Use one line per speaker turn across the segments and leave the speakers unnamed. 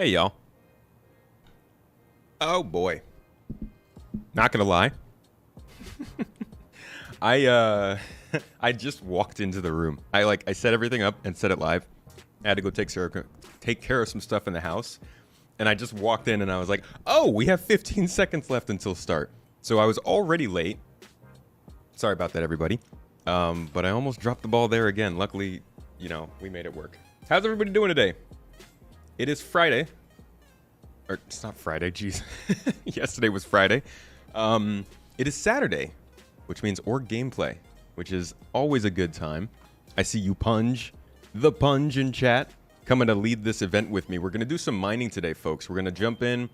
Hey, y'all. Oh, boy. Not gonna lie. I I just walked into the room. I set everything up and set it live. I had to go take care of some stuff in the house. And I just walked in and I was like, oh, we have 15 seconds left until start. So I was already late. Sorry about that, everybody. But I almost dropped the ball there again. Luckily, we made it work. How's everybody doing today? It is Friday. Or, it's not Friday, jeez. Yesterday was Friday. It is Saturday, which means org gameplay, which is always a good time. I see you the Punge in chat, coming to lead this event with me. We're going to do some mining today, folks. We're going to jump in.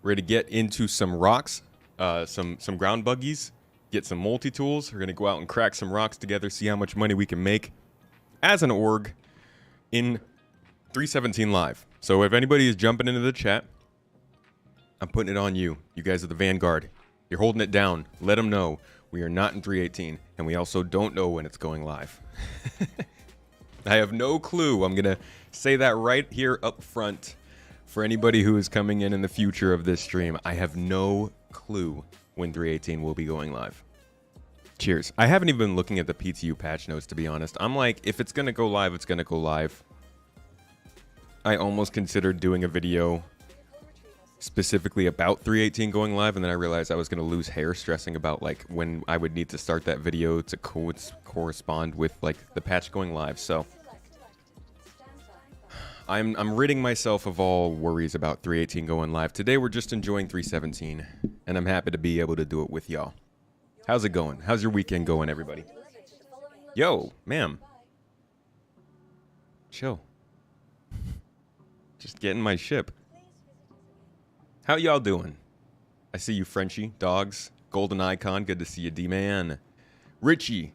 We're going to get into some rocks. some ground buggies, get some multi-tools. We're going to go out and crack some rocks together, see how much money we can make as an org in 317 Live. So if anybody is jumping into the chat, I'm putting it on you. You guys are the vanguard. You're holding it down. Let them know we are not in 318, and we also don't know when it's going live. I have no clue. I'm going to say that right here up front for anybody who is coming in the future of this stream. I have no clue when 318 will be going live. Cheers. I haven't even been looking at the PTU patch notes, to be honest. I'm like, if it's going to go live, it's going to go live. I almost considered doing a video specifically about 318 going live, and then I realized I was going to lose hair stressing about like when I would need to start that video to correspond with like the patch going live. So I'm ridding myself of all worries about 318 going live. Today we're just enjoying 317, and I'm happy to be able to do it with y'all. How's it going? How's your weekend going, everybody? Yo, ma'am. Chill. Just getting my ship. How y'all doing? I see you, Frenchie, Dogs, Golden Icon, good to see you, D-Man. Richie,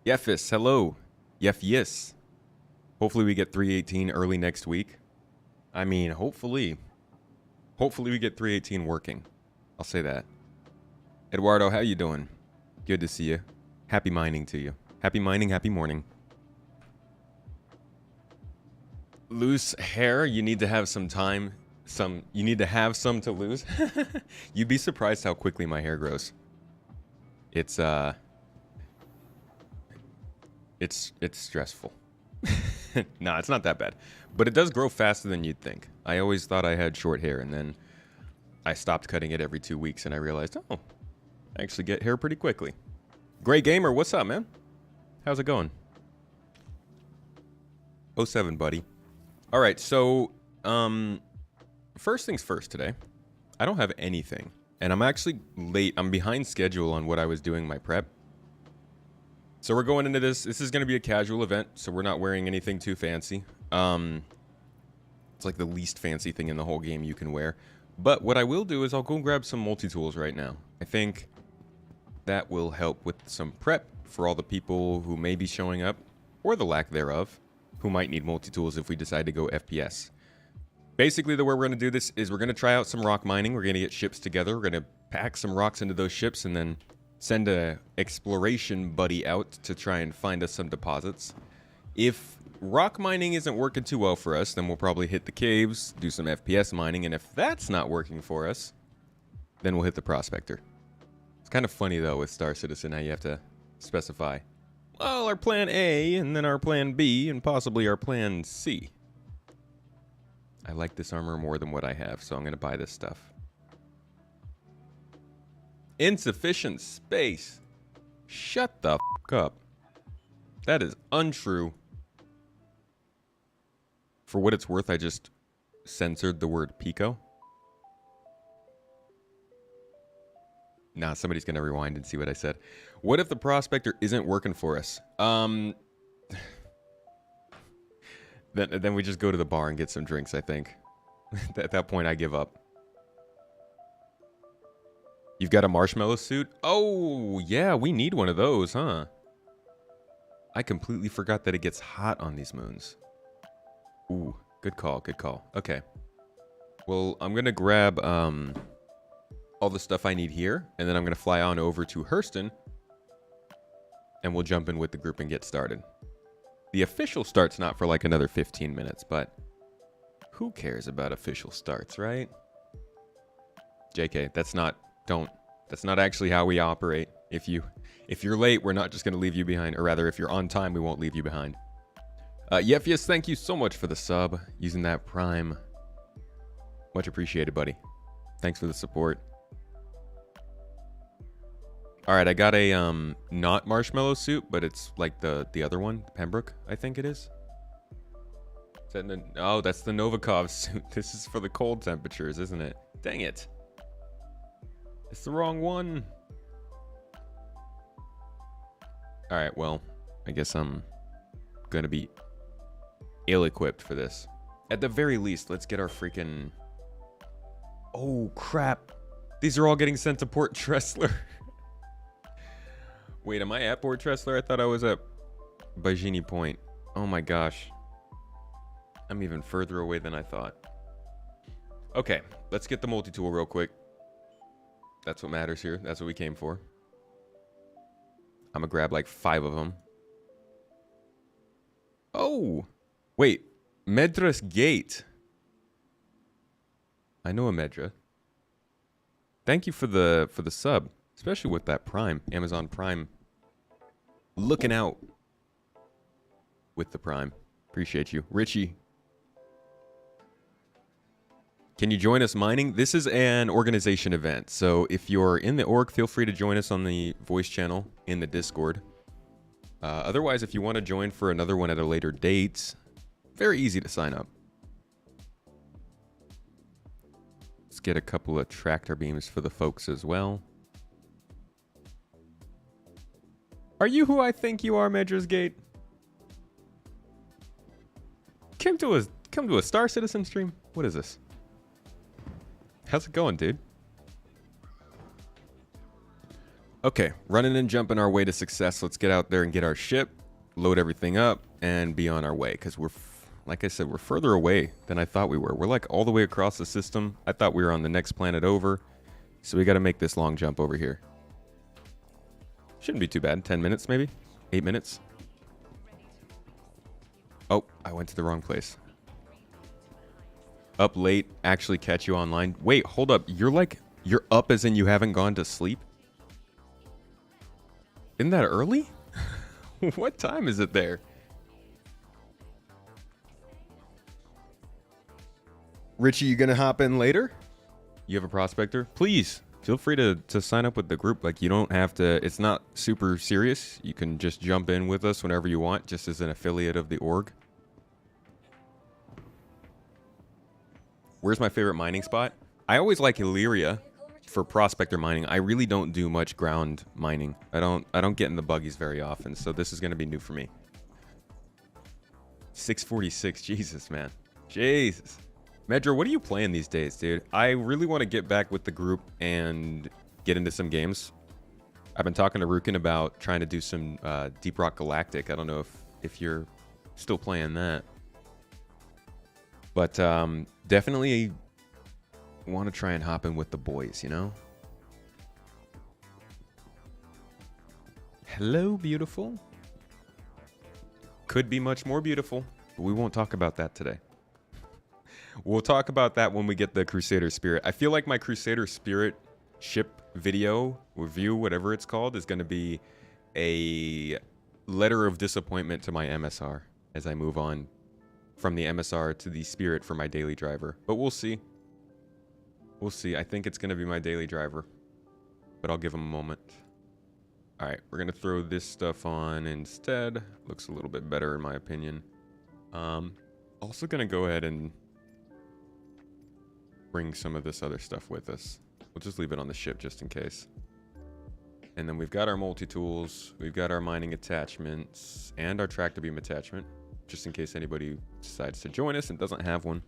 Yefis, hello. Yes. Hopefully we get 318 early next week. I mean, hopefully we get 318 working. I'll say that. Eduardo, how you doing? Good to see you. Happy mining to you. Happy mining, happy morning. Loose hair, you need to have some time. You need to have some to lose. You'd be surprised how quickly my hair grows. It's stressful. Nah, it's not that bad. But it does grow faster than you'd think. I always thought I had short hair, and then I stopped cutting it every 2 weeks, and I realized, oh, I actually get hair pretty quickly. Gray Gamer, what's up, man? How's it going? 07, buddy. All right, so, first things first today. I don't have anything, and I'm actually late. I'm behind schedule on what I was doing my prep. So we're going into this. This is going to be a casual event, so we're not wearing anything too fancy. It's like the least fancy thing in the whole game you can wear. But what I will do is I'll go grab some multi-tools right now. I think that will help with some prep for all the people who may be showing up, or the lack thereof, who might need multi-tools if we decide to go FPS. Basically, the way we're going to do this is we're going to try out some rock mining. We're going to get ships together. We're going to pack some rocks into those ships and then send a exploration buddy out to try and find us some deposits. If rock mining isn't working too well for us, then we'll probably hit the caves, do some FPS mining, and if that's not working for us, then we'll hit the prospector. It's kind of funny, though, with Star Citizen, how you have to specify, well, our plan A, and then our plan B, and possibly our plan C. I like this armor more than what I have, so I'm going to buy this stuff. Insufficient space. Shut the f*** up. That is untrue. For what it's worth, I just censored the word Pico. Nah, somebody's going to rewind and see what I said. What if the prospector isn't working for us? Then we just go to the bar and get some drinks, I think. At that point, I give up. You've got a marshmallow suit? Oh, yeah, we need one of those, huh? I completely forgot that it gets hot on these moons. Ooh, good call, good call. Okay. Well, I'm going to grab all the stuff I need here, and then I'm going to fly on over to Hurston, and we'll jump in with the group and get started. The official start's not for like another 15 minutes, but who cares about official starts, right? JK, that's not actually how we operate. If you're late, we're not just going to leave you behind, or rather, if you're on time, we won't leave you behind. Yes, thank you so much for the sub, using that Prime. Much appreciated, buddy. Thanks for the support. All right, I got a not marshmallow suit, but it's like the other one, Pembroke, I think it is. Oh, that's the Novikov suit. This is for the cold temperatures, isn't it? Dang it. It's the wrong one. All right, well, I guess I'm going to be ill-equipped for this. At the very least, let's get our freaking... Oh, crap. These are all getting sent to Port Tressler. Wait, am I at Port Tressler? I thought I was at Bajini Point. Oh my gosh. I'm even further away than I thought. Okay, let's get the multi-tool real quick. That's what matters here. That's what we came for. I'm gonna grab like 5 of them. Oh, wait. Medra's Gate. I know a Medra. Thank you for the sub, especially with that Prime, Amazon Prime. Looking out with the Prime. Appreciate you, Richie. Can you join us mining? This is an organization event, so if you're in the org, feel free to join us on the voice channel in the Discord. Otherwise, if you want to join for another one at a later date, very easy to sign up. Let's get a couple of tractor beams for the folks as well. Are you who I think you are, Medra's Gate? Come to a Star Citizen stream? What is this? How's it going, dude? Okay, running and jumping our way to success. Let's get out there and get our ship, load everything up, and be on our way. Because we're, like I said, we're further away than I thought we were. We're like all the way across the system. I thought we were on the next planet over. So we got to make this long jump over here. Shouldn't be too bad. 10 minutes, maybe? 8 minutes? Oh, I went to the wrong place. Up late, actually catch you online. Wait, hold up. You're up as in you haven't gone to sleep? Isn't that early? What time is it there? Richie, you gonna hop in later? You have a prospector? Please, feel free to sign up with the group. Like, you don't have to, it's not super serious. You can just jump in with us whenever you want, just as an affiliate of the org. Where's my favorite mining spot? I always like Illyria for prospector mining. I really don't do much ground mining. I don't get in the buggies very often, so this is gonna be new for me. 646, Jesus, man. Jesus. Medra, what are you playing these days, dude? I really want to get back with the group and get into some games. I've been talking to Rukin about trying to do some Deep Rock Galactic. I don't know if you're still playing that. But definitely want to try and hop in with the boys, you know? Hello, beautiful. Could be much more beautiful, but we won't talk about that today. We'll talk about that when we get the Crusader Spirit. I feel like my Crusader Spirit ship video, review, whatever it's called, is going to be a letter of disappointment to my MSR as I move on from the MSR to the Spirit for my daily driver. But we'll see. We'll see. I think it's going to be my daily driver, but I'll give him a moment. All right, we're going to throw this stuff on instead. Looks a little bit better in my opinion. Also going to go ahead and bring some of this other stuff with us. We'll just leave it on the ship just in case. And then we've got our multi-tools, we've got our mining attachments, and our tractor beam attachment, just in case anybody decides to join us and doesn't have one.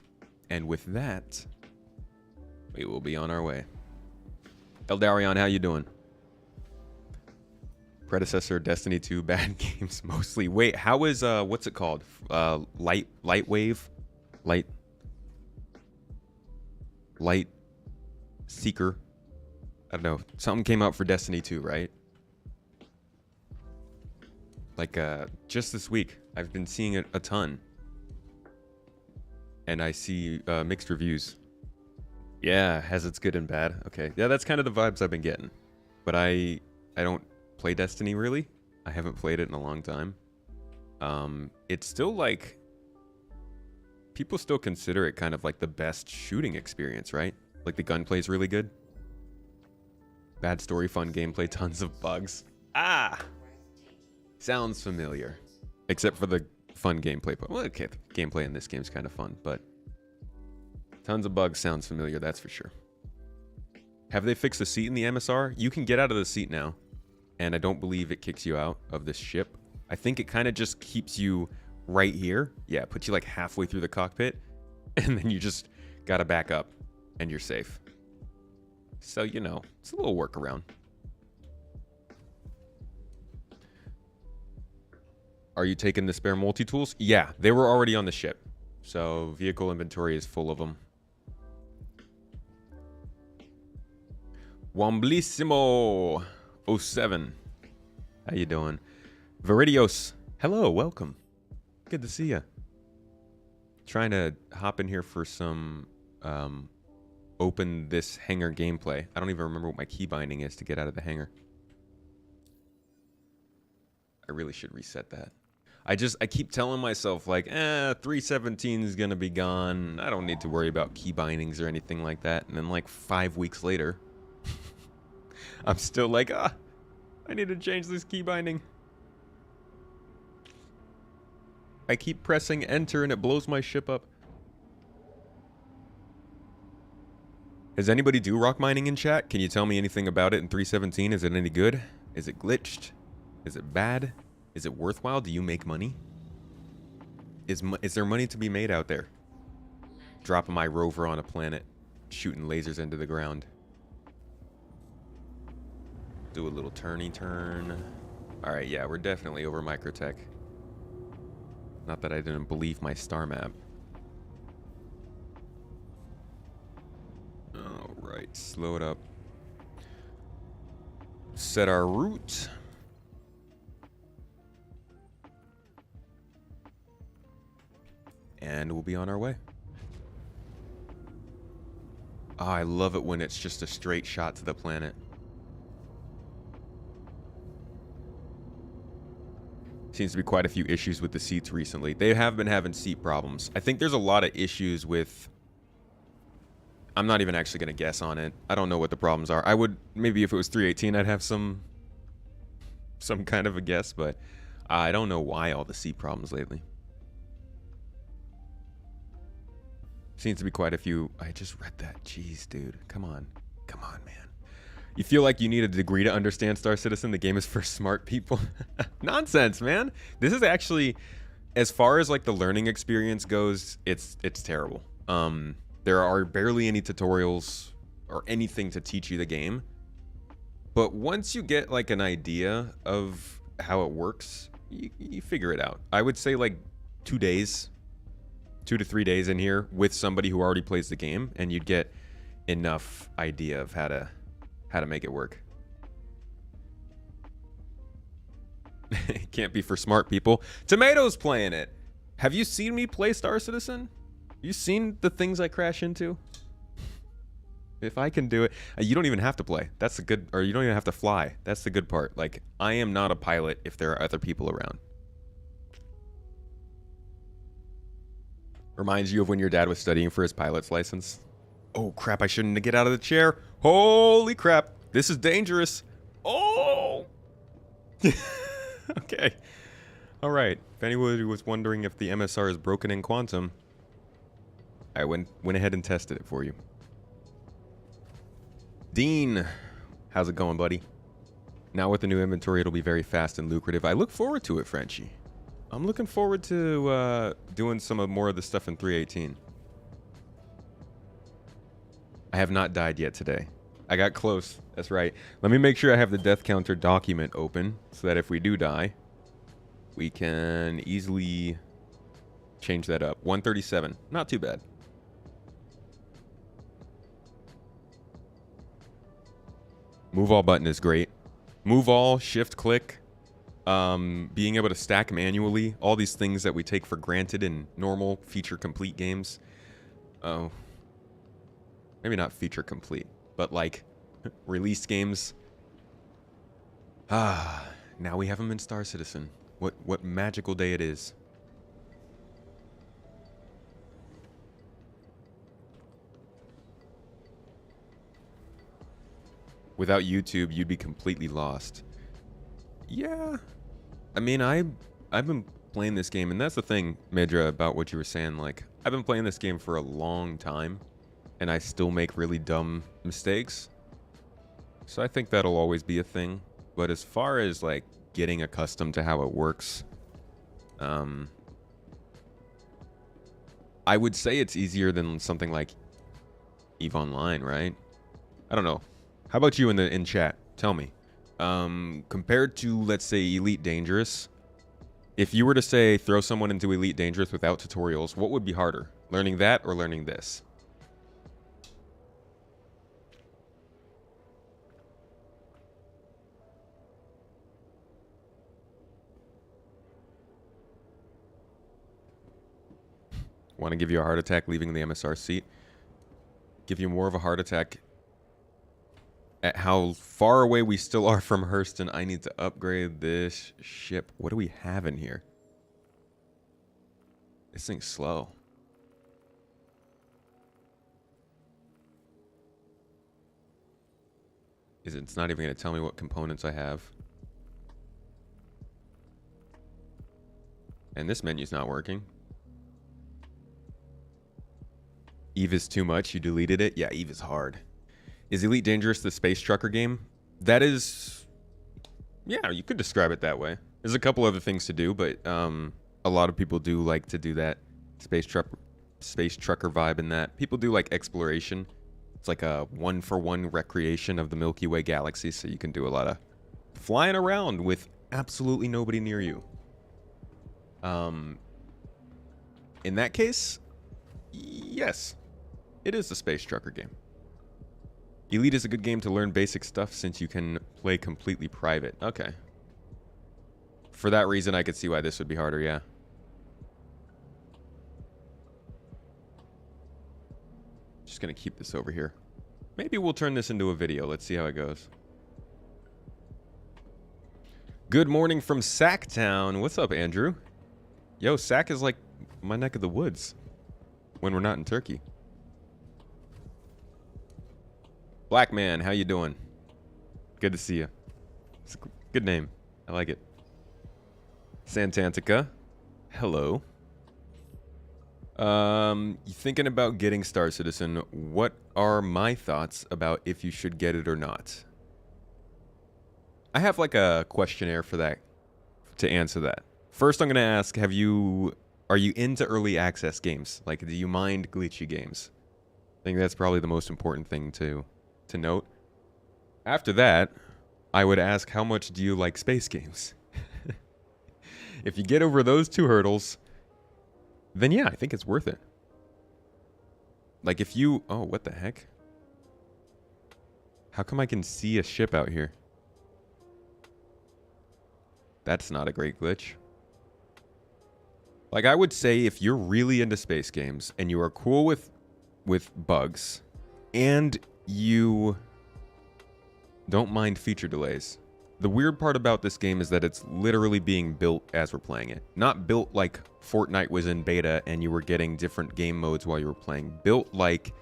And with that, we will be on our way. Eldarion, how you doing? Predecessor, Destiny 2, bad games mostly. Wait, how is, what's it called? Light Seeker. I don't know. Something came out for Destiny 2, right? Like, just this week. I've been seeing it a ton. And I see mixed reviews. Yeah, has its good and bad. Okay. Yeah, that's kind of the vibes I've been getting. But I don't play Destiny, really. I haven't played it in a long time. It's still like... People still consider it kind of like the best shooting experience, right? Like the gunplay is really good. Bad story, fun gameplay, tons of bugs. Ah! Sounds familiar. Except for the fun gameplay. Well, okay, the gameplay in this game is kind of fun, but... Tons of bugs sounds familiar, that's for sure. Have they fixed the seat in the MSR? You can get out of the seat now. And I don't believe it kicks you out of this ship. I think it kind of just keeps you right here. Yeah, puts you like halfway through the cockpit. And then you just gotta back up. And you're safe. So, you know, it's a little workaround. Are you taking the spare multi-tools? Yeah, they were already on the ship. So vehicle inventory is full of them. Wamblissimo 07. How you doing? Viridios. Hello, welcome. Good to see you. Trying to hop in here for some open this hangar gameplay. I don't even remember what my key binding is to get out of the hangar. I really should reset that. I keep telling myself like, 317 is gonna be gone. I don't need to worry about key bindings or anything like that. And then like 5 weeks later, I'm still like, I need to change this key binding. I keep pressing enter and it blows my ship up. Does anybody do rock mining in chat? Can you tell me anything about it in 317? Is it any good? Is it glitched? Is it bad? Is it worthwhile? Do you make money? Is there money to be made out there? Dropping my rover on a planet, shooting lasers into the ground. Do a little turny turn. All right, yeah, we're definitely over microtech. Not that I didn't believe my star map. All right, slow it up. Set our route. And we'll be on our way. Oh, I love it when it's just a straight shot to the planet. Seems to be quite a few issues with the seats recently. They have been having seat problems. I think there's a lot of issues with... I'm not even actually going to guess on it. I don't know what the problems are. I would... Maybe if it was 318, I'd have some kind of a guess, but I don't know why all the seat problems lately. Seems to be quite a few. I just read that. Jeez, dude. Come on. Come on, man. You feel like you need a degree to understand Star Citizen? The game is for smart people. Nonsense, man. This is actually, as far as like the learning experience goes, it's terrible. There are barely any tutorials or anything to teach you the game. But once you get like an idea of how it works, you figure it out. I would say like 2 days. 2 to 3 days in here with somebody who already plays the game, and you'd get enough idea of how to make it work. It can't be for smart people. Tomato's playing it. Have you seen me play Star Citizen? You seen the things I crash into? If I can do it, you don't even have to play. That's the good, or you don't even have to fly. That's the good part. Like, I am not a pilot if there are other people around. Reminds you of when your dad was studying for his pilot's license. Oh, crap, I shouldn't get out of the chair. Holy crap, this is dangerous. Oh! Okay. All right, if anyone was wondering if the MSR is broken in Quantum, I went ahead and tested it for you. Dean, how's it going, buddy? Now with the new inventory, it'll be very fast and lucrative. I look forward to it, Frenchie. I'm looking forward to doing more of the stuff in 318. I have not died yet today. I got close. That's right. Let me make sure I have the death counter document open so that if we do die, we can easily change that up. 137. Not too bad. Move all button is great. Move all, shift click. Being able to stack manually, all these things that we take for granted in normal feature complete games. Oh, maybe not feature complete, but like release games. Now we have them in Star Citizen. What magical day it is. Without YouTube, you'd be completely lost. Yeah. I mean, I've been playing this game, and that's the thing, Medra, about what you were saying. Like, I've been playing this game for a long time, and I still make really dumb mistakes. So I think that'll always be a thing. But as far as, like, getting accustomed to how it works, I would say it's easier than something like EVE Online, right? I don't know. How about you in chat? Tell me. Compared to, let's say, Elite Dangerous, if you were to say throw someone into Elite Dangerous without tutorials, what would be harder? Learning that or learning this? Want to give you a heart attack leaving the MSR seat? Give you more of a heart attack at how far away we still are from Hurston. I need to upgrade this ship. What do we have in here? This thing's slow. It's not even going to tell me what components I have. And this menu's not working. Eve is too much. You deleted it? Yeah, Eve is hard. Is Elite Dangerous the space trucker game? That is... Yeah, you could describe it that way. There's a couple other things to do, but a lot of people do like to do that space trucker vibe in that. People do like exploration. It's like a one-for-one recreation of the Milky Way galaxy, so you can do a lot of flying around with absolutely nobody near you. In that case, yes, it is a space trucker game. Elite is a good game to learn basic stuff since you can play completely private. Okay. For that reason, I could see why this would be harder, yeah. Just gonna keep this over here. Maybe we'll turn this into a video. Let's see how it goes. Good morning from Sacktown. What's up, Andrew? Yo, Sack is like my neck of the woods when we're not in Turkey. Black Man, how you doing? Good to see you. It's a good name. I like it. Santantica, hello. You thinking about getting Star Citizen? What are my thoughts about if you should get it or not? I have like a questionnaire for that to answer that. First, I'm gonna ask: are you into early access games? Like, do you mind glitchy games? I think that's probably the most important thing to note. After that, I would ask, how much do you like space games? If you get over those two hurdles, then yeah, I think it's worth it. Like if you... Oh, what the heck? How come I can see a ship out here? That's not a great glitch. Like, I would say if you're really into space games and you are cool with bugs and you don't mind feature delays. The weird part about this game is that it's literally being built as we're playing it. Not built like Fortnite was in beta and you were getting different game modes while you were playing. Built like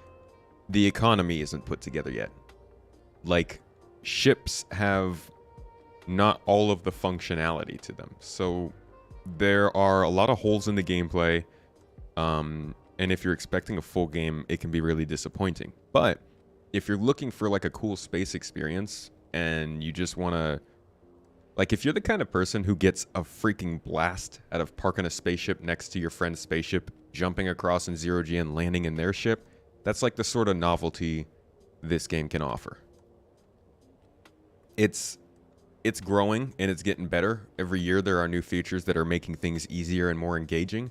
the economy isn't put together yet. Like, ships have not all of the functionality to them. So there are a lot of holes in the gameplay. And if you're expecting a full game, it can be really disappointing. But if you're looking for like a cool space experience and you just want to, like, if you're the kind of person who gets a freaking blast out of parking a spaceship next to your friend's spaceship, jumping across in 0G and landing in their ship, that's like the sort of novelty this game can offer. It's growing and it's getting better. Every year there are new features that are making things easier and more engaging.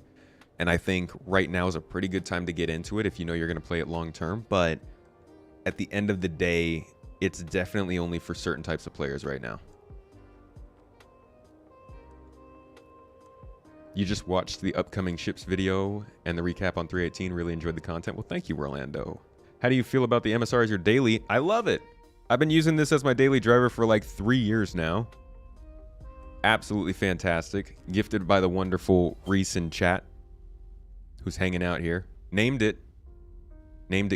And I think right now is a pretty good time to get into it if you know you're going to play it long term. But at the end of the day, it's definitely only for certain types of players right now. You just watched the upcoming ships video and the recap on 318. Really enjoyed the content. Well, thank you, Orlando. How do you feel about the MSR as your daily? I love it. I've been using this as my daily driver for like 3 years now. Absolutely fantastic. Gifted by the wonderful Reese in chat, who's hanging out here. Named it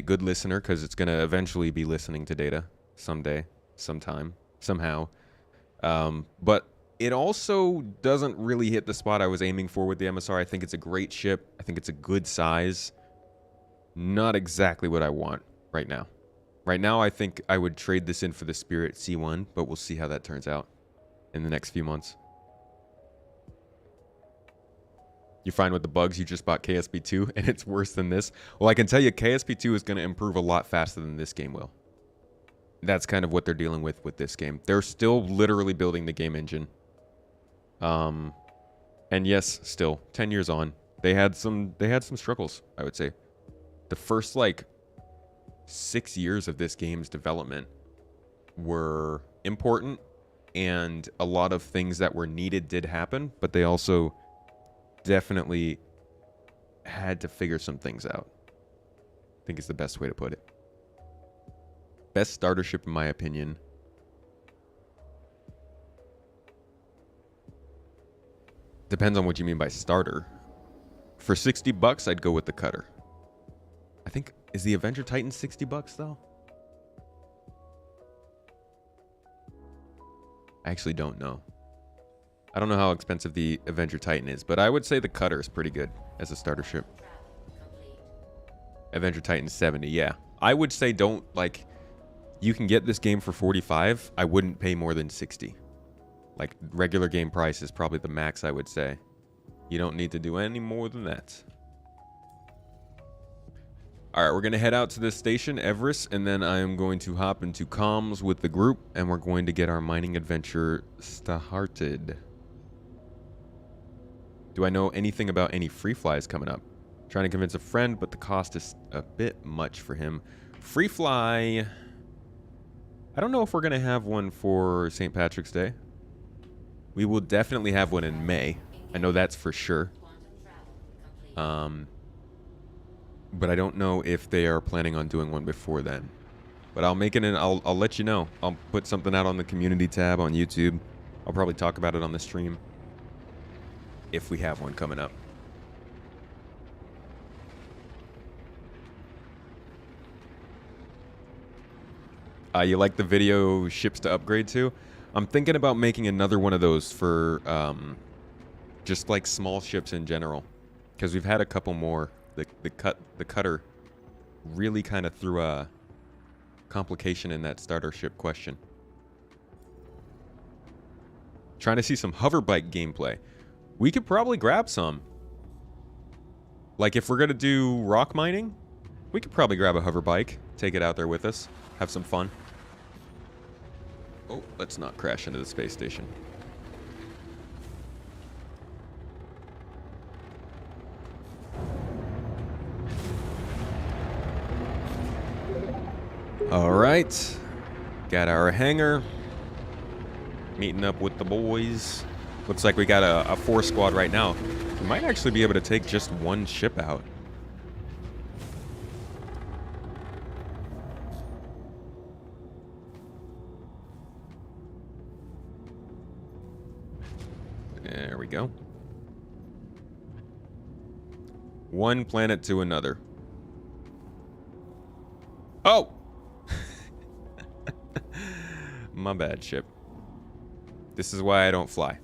Good Listener because it's going to eventually be listening to data someday, sometime, somehow. But it also doesn't really hit the spot I was aiming for with the MSR. I think it's a great ship. I think it's a good size. Not exactly what I want right now. Right now, I think I would trade this in for the Spirit C1, but we'll see how that turns out in the next few months. You're fine with the bugs? You just bought KSP2 and it's worse than this? Well, I can tell you KSP2 is going to improve a lot faster than this game will. that's kind of what they're dealing with this game. They're still literally building the game engine. And yes, still 10 years on, they had some struggles, I would say. The first like 6 years of this game's development were important, and a lot of things that were needed did happen, but they also definitely had to figure some things out. I think is the best way to put it. Best starter ship in my opinion. Depends on what you mean by starter. For $60, I'd go with the cutter. I think, is the Avenger Titan $60 though? I actually don't know. I don't know how expensive the Avenger Titan is, but I would say the cutter is pretty good as a starter ship. Avenger Titan 70, yeah. I would say don't, like, you can get this game for 45. I wouldn't pay more than 60. Like, regular game price is probably the max, I would say. You don't need to do any more than that. Alright, we're going to head out to this station, Everest, and then I am going to hop into comms with the group, and we're going to get our mining adventure started. Do I know anything about any free flies coming up? Trying to convince a friend, but the cost is a bit much for him. Free fly. I don't know if we're going to have one for St. Patrick's Day. We will definitely have one in May. I know that's for sure. But I don't know if they are planning on doing one before then. But I'll make it in. I'll let you know. I'll put something out on the community tab on YouTube. I'll probably talk about it on the stream if we have one coming up. You like the video ships to upgrade to? I'm thinking about making another one of those for just like small ships in general, because we've had a couple more. The cutter really kind of threw a complication in that starter ship question. Trying to see some hover bike gameplay. We could probably grab some. Like if we're gonna do rock mining, we could probably grab a hover bike, take it out there with us, have some fun. Oh, let's not crash into the space station. All right, got our hangar. Meeting up with the boys. Looks like we got a 4 squad right now. We might actually be able to take just one ship out. There we go. One planet to another. Oh! My bad, ship. This is why I don't fly.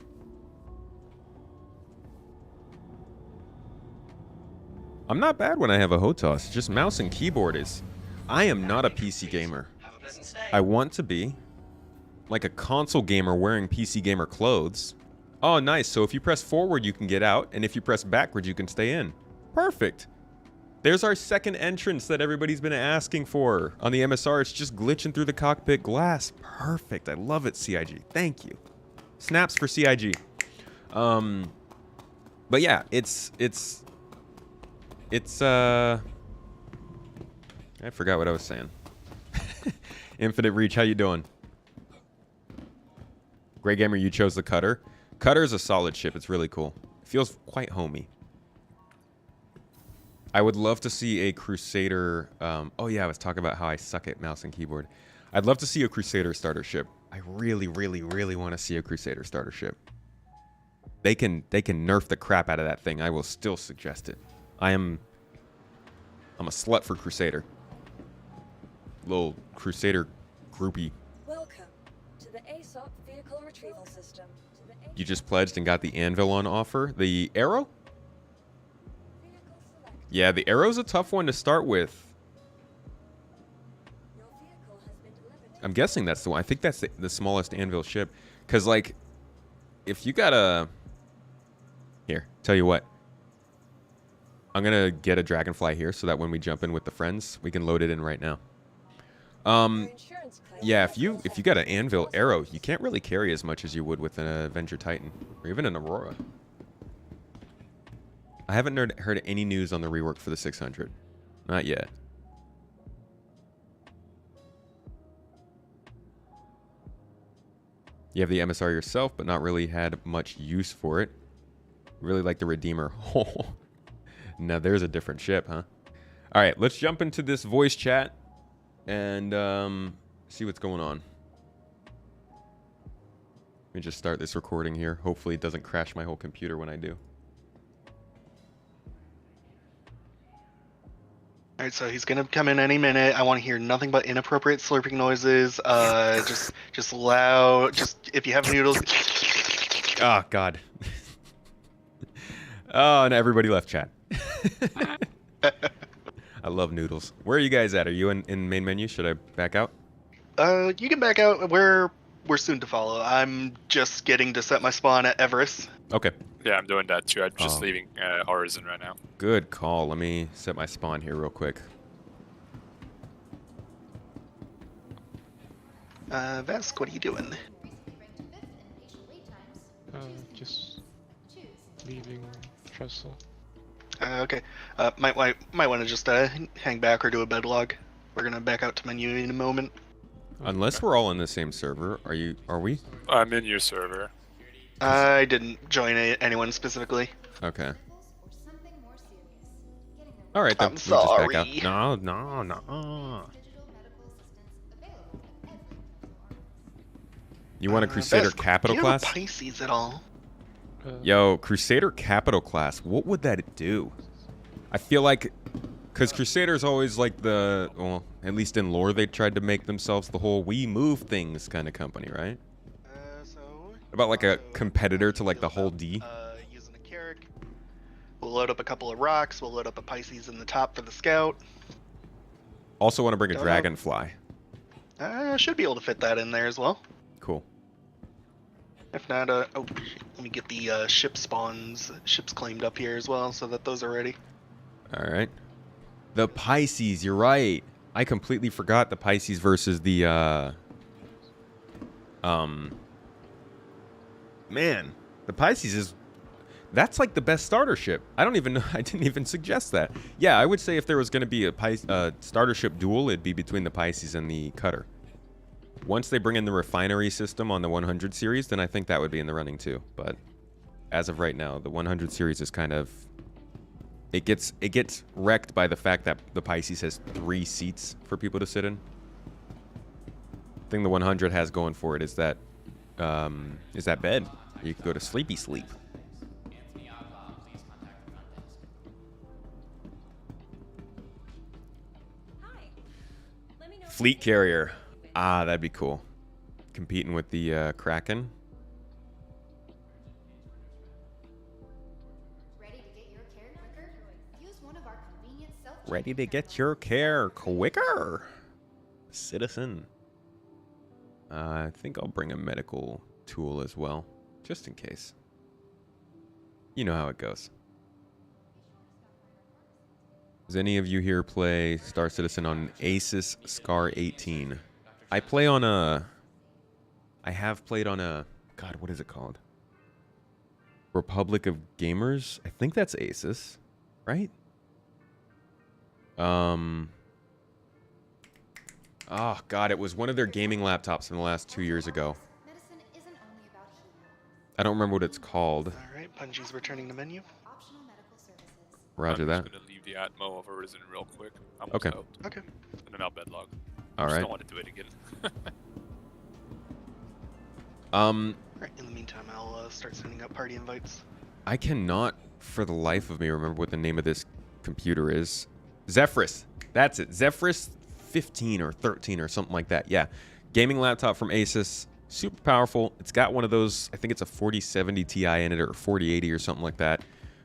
I'm not bad when I have a HOTAS. Just mouse and keyboard is... I am not a PC gamer. I want to be. Like a console gamer wearing PC gamer clothes. Oh, nice. So if you press forward, you can get out. And if you press backward, you can stay in. Perfect. There's our second entrance that everybody's been asking for. On the MSR, it's just glitching through the cockpit glass. Perfect. I love it, CIG. Thank you. Snaps for CIG. But yeah, it's I forgot what I was saying. Infinite Reach, how you doing? Grey Gamer, you chose the cutter. Cutter is a solid ship. It's really cool. It feels quite homey. I would love to see a Crusader. Oh yeah, I was talking about how I suck at mouse and keyboard. I'd love to see a Crusader starter ship. I really, really, really want to see a Crusader starter ship. They can nerf the crap out of that thing. I will still suggest it. I'm a slut for Crusader. Little Crusader groupie.
Welcome to the ASOP vehicle retrieval system.
You just pledged and got the anvil on offer. The arrow? Yeah, the arrow's a tough one to start with. I'm guessing that's the one. I think that's the smallest anvil ship. Because, like, if you got a... Here, tell you what. I'm going to get a dragonfly here so that when we jump in with the friends, we can load it in right now. Yeah, if you got an Anvil Arrow, you can't really carry as much as you would with an Avenger Titan or even an Aurora. I haven't heard any news on the rework for the 600. Not yet. You have the MSR yourself, but not really had much use for it. Really like the Redeemer. Now there's a different ship, huh? All right, let's jump into this voice chat and see what's going on. Let me just start this recording here. Hopefully it doesn't crash my whole computer when I do.
All right, so he's gonna come in any minute. I want to hear nothing but inappropriate slurping noises. Just loud. Just if you have noodles.
Oh God. Oh, and everybody left chat. I love noodles. Where are you guys at? Are you in main menu? Should I back out?
You can back out. We're soon to follow. I'm just getting to set my spawn at Everest.
Okay.
Yeah, I'm doing that too. I'm just leaving Horizon right now.
Good call. Let me set my spawn here real quick.
Vesk, what are you doing?
Just leaving Trestle.
Okay. Might want to just hang back or do a bed log. We're gonna back out to menu in a moment.
Unless we're all in the same server, are we?
I'm in your server.
I didn't join anyone specifically.
Okay. All right, then
I'm
we just back out.
sorry.
No. You want a Crusader
Vesk,
Capital
do you have
class?
a Pisces at all?
Yo, Crusader Capital class. What would that do? I feel like, because Crusader's always like well, at least in lore, they tried to make themselves the whole we move things kind of company, right? About like a competitor to like the whole D.
Using a Carrick. We'll load up a couple of rocks. We'll load up a Pisces in the top for the scout.
Also want to bring a
Don't know.
Dragonfly.
Should be able to fit that in there as well.
Cool.
If not, let me get the ships claimed up here as well, so that those are ready.
All right. The Pisces, you're right. I completely forgot the Pisces versus the man, the Pisces that's like the best starter ship. I don't even know. I didn't even suggest that. Yeah, I would say if there was going to be a starter ship duel, it'd be between the Pisces and the Cutter. Once they bring in the refinery system on the 100 series, then I think that would be in the running too. But as of right now, the 100 series is kind of it gets wrecked by the fact that the Pisces has 3 seats for people to sit in. The thing the 100 has going for it is that bed. You can go to sleepy sleep. Fleet carrier. Ah, that'd be cool. Competing with the Kraken. Ready to get your care quicker. Citizen. I think I'll bring a medical tool as well, just in case. You know how it goes. Does any of you here play Star Citizen on Asus Scar 18? I have played on a, God, what is it called? Republic of Gamers? I think that's Asus, right? Oh God, it was one of their gaming laptops from the last 2 years ago. I don't remember what it's called.
All right, Bungie's returning to menu.
Roger that.
I'm just gonna leave the Atmo of Horizon real quick. I'm
Okay.
out,
Okay.
and then I'll bedlog.
All
I just
right.
don't want to do it again.
All right. In the meantime, I'll start sending out party invites.
I cannot, for the life of me, remember what the name of this computer is. Zephyrus. That's it. Zephyrus 15 or 13 or something like that. Yeah. Gaming laptop from Asus. Super powerful. It's got one of those, I think it's a 4070 Ti in it or 4080 or something like that.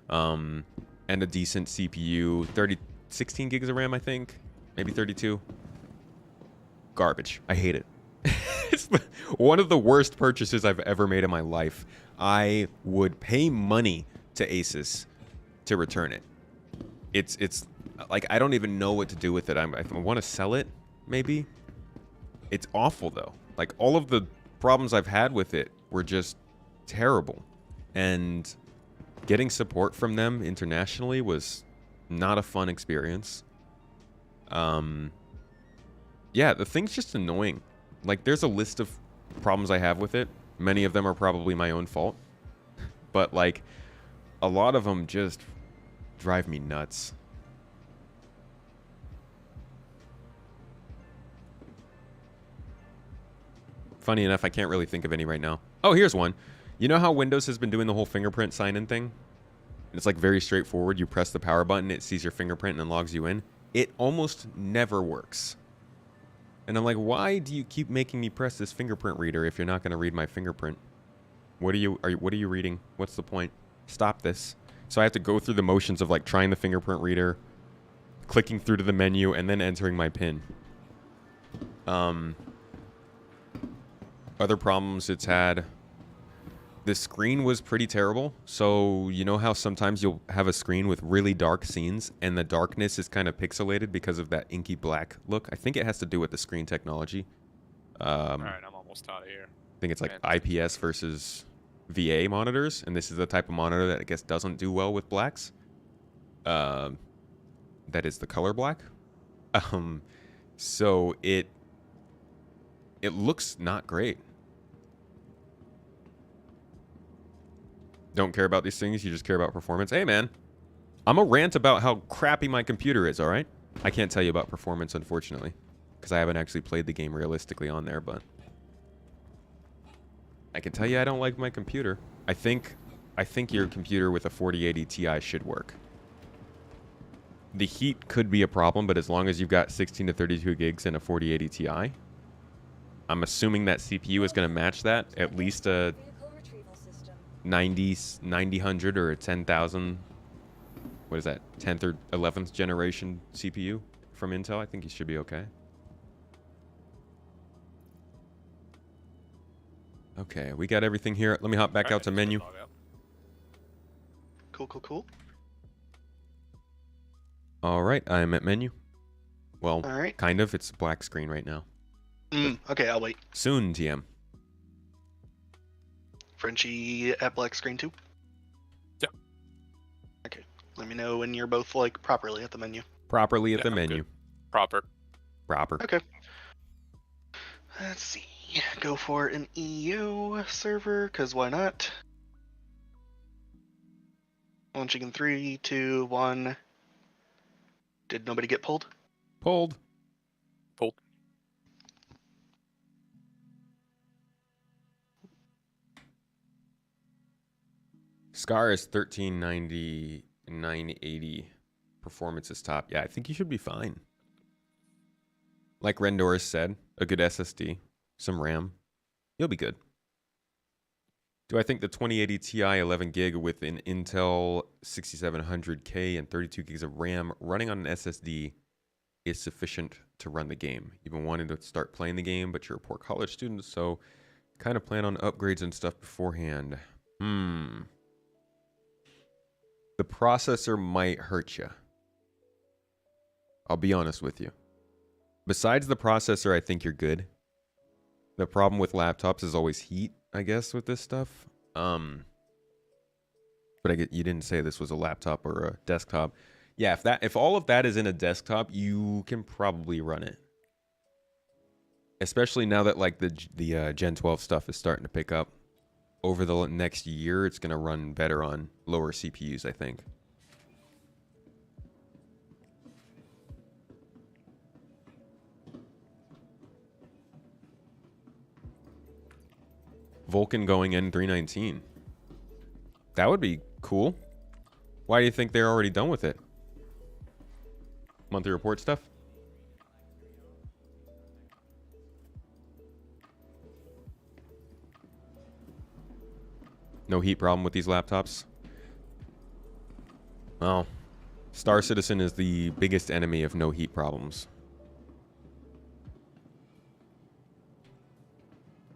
And a decent CPU. 16 gigs of RAM, I think. Maybe 32. Garbage. I hate it. It's one of the worst purchases I've ever made in my life. I would pay money to Asus to return it. It's like I don't even know what to do with it. I want to sell it, maybe. It's awful though. Like all of the problems I've had with it were just terrible. And getting support from them internationally was not a fun experience. Yeah, the thing's just annoying. Like there's a list of problems I have with it. Many of them are probably my own fault. But like a lot of them just drive me nuts. Funny enough, I can't really think of any right now. Oh, here's one. You know how Windows has been doing the whole fingerprint sign-in thing? It's like very straightforward. You press the power button, it sees your fingerprint and logs you in. It almost never works. And I'm like, why do you keep making me press this fingerprint reader if you're not going to read my fingerprint? What are you reading? What's the point? Stop this. So I have to go through the motions of like trying the fingerprint reader, clicking through to the menu, and then entering my PIN. Other problems it's had. The screen was pretty terrible. So you know how sometimes you'll have a screen with really dark scenes and the darkness is kind of pixelated because of that inky black look? I think it has to do with the screen technology.
Alright, I'm almost out of here.
I think it's like IPS versus VA monitors, and this is the type of monitor that I guess doesn't do well with blacks. That is the color black. So it looks not great. Don't care about these things, you just care about performance. Hey man, I'm a rant about how crappy my computer is, alright? I can't tell you about performance, unfortunately, because I haven't actually played the game realistically on there, but I can tell you I don't like my computer. I think your computer with a 4080 Ti should work. The heat could be a problem, but as long as you've got 16 to 32 gigs and a 4080 Ti, I'm assuming that CPU is going to match that, at least a 9000 or a 10,000, what is that, 10th or 11th generation CPU from Intel. I think you should be okay. Okay, we got everything here. Let me hop back out to menu.
Cool.
All right, I'm at menu. Well,
All right.
kind of. It's a black screen right now.
Okay, I'll wait.
Soon, TM.
Frenchie at black screen too?
Yeah.
Okay. Let me know when you're both like properly at the menu.
Properly at the
I'm
menu.
good. Proper.
Okay. Let's see. Go for an EU server, because why not? Launching in 3, 2, 1. Did nobody get pulled?
Pulled. Scar is 1390, 980. Performance is top. Yeah, I think you should be fine. Like Rendoris said, a good SSD, some RAM. You'll be good. Do I think the 2080 Ti 11 gig with an Intel 6700K and 32 gigs of RAM running on an SSD is sufficient to run the game? You've been wanting to start playing the game, but you're a poor college student, so kind of plan on upgrades and stuff beforehand. The processor might hurt you. I'll be honest with you. Besides the processor, I think you're good. The problem with laptops is always heat, I guess, with this stuff. But you didn't say this was a laptop or a desktop. Yeah, if all of that is in a desktop, you can probably run it. Especially now that like the Gen 12 stuff is starting to pick up. Over the next year, it's going to run better on lower CPUs, I think. Vulkan going in 319. That would be cool. Why do you think they're already done with it? Monthly report stuff? No heat problem with these laptops? Well, Star Citizen is the biggest enemy of no heat problems.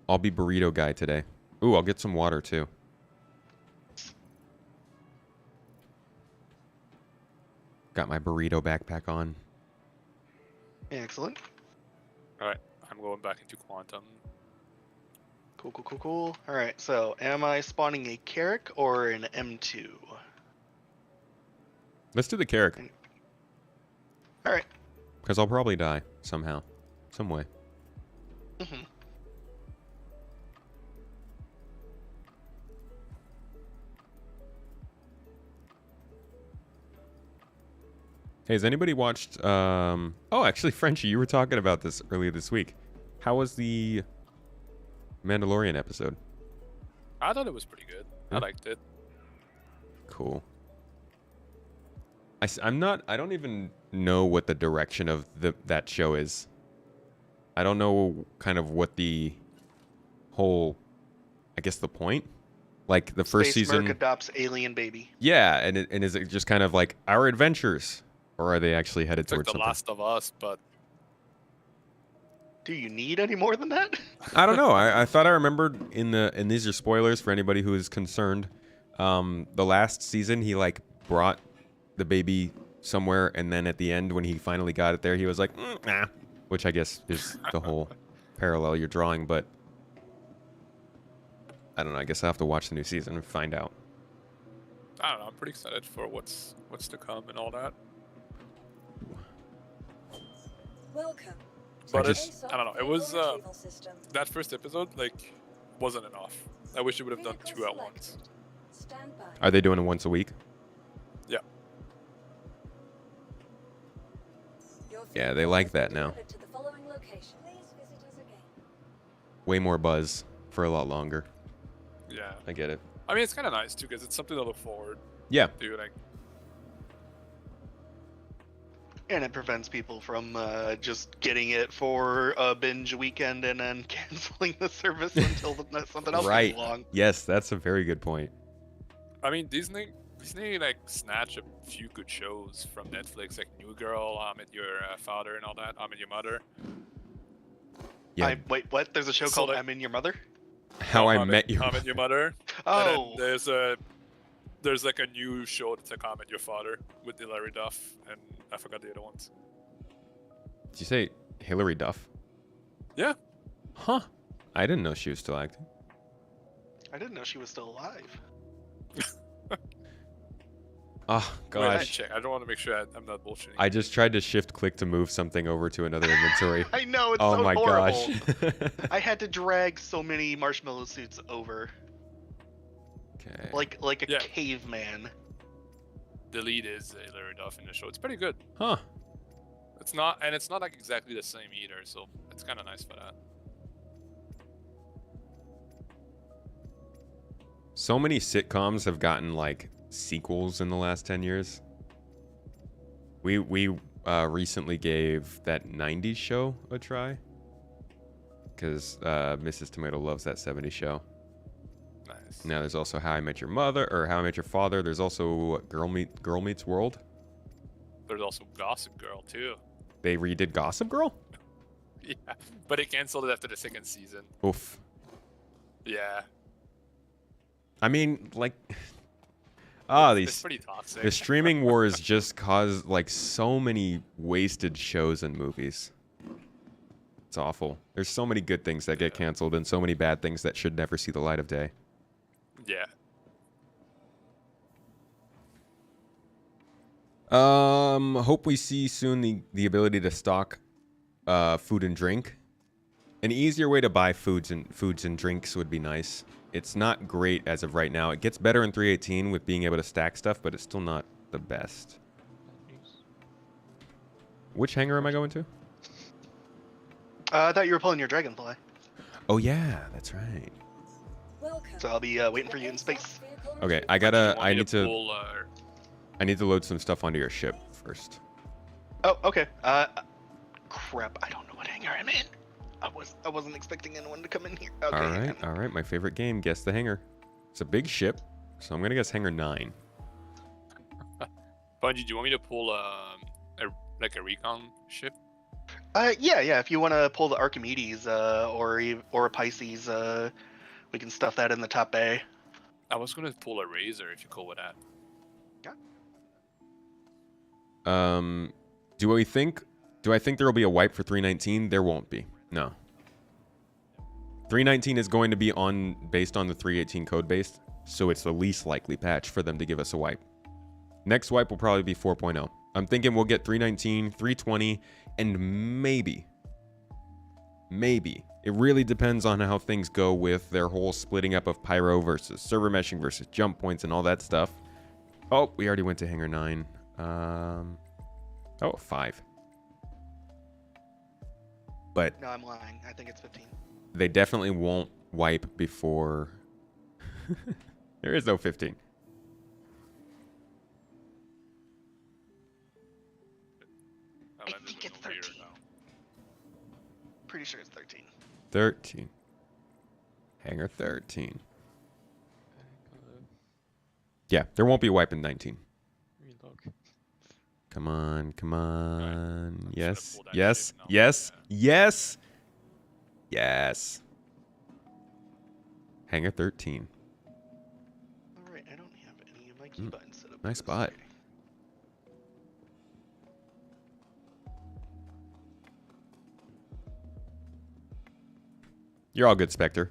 I'll be burrito guy today. Ooh, I'll get some water too. Got my burrito backpack on.
Excellent.
Alright. I'm going back into quantum.
Cool. All right. So, am I spawning a Carrick or an M2?
Let's do the Carrick,
All right.
because I'll probably die somehow, some way.
Mm-hmm.
Hey, has anybody watched? Oh, actually, Frenchie, you were talking about this earlier this week. How was the Mandalorian episode?
I thought it was pretty good.
Yeah.
I liked it.
Cool. I don't even know what the direction of that show is. I don't know kind of what the whole, I guess the point. Like the first
Space
season.
Merc adopts alien baby.
Yeah, and is it just kind of like our adventures, or are they actually headed
It's like
towards
The
something?
Last of Us, but
Do you need any more than that?
I don't know. I thought I remembered and these are spoilers for anybody who is concerned. The last season he like brought the baby somewhere, and then at the end when he finally got it there, he was like, nah, which I guess is the whole parallel you're drawing. But I don't know. I guess I will have to watch the new season and find out.
I don't know. I'm pretty excited for what's to come and all that.
Welcome.
But
just-
I don't know. It was
Retrieval system.
that first episode like wasn't enough. I wish it would have done
Vehicle
2 at once.
selected. Stand by.
Are they doing it once a week?
Yeah.
Your
Yeah, they
vehicle
like
has been
that now.
delivered to the following location. Please visit us again.
Way more buzz for a lot longer.
Yeah.
I get it.
I mean, it's kind of nice too because it's something to look forward
Yeah.
to. Like,
And it prevents people from just getting it for a binge weekend and then canceling the service until something else
Right.
comes along.
Yes, that's a very good point.
I mean, Disney like snatched a few good shows from Netflix, like New Girl, I Met Your Father, and all that. I Met Your Mother.
Yeah.
Wait, what? There's a show
So,
called
like-
I'm in Your Mother?
How I
Met
Met Your
I Met Your Mother.
Oh,
And then there's like a new show that's like I Met Your Father with Hilary Duff, and I forgot the other ones.
Did you say Hillary Duff?
Yeah.
Huh. I didn't know she was still acting.
I didn't know she was still alive.
Oh,
Wait, I
gosh.
check. I don't want to make sure I'm not bullshitting.
I just tried to shift click to move something over to another inventory.
I know, it's
Oh
so
my
horrible.
gosh.
I had to drag so many marshmallow suits over.
Okay.
Like a
Yeah.
caveman.
The lead is Hilary Duff in the show. It's pretty good.
Huh.
It's not like exactly the same either, so it's kind of nice for that.
So many sitcoms have gotten like sequels in the last 10 years. We recently gave that 90s show a try because Mrs. Tomato loves that 70s show.
Nice.
Now there's also How I Met Your Mother or How I Met Your Father. There's also Girl Meets World.
There's also Gossip Girl too.
They redid Gossip Girl.
Yeah, but they canceled it after the second season.
Oof.
Yeah.
I mean, like,
It's
these
pretty toxic.
the streaming wars just caused like so many wasted shows and movies. It's awful. There's so many good things that get
Yeah.
canceled and so many bad things that should never see the light of day.
Yeah.
Hope we see soon the ability to stock food and drink. An easier way to buy foods and drinks would be nice. It's not great as of right now. It gets better in 3.18 with being able to stack stuff, but it's still not the best. Which hangar am I going to?
I thought you were pulling your dragonfly,
Oh yeah, that's right.
Welcome.
so I'll be waiting for you in space.
Okay, I need to
Pull,
I need to load some stuff onto your ship first.
Oh, okay. Crap, I don't know what hangar I'm in. I wasn't expecting anyone to come in here. Okay.
All right, my favorite game, guess the hangar. It's a big ship, so I'm gonna guess hangar 9.
Bungie, do you want me to pull a recon ship?
Yeah. If you want to pull the Archimedes or a Pisces, we can stuff that in the top bay.
I was gonna pull a Razor if you go with that.
Do I think there will be a wipe for 319? There won't be. No. 319 is going to be based on the 318 code base, so it's the least likely patch for them to give us a wipe. Next wipe will probably be 4.0. I'm thinking we'll get 319, 320, and maybe. It really depends on how things go with their whole splitting up of pyro versus server meshing versus jump points and all that stuff. Oh, we already went to Hangar 9. 5. But
No, I'm lying. I think it's 15.
they definitely won't wipe before... There is no 15.
I think it's 13. Pretty sure it's 13.
13. Hangar 13. Yeah, there won't be a wipe in 19.
Relog.
Come on, come on.
Right.
Yes,
Pull that
yes,
shit now.
yes,
Yeah.
yes, yes. Hangar 13.
All right, I don't have any of my key buttons set up.
nice
for this
spot.
thing.
You're all good, Spectre.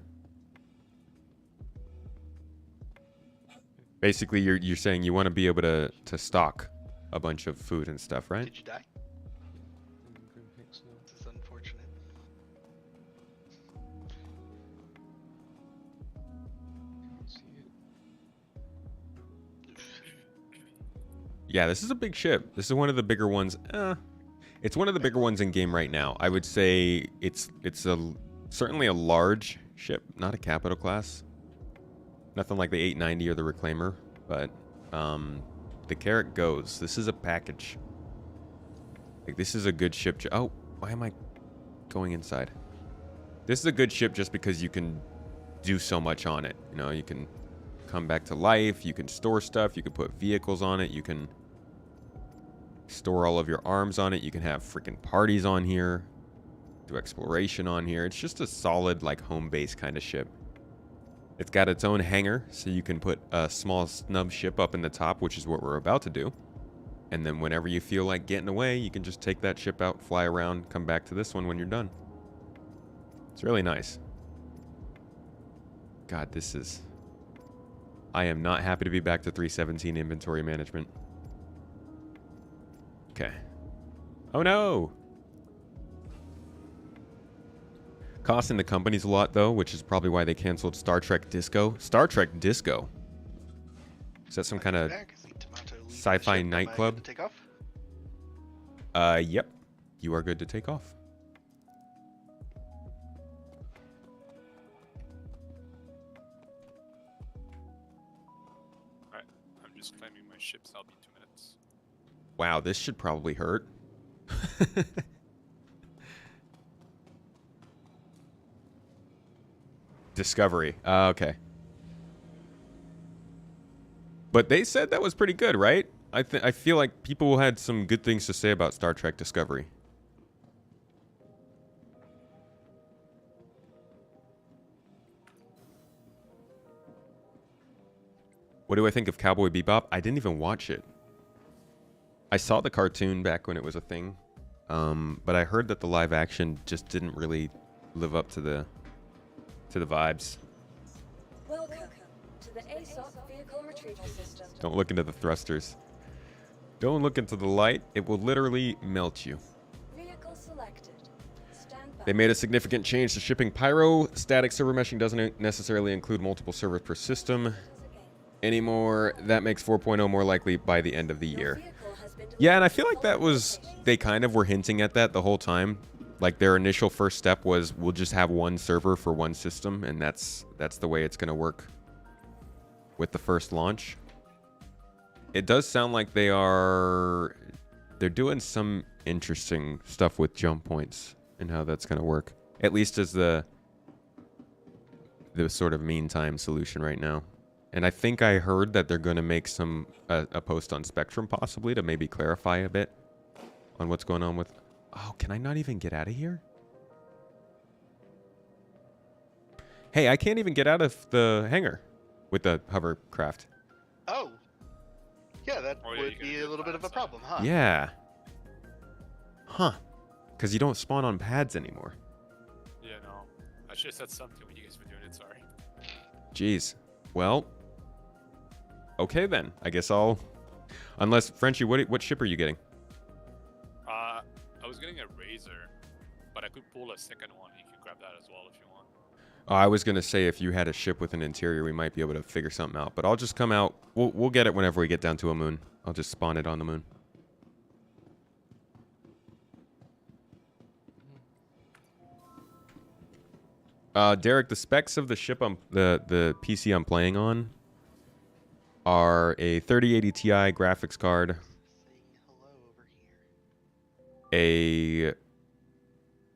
Basically, you're saying you want to be able to stock a bunch of food and stuff, right?
Did you die?
Don't think so.
This is unfortunate.
Can't see it.
Yeah, this is a big ship. This is one of the bigger ones. It's one of the bigger ones in game right now. I would say it's certainly a large ship, not a capital class. Nothing like the 890 or the Reclaimer, but the Carrot goes. This is a package. Like, this is a good ship. Oh, why am I going inside? This is a good ship just because you can do so much on it. You know, you can come back to life. You can store stuff. You can put vehicles on it. You can store all of your arms on it. You can have freaking parties on here. Do exploration on here. It's just a solid, like, home base kind of ship. It's got its own hangar, so you can put a small snub ship up in the top, which is what we're about to do. And then whenever you feel like getting away, you can just take that ship out, fly around, come back to this one when you're done. It's really nice. God, this is... I am not happy to be back to 317 inventory management. Okay. Oh no! Costing the companies a lot, though, which is probably why they canceled Star Trek Disco. Star Trek Disco? Is that some kind of sci-fi nightclub?
Take off?
Yep. You are good to take off.
Alright, I'm just claiming my ships. I'll be 2 minutes.
Wow, this should probably hurt. Discovery. Okay. But they said that was pretty good, right? I feel like people had some good things to say about Star Trek Discovery. What do I think of Cowboy Bebop? I didn't even watch it. I saw the cartoon back when it was a thing, but I heard that the live action just didn't really live up to the vibes.
Welcome to the ASOP vehicle retrieval system.
Don't look into the thrusters. Don't look into the light. It will literally melt you.
Vehicle selected. Stand by.
They made a significant change to shipping pyro. Static server meshing doesn't necessarily include multiple servers per system anymore. That makes 4.0 more likely by the end of the year. Yeah, and I feel like that was... They kind of were hinting at that the whole time. Like, their initial first step was, we'll just have one server for one system, and that's the way it's going to work with the first launch. It does sound like they're doing some interesting stuff with jump points and how that's going to work. At least as the sort of meantime solution right now. And I think I heard that they're going to make a post on Spectrum possibly to maybe clarify a bit on what's going on with... Oh, can I not even get out of here? Hey, I can't even get out of the hangar with the hovercraft.
Oh. Yeah, that
Oh, yeah, you
would
can
be
do
a little bit of a
outside.
problem, huh?
Yeah. Huh. Because you don't spawn on pads anymore.
Yeah, no. I should have said something when you guys were doing it. Sorry.
Jeez. Well. Okay then. I guess I'll. Unless Frenchie, what ship are you getting?
I was getting a razor, but I could pull a second one. You can grab that as well if you want.
I was gonna say if you had a ship with an interior, we might be able to figure something out. But I'll just come out. We'll get it whenever we get down to a moon. I'll just spawn it on the moon. Derek, the specs of the ship the PC I'm playing on are a 3080 Ti graphics card,
Hello over here.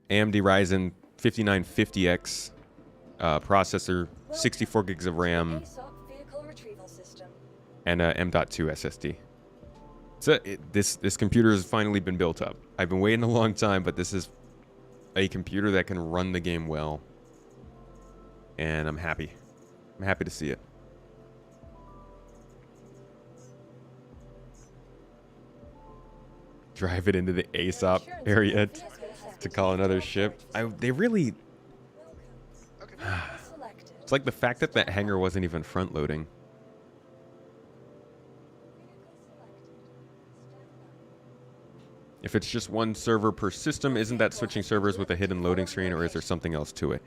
a AMD Ryzen 5950X processor, 64 gigs of RAM,
ASOP vehicle retrieval system.
and a M.2 SSD. So this computer has finally been built up. I've been waiting a long time, but this is a computer that can run the game well. And I'm happy. I'm happy to see it. Drive it into the ASOP area to call another ship. They really...
Okay.
Selected.
It's like the fact that that hangar wasn't even front loading. If it's just one server per system, isn't that switching servers with a hidden loading screen, or is there something else to it?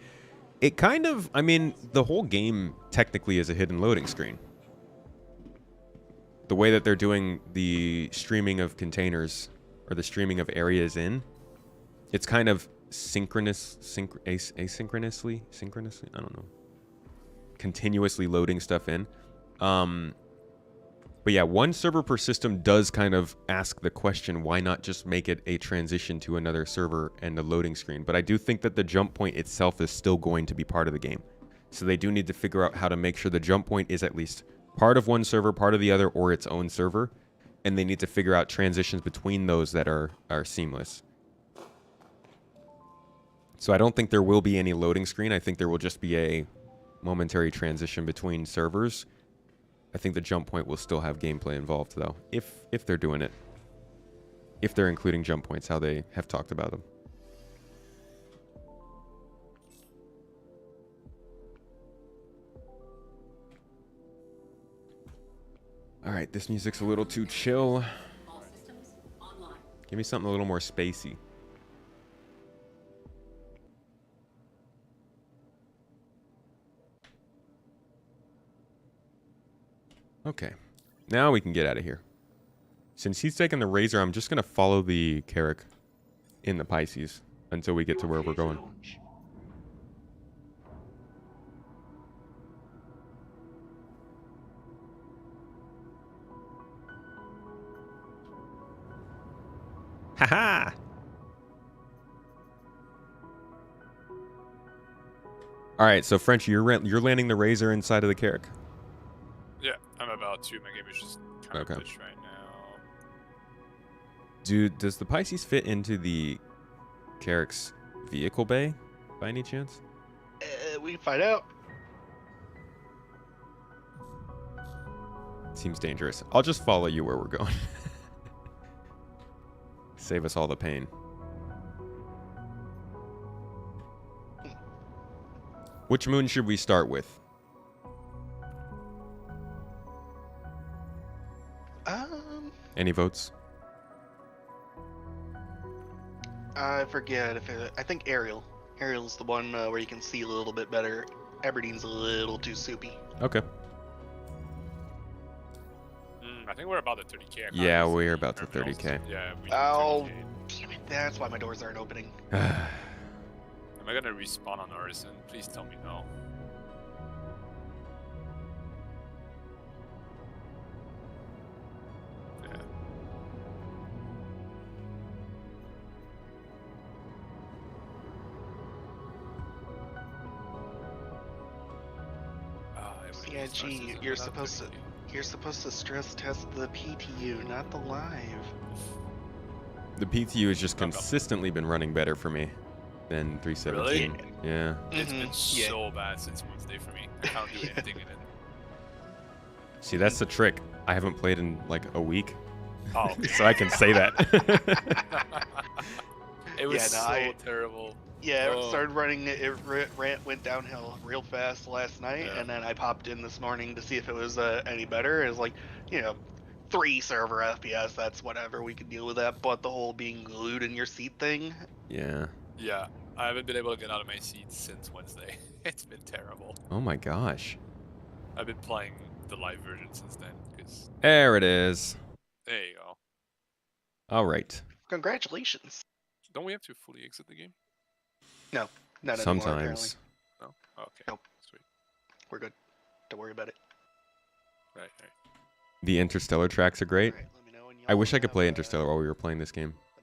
It kind of, I mean, the whole game technically is a hidden loading screen. The way that they're doing the streaming of containers, or the streaming of areas in, it's kind of asynchronously, I don't know, continuously loading stuff in. But yeah, one server per system does kind of ask the question, why not just make it a transition to another server and a loading screen? But I do think that the jump point itself is still going to be part of the game. So they do need to figure out how to make sure the jump point is at least part of one server, part of the other, or its own server. And they need to figure out transitions between those that are seamless. So I don't think there will be any loading screen. I think there will just be a momentary transition between servers. I think the jump point will still have gameplay involved, though, if they're doing it. If they're including jump points, how they have talked about them. All right, this music's a little too chill. Give me something a little more spacey. Okay, now we can get out of here. Since he's taking the Razor, I'm just going to follow the Carrack in the Pisces until we get to where we're going. Haha! All right, so French, you're landing the Razor inside of the Carrack.
Yeah, I'm about to. My game is just kind
Okay.
of glitched right now.
Dude, does the Pisces fit into the Carrack's vehicle bay by any chance?
We can find out.
Seems dangerous. I'll just follow you where we're going. Save us all the pain. Which moon should we start with? Any votes?
I forget if I think Ariel. Ariel's the one where you can see a little bit better. Aberdeen's a little too soupy.
Okay.
I think we're about the 30k. I can't
Yeah,
really
we're
see
about to
terminals.
30K.
Yeah, we
Oh,
30K.
damn it! That's why my doors aren't opening.
Am I gonna respawn on Horizon? Please tell me no. Yeah.
Yeah, gee, you're supposed to stress test the PTU, not the live.
The PTU has just consistently been running better for me than 317.
Really?
Yeah.
It's been
Yeah.
so bad since Wednesday for me. I can't do anything in it.
See, that's the trick. I haven't played in like a week,
Oh,
so I can say that.
it was
Yeah, no,
so terrible.
Yeah, it
Oh.
started running. Went downhill real fast last night,
Yeah.
and then I popped in this morning to see if it was any better. It was like, 3 server FPS. That's whatever. We can deal with that. But the whole being glued in your seat thing.
Yeah.
Yeah, I haven't been able to get out of my seat since Wednesday. It's been terrible.
Oh my gosh.
I've been playing the live version since then, because
There it is.
there you go.
All right.
Congratulations.
Don't we have to fully exit the game?
No, not anymore. Apparently,
Sometimes.
No? Oh, okay.
Nope.
Sweet.
we're good. Don't worry about it.
Right.
The Interstellar tracks are great.
All right, let me know when
I wish I
y'all
could play
have,
Interstellar while we were playing this game.
the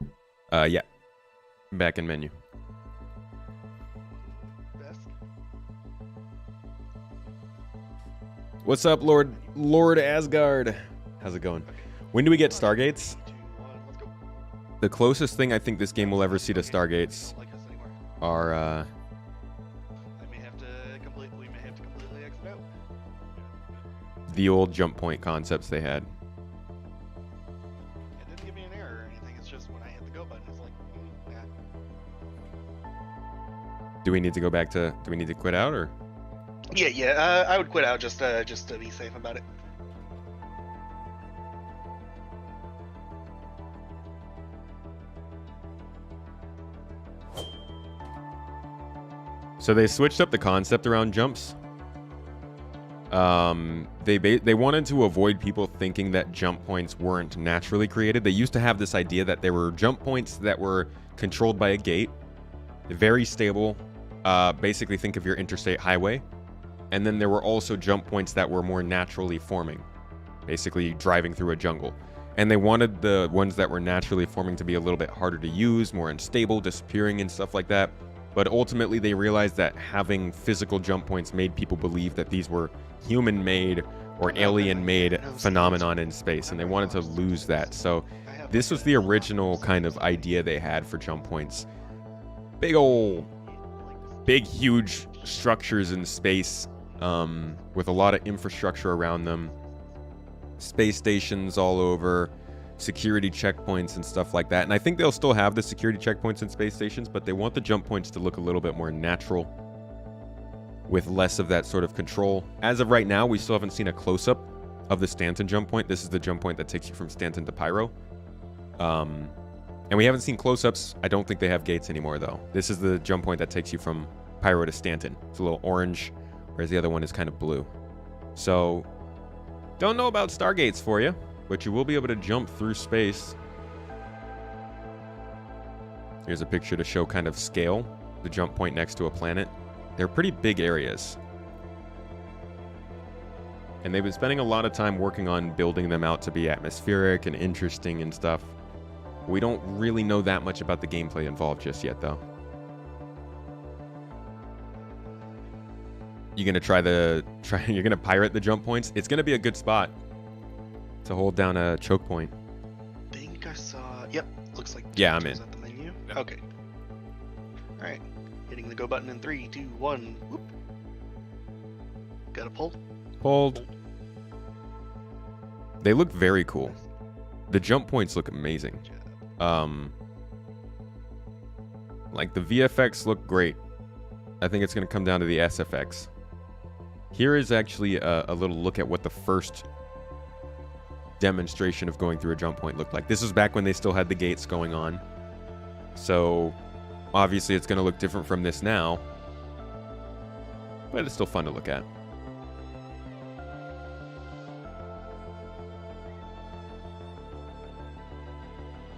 main menu.
Yeah. Back in menu.
Best.
What's up, Lord Asgard? How's it going? When do we get Stargates?
3, 2, 1, let's go.
The closest thing I think this game will ever see to Stargates
Don't like us anymore.
are
We may have to completely exit out.
the old jump point concepts they had.
It didn't give me an error or anything. It's just when I hit the go button, it's like, nah.
Do we need to go back to? Do we need to quit out or?
Yeah. I would quit out just to be safe about it.
So they switched up the concept around jumps. They wanted to avoid people thinking that jump points weren't naturally created. They used to have this idea that there were jump points that were controlled by a gate, very stable. Basically, think of your interstate highway. And then there were also jump points that were more naturally forming, basically driving through a jungle. And they wanted the ones that were naturally forming to be a little bit harder to use, more unstable, disappearing and stuff like that. But ultimately, they realized that having physical jump points made people believe that these were human-made or alien-made phenomenon in space, and they wanted to lose that. So this was the original kind of idea they had for jump points. Big, huge structures in space with a lot of infrastructure around them. Space stations all over, security checkpoints and stuff like that. And I think they'll still have the security checkpoints in space stations, but they want the jump points to look a little bit more natural with less of that sort of control. As of right now, we still haven't seen a close-up of the Stanton jump point. This is the jump point that takes you from Stanton to Pyro. And we haven't seen close-ups. I don't think they have gates anymore, though. This is the jump point that takes you from Pyro to Stanton. It's a little orange, whereas the other one is kind of blue. So, don't know about Stargates for you, but you will be able to jump through space. Here's a picture to show kind of scale. The jump point next to a planet. They're pretty big areas. And they've been spending a lot of time working on building them out to be atmospheric and interesting and stuff. We don't really know that much about the gameplay involved just yet, though. You're gonna pirate the jump points? It's gonna be a good spot to hold down a choke point.
Think I saw. Yep, looks like.
Yeah, I'm
was
in.
at the menu.
Yep.
Okay. All right, hitting the go button in 3, 2, 1. Whoop. Got a pull.
Hold. They look very cool. The jump points look amazing. Like the VFX look great. I think it's gonna come down to the SFX. Here is actually a little look at what the first demonstration of going through a jump point looked like. This was back when they still had the gates going on. So, obviously it's going to look different from this now. But it's still fun to look at.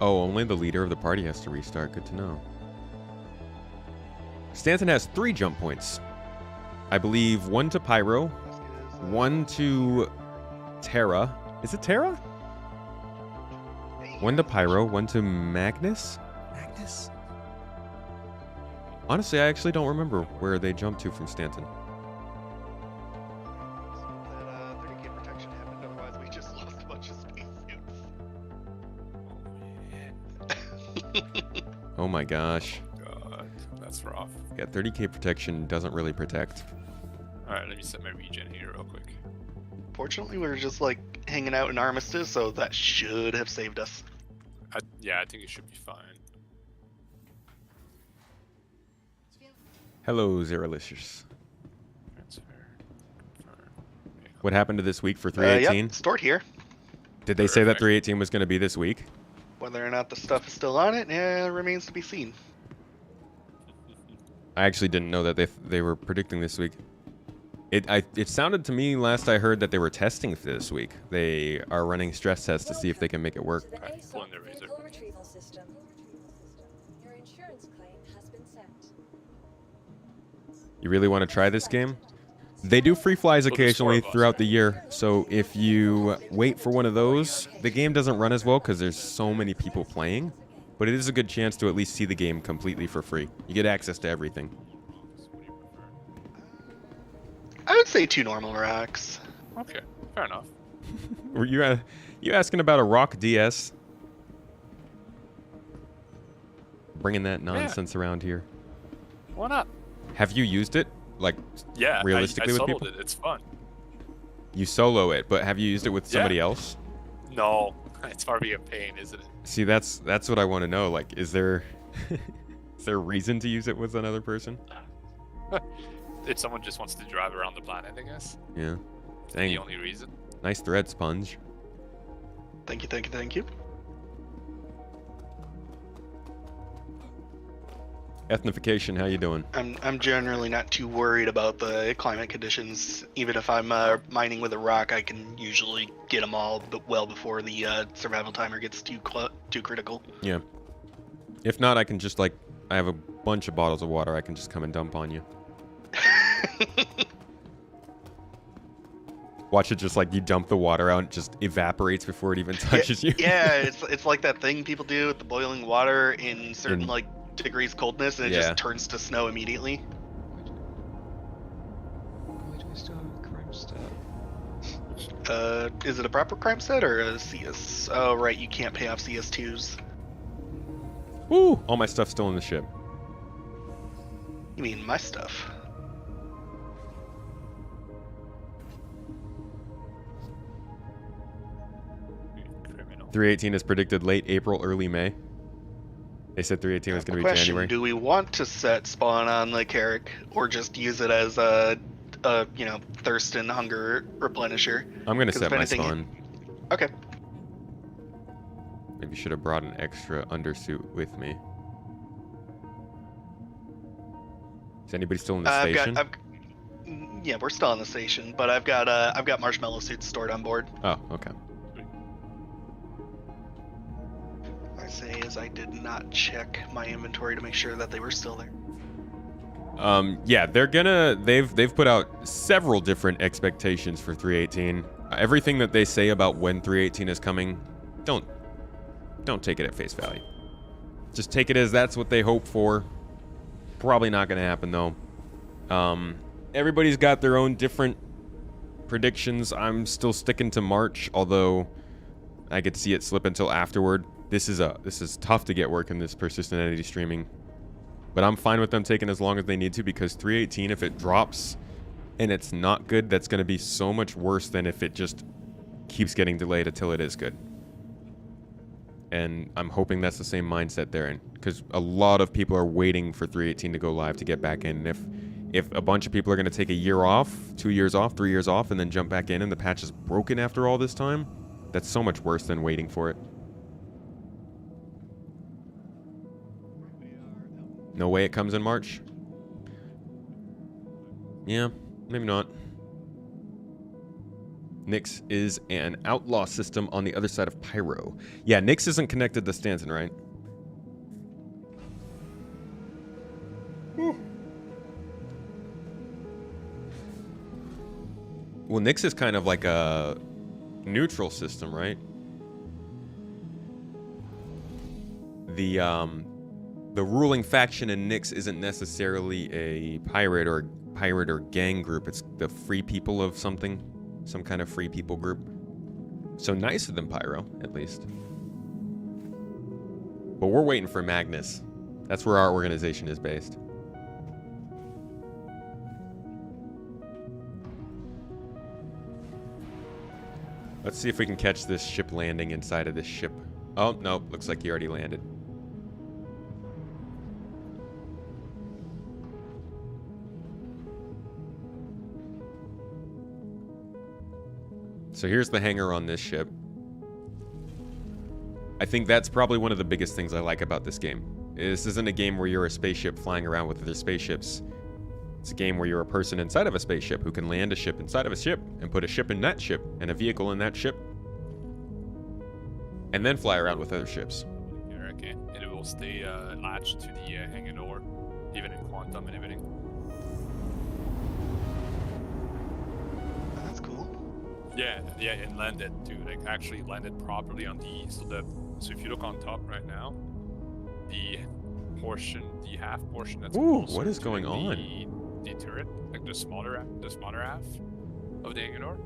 Oh, only the leader of the party has to restart. Good to know. Stanton has 3 jump points. I believe 1 to Pyro, 1 to Terra. Is it Terra? 1 to Pyro, 1 to Magnus? Magnus? Honestly, I actually don't remember where they jumped to from Stanton.
That 30k protection happened, otherwise we just lost a bunch of spacesuits.
Oh my gosh.
God, that's rough.
Yeah, 30k protection doesn't really protect.
Alright, let me set my regen here real quick.
Fortunately, we were just like hanging out in Armistice, so that should have saved us.
Yeah, I think it should be fine.
Hello, Zeralicious.
Transfer. Confirm.
What happened to this week for
Yep,
318?
stored here.
Did they say that
Perfect.
318 was going to be this week?
Whether or not the stuff is still on it, remains to be seen.
I actually didn't know that they were predicting this week. It sounded to me last I heard that they were testing for this week. They are running stress tests to see if they can make it work.
To the
Okay,
ASOP
pulling the razor.
vehicle retrieval system. Your insurance claim has been sent.
You really want to try this game? They do free flies
Well, there's 4
occasionally
of us.
throughout the year, so if you wait for one of those, the game doesn't run as well because there's so many people playing, but it is a good chance to at least see the game completely for free. You get access to everything.
What do you prefer?
I would say 2 normal rocks.
Okay, fair enough.
Were you asking about a Rock DS? Bringing that nonsense around here.
Why not?
Have you used it? Like,
Yeah,
realistically
I
with
soloed
people?
it. It's fun.
You solo it, but have you used it with somebody else?
No, it's probably a pain, isn't it?
See, that's what I want to know. Like, is there is there a reason to use it with another person?
If someone just wants to drive around the planet, I guess.
Yeah.
The
Dang.
only reason.
Nice thread, Sponge.
Thank you, thank you, thank you.
Ethnification, how you doing?
I'm generally not too worried about the climate conditions. Even if I'm mining with a rock, I can usually get them all, but well before the survival timer gets too critical.
Yeah. If not, I can just I have a bunch of bottles of water. I can just come and dump on you. Watch it just you dump the water out, it just evaporates before it even touches you.
Yeah, it's like that thing people do with the boiling water in certain degrees coldness, and it
Yeah.
just turns to snow immediately.
Why do I still have a crime stat?
Is it a proper crime set or a CS? Oh, right, you can't pay off CS2s.
Woo! All my stuff's still in the ship.
You mean my stuff?
Criminal.
318 is predicted late April, early May. They said 318 was going to be
Question,
January.
do we want to set spawn on the Carrick, or just use it as a thirst and hunger replenisher?
I'm going to
'Cause
set
if
my
anything-
spawn.
Okay.
Maybe should have brought an extra undersuit with me. Is anybody still in the station?
Yeah, we're still on the station, but I've got marshmallow suits stored on board.
Oh, okay.
I say is I did not check my inventory to make sure that they were still there.
Yeah, they've put out several different expectations for 318. Everything that they say about when 318 is coming, don't take it at face value. Just take it as that's what they hope for. Probably not going to happen though. Everybody's got their own different predictions. I'm still sticking to March, although I could see it slip until afterward. This is tough to get working, this persistent entity streaming. But I'm fine with them taking as long as they need to, because 318, if it drops and it's not good, that's going to be so much worse than if it just keeps getting delayed until it is good. And I'm hoping that's the same mindset they're in, because a lot of people are waiting for 318 to go live to get back in. And if a bunch of people are going to take a year off, 2 years off, 3 years off, and then jump back in and the patch is broken after all this time, that's so much worse than waiting for it. No way it comes in March? Yeah, maybe not. Nyx is an outlaw system on the other side of Pyro. Yeah, Nyx isn't connected to Stanton, right? Well, Nyx is kind of like a neutral system, right? The ruling faction in Nyx isn't necessarily a pirate or gang group. It's the free people of something, some kind of free people group. So nicer than Pyro, at least. But we're waiting for Magnus. That's where our organization is based. Let's see if we can catch this ship landing inside of this ship. Oh, no, looks like he already landed. So here's the hangar on this ship. I think that's probably one of the biggest things I like about this game. This isn't a game where you're a spaceship flying around with other spaceships. It's a game where you're a person inside of a spaceship who can land a ship inside of a ship and put a ship in that ship and a vehicle in that ship and then fly around with other ships.
Yeah, okay. And it will stay latched to the hangar door, even in quantum and everything.
That's cool.
Yeah, and landed too. Like actually landed properly on the so if you look on top right now, the half portion that's
Ooh,
closer
what is
to
going on?
the turret, like the smaller half of the hangar door.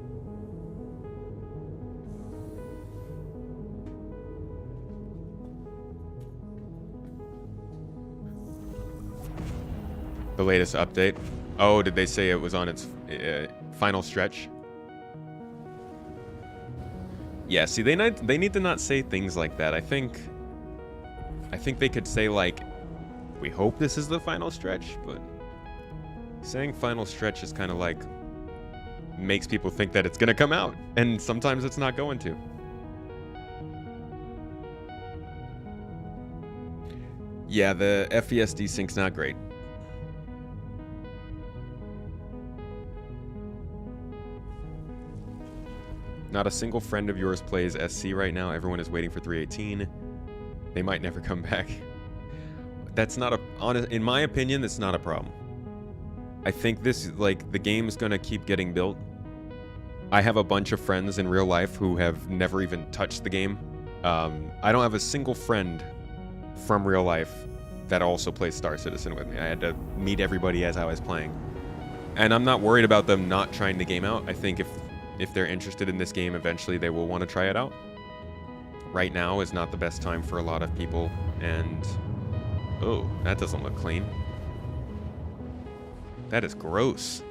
The latest update. Oh, did they say it was on its final stretch? Yeah, see, they need to not say things like that. I think they could say, like, we hope this is the final stretch, but saying final stretch is kind of like makes people think that it's going to come out, and sometimes it's not going to. Yeah, the FES sync's not great. Not a single friend of yours plays SC right now. Everyone is waiting for 318. They might never come back. That's not in my opinion, that's not a problem. I think the game's gonna keep getting built. I have a bunch of friends in real life who have never even touched the game. I don't have a single friend from real life that also plays Star Citizen with me. I had to meet everybody as I was playing. And I'm not worried about them not trying the game out. I think if they're interested in this game, eventually they will want to try it out. Right now is not the best time for a lot of people, and oh, that doesn't look clean. That is gross.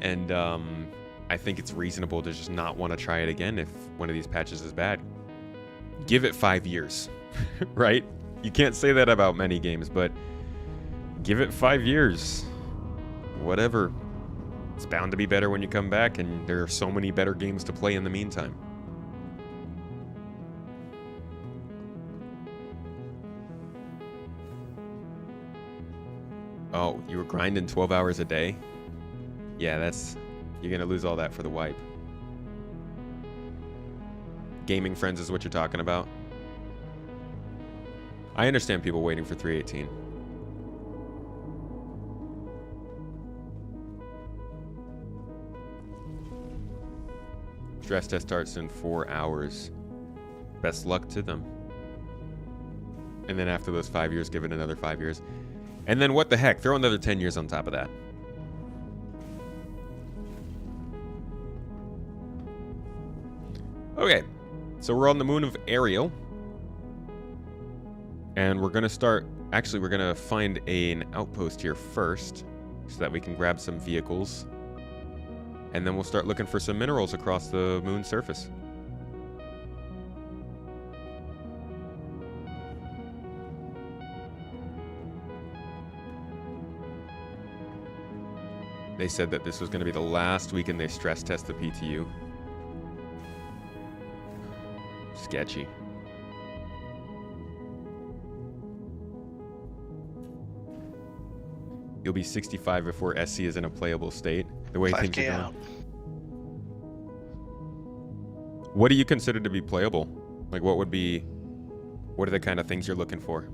And I think it's reasonable to just not want to try it again if one of these patches is bad. Give it 5 years, right? You can't say that about many games, but give it 5 years. Whatever. It's bound to be better when you come back, and there are so many better games to play in the meantime. Oh, you were grinding 12 hours a day? Yeah, you're gonna lose all that for the wipe. Gaming friends is what you're talking about. I understand people waiting for 318. Stress test starts in 4 hours. Best luck to them. And then after those 5 years, give it another 5 years. And then what the heck? Throw another 10 years on top of that. Okay. So we're on the moon of Ariel. And we're going to start... Actually, we're going to find an outpost here first, so that we can grab some vehicles. And then we'll start looking for some minerals across the moon's surface. They said that this was going to be the last weekend they stress test the PTU. Sketchy. You'll be 65 before SC is in a playable state. The way things are going.
out.
What do you consider to be playable? Like, what are the kind of things you're looking for?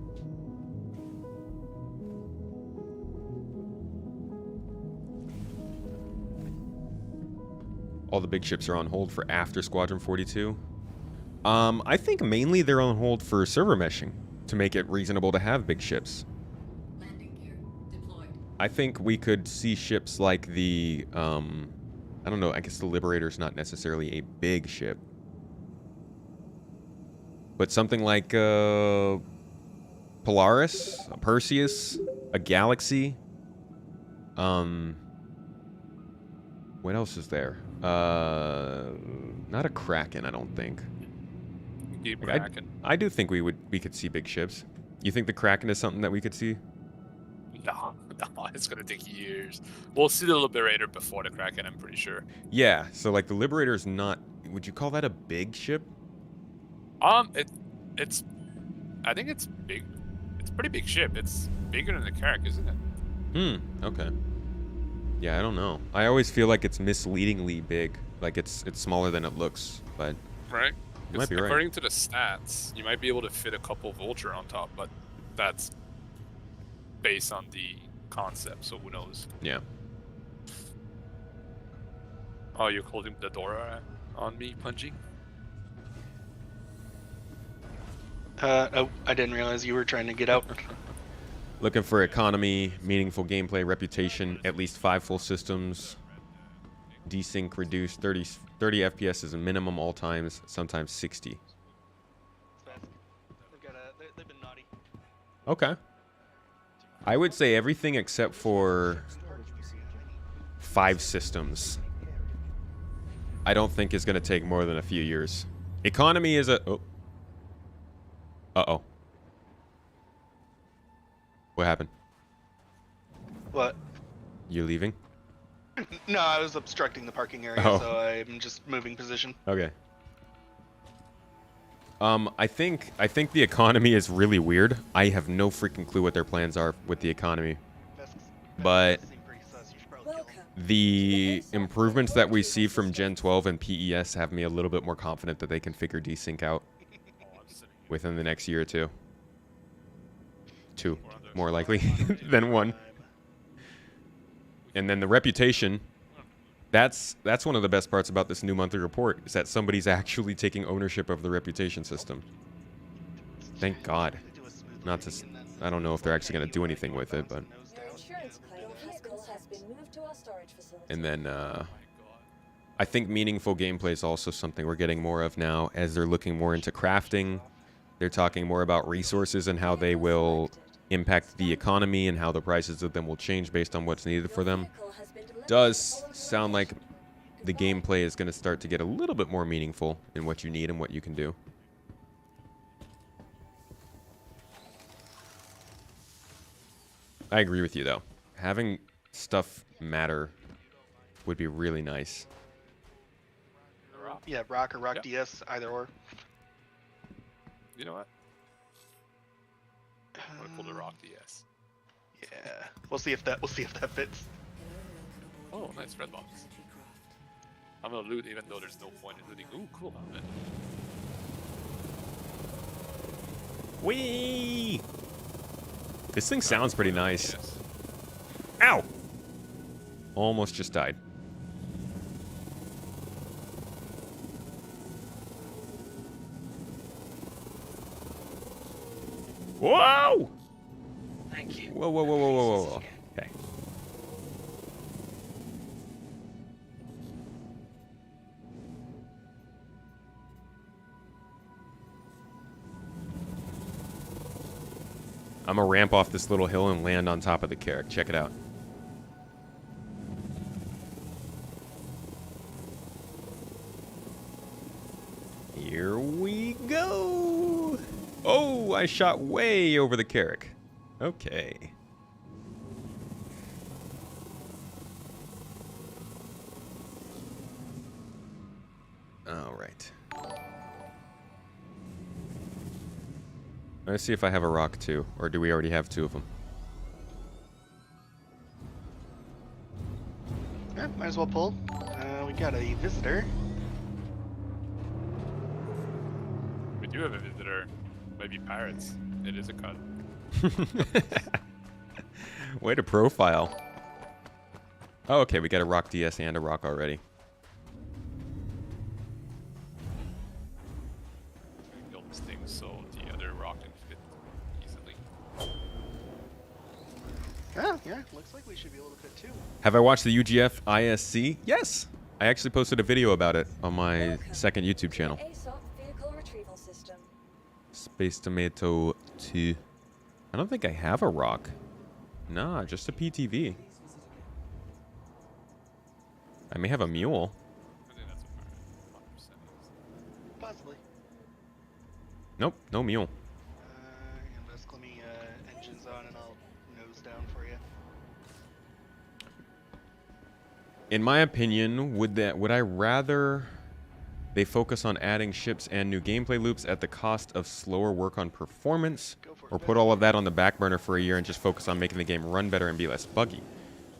All the big ships are on hold for after Squadron 42. I think mainly they're on hold for server meshing to make it reasonable to have big ships.
Landing gear deployed.
I think we could see ships like the, I don't know, I guess the Liberator's not necessarily a big ship. But something like Polaris, a Perseus, a Galaxy. What else is there? Not a Kraken, I don't think.
Deep
Like,
Kraken.
I do think we could see big ships. You think the Kraken is something that we could see?
No, no, it's gonna take years. We'll see the Liberator before the Kraken, I'm pretty sure.
Yeah, so like the Liberator's not. Would you call that a big ship?
It's. I think it's big. It's a pretty big ship. It's bigger than the Carrack, isn't it?
Okay. Yeah, I don't know. I always feel like it's misleadingly big. Like it's smaller than it looks, but
Right.
you might be right.
According to the stats, you might be able to fit a couple Vulture on top, but that's based on the concept, so who knows?
Yeah.
Oh, you're holding the door on me, Punchy?
Oh, I didn't realize you were trying to get out.
Looking for economy, meaningful gameplay, reputation, at least 5 full systems. Desync reduced 30 FPS is a minimum all times, sometimes 60.
They've been naughty.
Okay. I would say everything except for 5 systems. I don't think is going to take more than a few years. Economy is a... Oh. Uh-oh. What happened?
What?
You leaving?
No, I was obstructing the parking area,
Oh.
so I'm just moving position.
Okay. I think the economy is really weird. I have no freaking clue what their plans are with the economy. But
Welcome.
the improvements that we see from Gen 12 and PES have me a little bit more confident that they can figure desync out within the next year or two. 2, more likely than 1. And then the reputation, that's one of the best parts about this new monthly report, is that somebody's actually taking ownership of the reputation system. Thank God. Not to, I don't know if they're actually going to do anything with it, but...
Your insurance claim vehicle has been moved to our storage facility.
And then, I think meaningful gameplay is also something we're getting more of now, as they're looking more into crafting. They're talking more about resources and how they will impact the economy and how the prices of them will change based on what's needed for them. Does sound like the gameplay is going to start to get a little bit more meaningful in what you need and what you can do. I agree with you, though. Having stuff matter would be really nice.
Yeah, Rock or Rock
Yep.
DS, either or.
You know what? I'm gonna pull the Rock DS.
Yeah, we'll see if that fits.
Oh, nice red box. I'm gonna loot even though there's no point in looting. Ooh, cool helmet.
Whee! This thing sounds pretty nice.
Yes.
Ow! Almost just died. Whoa!
Thank you.
Whoa, whoa, whoa, whoa, whoa, whoa. Okay. I'm gonna ramp off this little hill and land on top of the carrick. Check it out. Here we go. Oh, I shot way over the carrick. Okay. All right. Let's see if I have a rock too, or do we already have 2 of them?
Yeah, might as well pull. We got a visitor.
We do have a visitor. Maybe pirates. It is a cut.
Way to profile. Oh, okay, we got a rock DS and a rock already.
Build this thing so the other rock can fit easily.
Oh, yeah, looks like we should be able to fit 2.
Have I watched the UGF ISC? Yes! I actually posted a video about it on my
Welcome
second YouTube
to
channel.
the ASOP vehicle retrieval system.
Space Tomato 2. I don't think I have a rock. Nah, just a PTV. I may have a mule.
I think that's a pirate. 100% is.
Possibly.
Nope, no mule.
And let's let me engines on and I'll nose down for you.
In my opinion, would I rather they focus on adding ships and new gameplay loops at the cost of slower work on performance, or put all of that on the back burner for a year and just focus on making the game run better and be less buggy?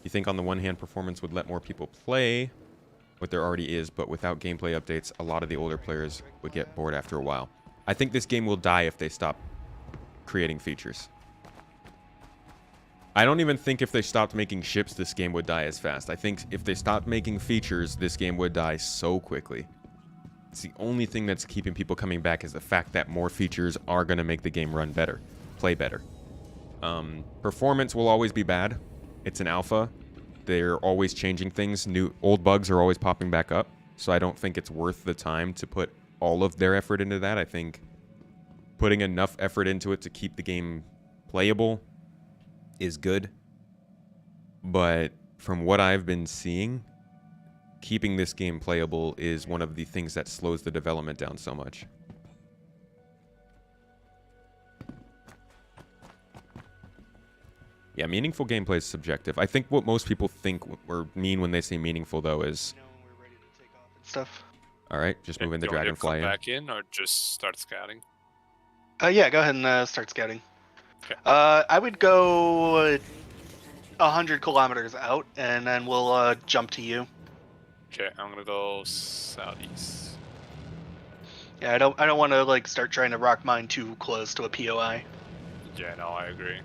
You think on the one hand performance would let more people play what there already is, but without gameplay updates, a lot of the older players would get bored after a while. I think this game will die if they stop creating features. I don't even think if they stopped making ships, this game would die as fast. I think if they stopped making features, this game would die so quickly. It's the only thing that's keeping people coming back is the fact that more features are going to make the game run better, play better. Performance will always be bad. It's an alpha. They're always changing things. Old bugs are always popping back up. So I don't think it's worth the time to put all of their effort into that. I think putting enough effort into it to keep the game playable is good. But from what I've been seeing, keeping this game playable is one of the things that slows the development down so much. Yeah, meaningful gameplay is subjective. I think what most people think or mean when they say meaningful, though, is...
We're ready to take off and stuff.
All right, just moving the
Do you want me to
dragonfly
come
in.
back in or just start scouting?
Yeah, go ahead and start scouting.
Okay.
I would go 100 kilometers out, and then we'll jump to you.
Okay, I'm gonna go southeast.
Yeah, I don't want to like start trying to rock mine too close to a POI.
Yeah, no, I agree.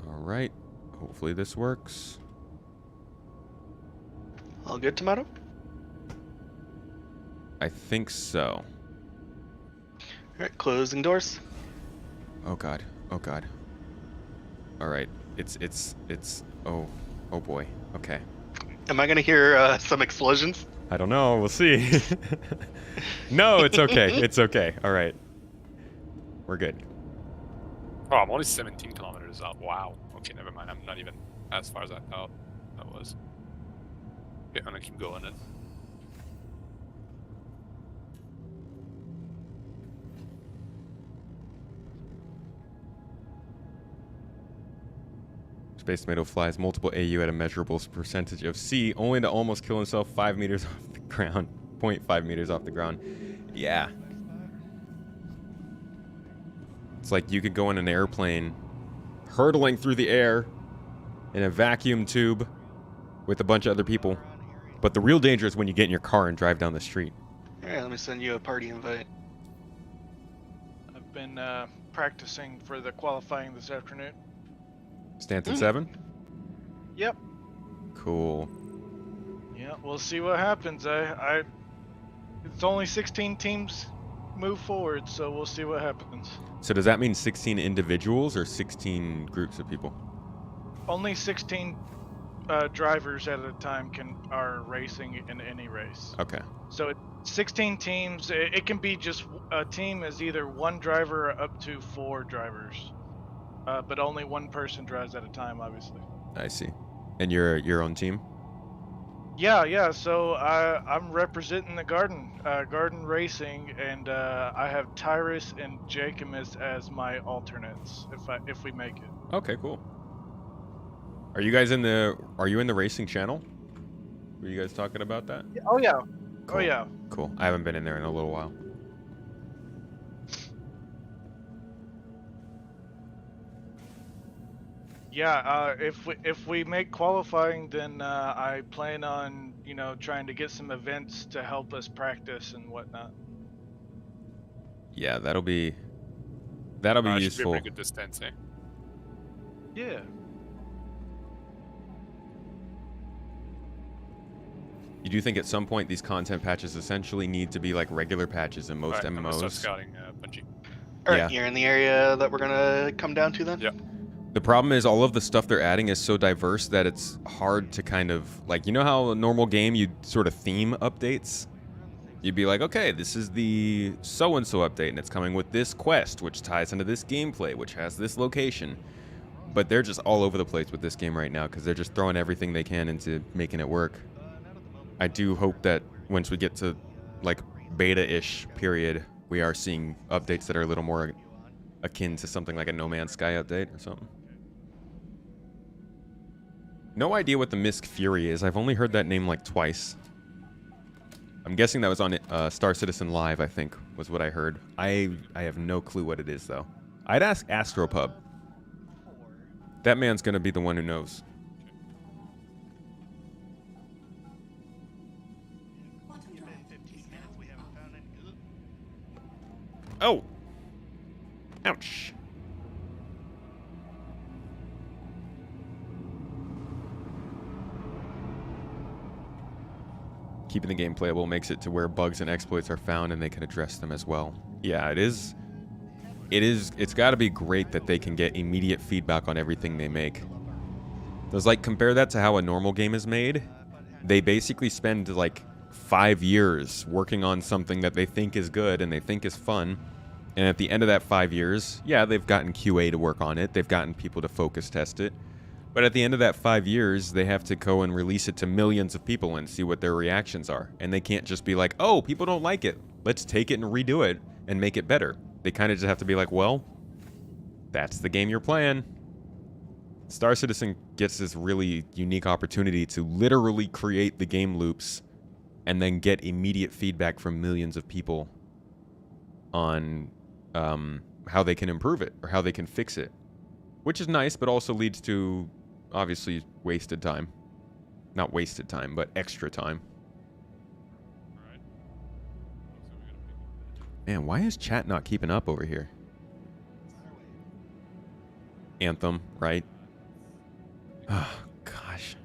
All right, hopefully this works.
All good, Tomato?
I think so.
Alright, closing doors.
Oh god. Oh god. All right. It's oh boy. Okay.
Am I gonna hear some explosions?
I don't know. We'll see. No, it's okay. It's okay. All right. We're good.
Oh, I'm only 17 kilometers up. Wow. Okay, never mind. I'm not even as far as I thought I was. Okay, I'm gonna keep going then.
Space Tomato flies multiple AU at a measurable percentage of C, only to almost kill himself 5 meters off the ground. 0.5 meters off the ground. Yeah. It's like you could go in an airplane, hurtling through the air in a vacuum tube with a bunch of other people. But the real danger is when you get in your car and drive down the street.
Alright, let me send you a party invite.
I've been practicing for the qualifying this afternoon.
Stanton 7?
Yep.
Cool.
Yeah, we'll see what happens. It's only 16 teams move forward, so we'll see what happens.
So does that mean 16 individuals or 16 groups of people?
Only 16 drivers at a time are racing in any race.
Okay.
So it's 16 teams. It can be just a team is either one driver or up to 4 drivers. But only one person drives at a time, obviously.
I see. And you're your own team?
Yeah. So I'm representing the Garden Racing, and I have Tyrus and Jacomus as my alternates if we make it.
Okay, cool. Are you guys in the racing channel? Were you guys talking about that?
Oh yeah.
Cool.
Oh yeah.
Cool. I haven't been in there in a little while.
Yeah, if we make qualifying, then I plan on trying to get some events to help us practice and whatnot.
Yeah, that'll be
Should be a
useful.
pretty good distance, eh?
Yeah.
You do think at some point these content patches essentially need to be like regular patches in most
Alright, I'm gonna start
MMOs?
scouting Bungie.
Alright,
Yeah.
you're in the area that we're gonna come down to then?
Yep.
The problem is all of the stuff they're adding is so diverse that it's hard to kind of like, you know how a normal game you'd sort of theme updates? You'd be like, okay, this is the so-and-so update and it's coming with this quest, which ties into this gameplay, which has this location. But they're just all over the place with this game right now because they're just throwing everything they can into making it work. I do hope that once we get to like beta-ish period, we are seeing updates that are a little more akin to something like a No Man's Sky update or something. No idea what the Misk Fury is. I've only heard that name like twice. I'm guessing that was on Star Citizen Live, I think, was what I heard. I have no clue what it is, though. I'd ask Astropub. That man's going to be the one who knows. Oh! Ouch. Keeping the game playable makes it to where bugs and exploits are found and they can address them as well. Yeah, it's got to be great that they can get immediate feedback on everything they make. There's like, compare that to how a normal game is made. They basically spend like 5 years working on something that they think is good and they think is fun. And at the end of that 5 years, yeah, they've gotten QA to work on it. They've gotten people to focus test it. But at the end of that 5 years, they have to go and release it to millions of people and see what their reactions are. And they can't just be like, oh, people don't like it. Let's take it and redo it and make it better. They kind of just have to be like, well, that's the game you're playing. Star Citizen gets this really unique opportunity to literally create the game loops and then get immediate feedback from millions of people on how they can improve it or how they can fix it. Which is nice, but also leads to, obviously, wasted time. Not wasted time, but extra time. Man, why is chat not keeping up over here? Anthem, right? Oh, gosh.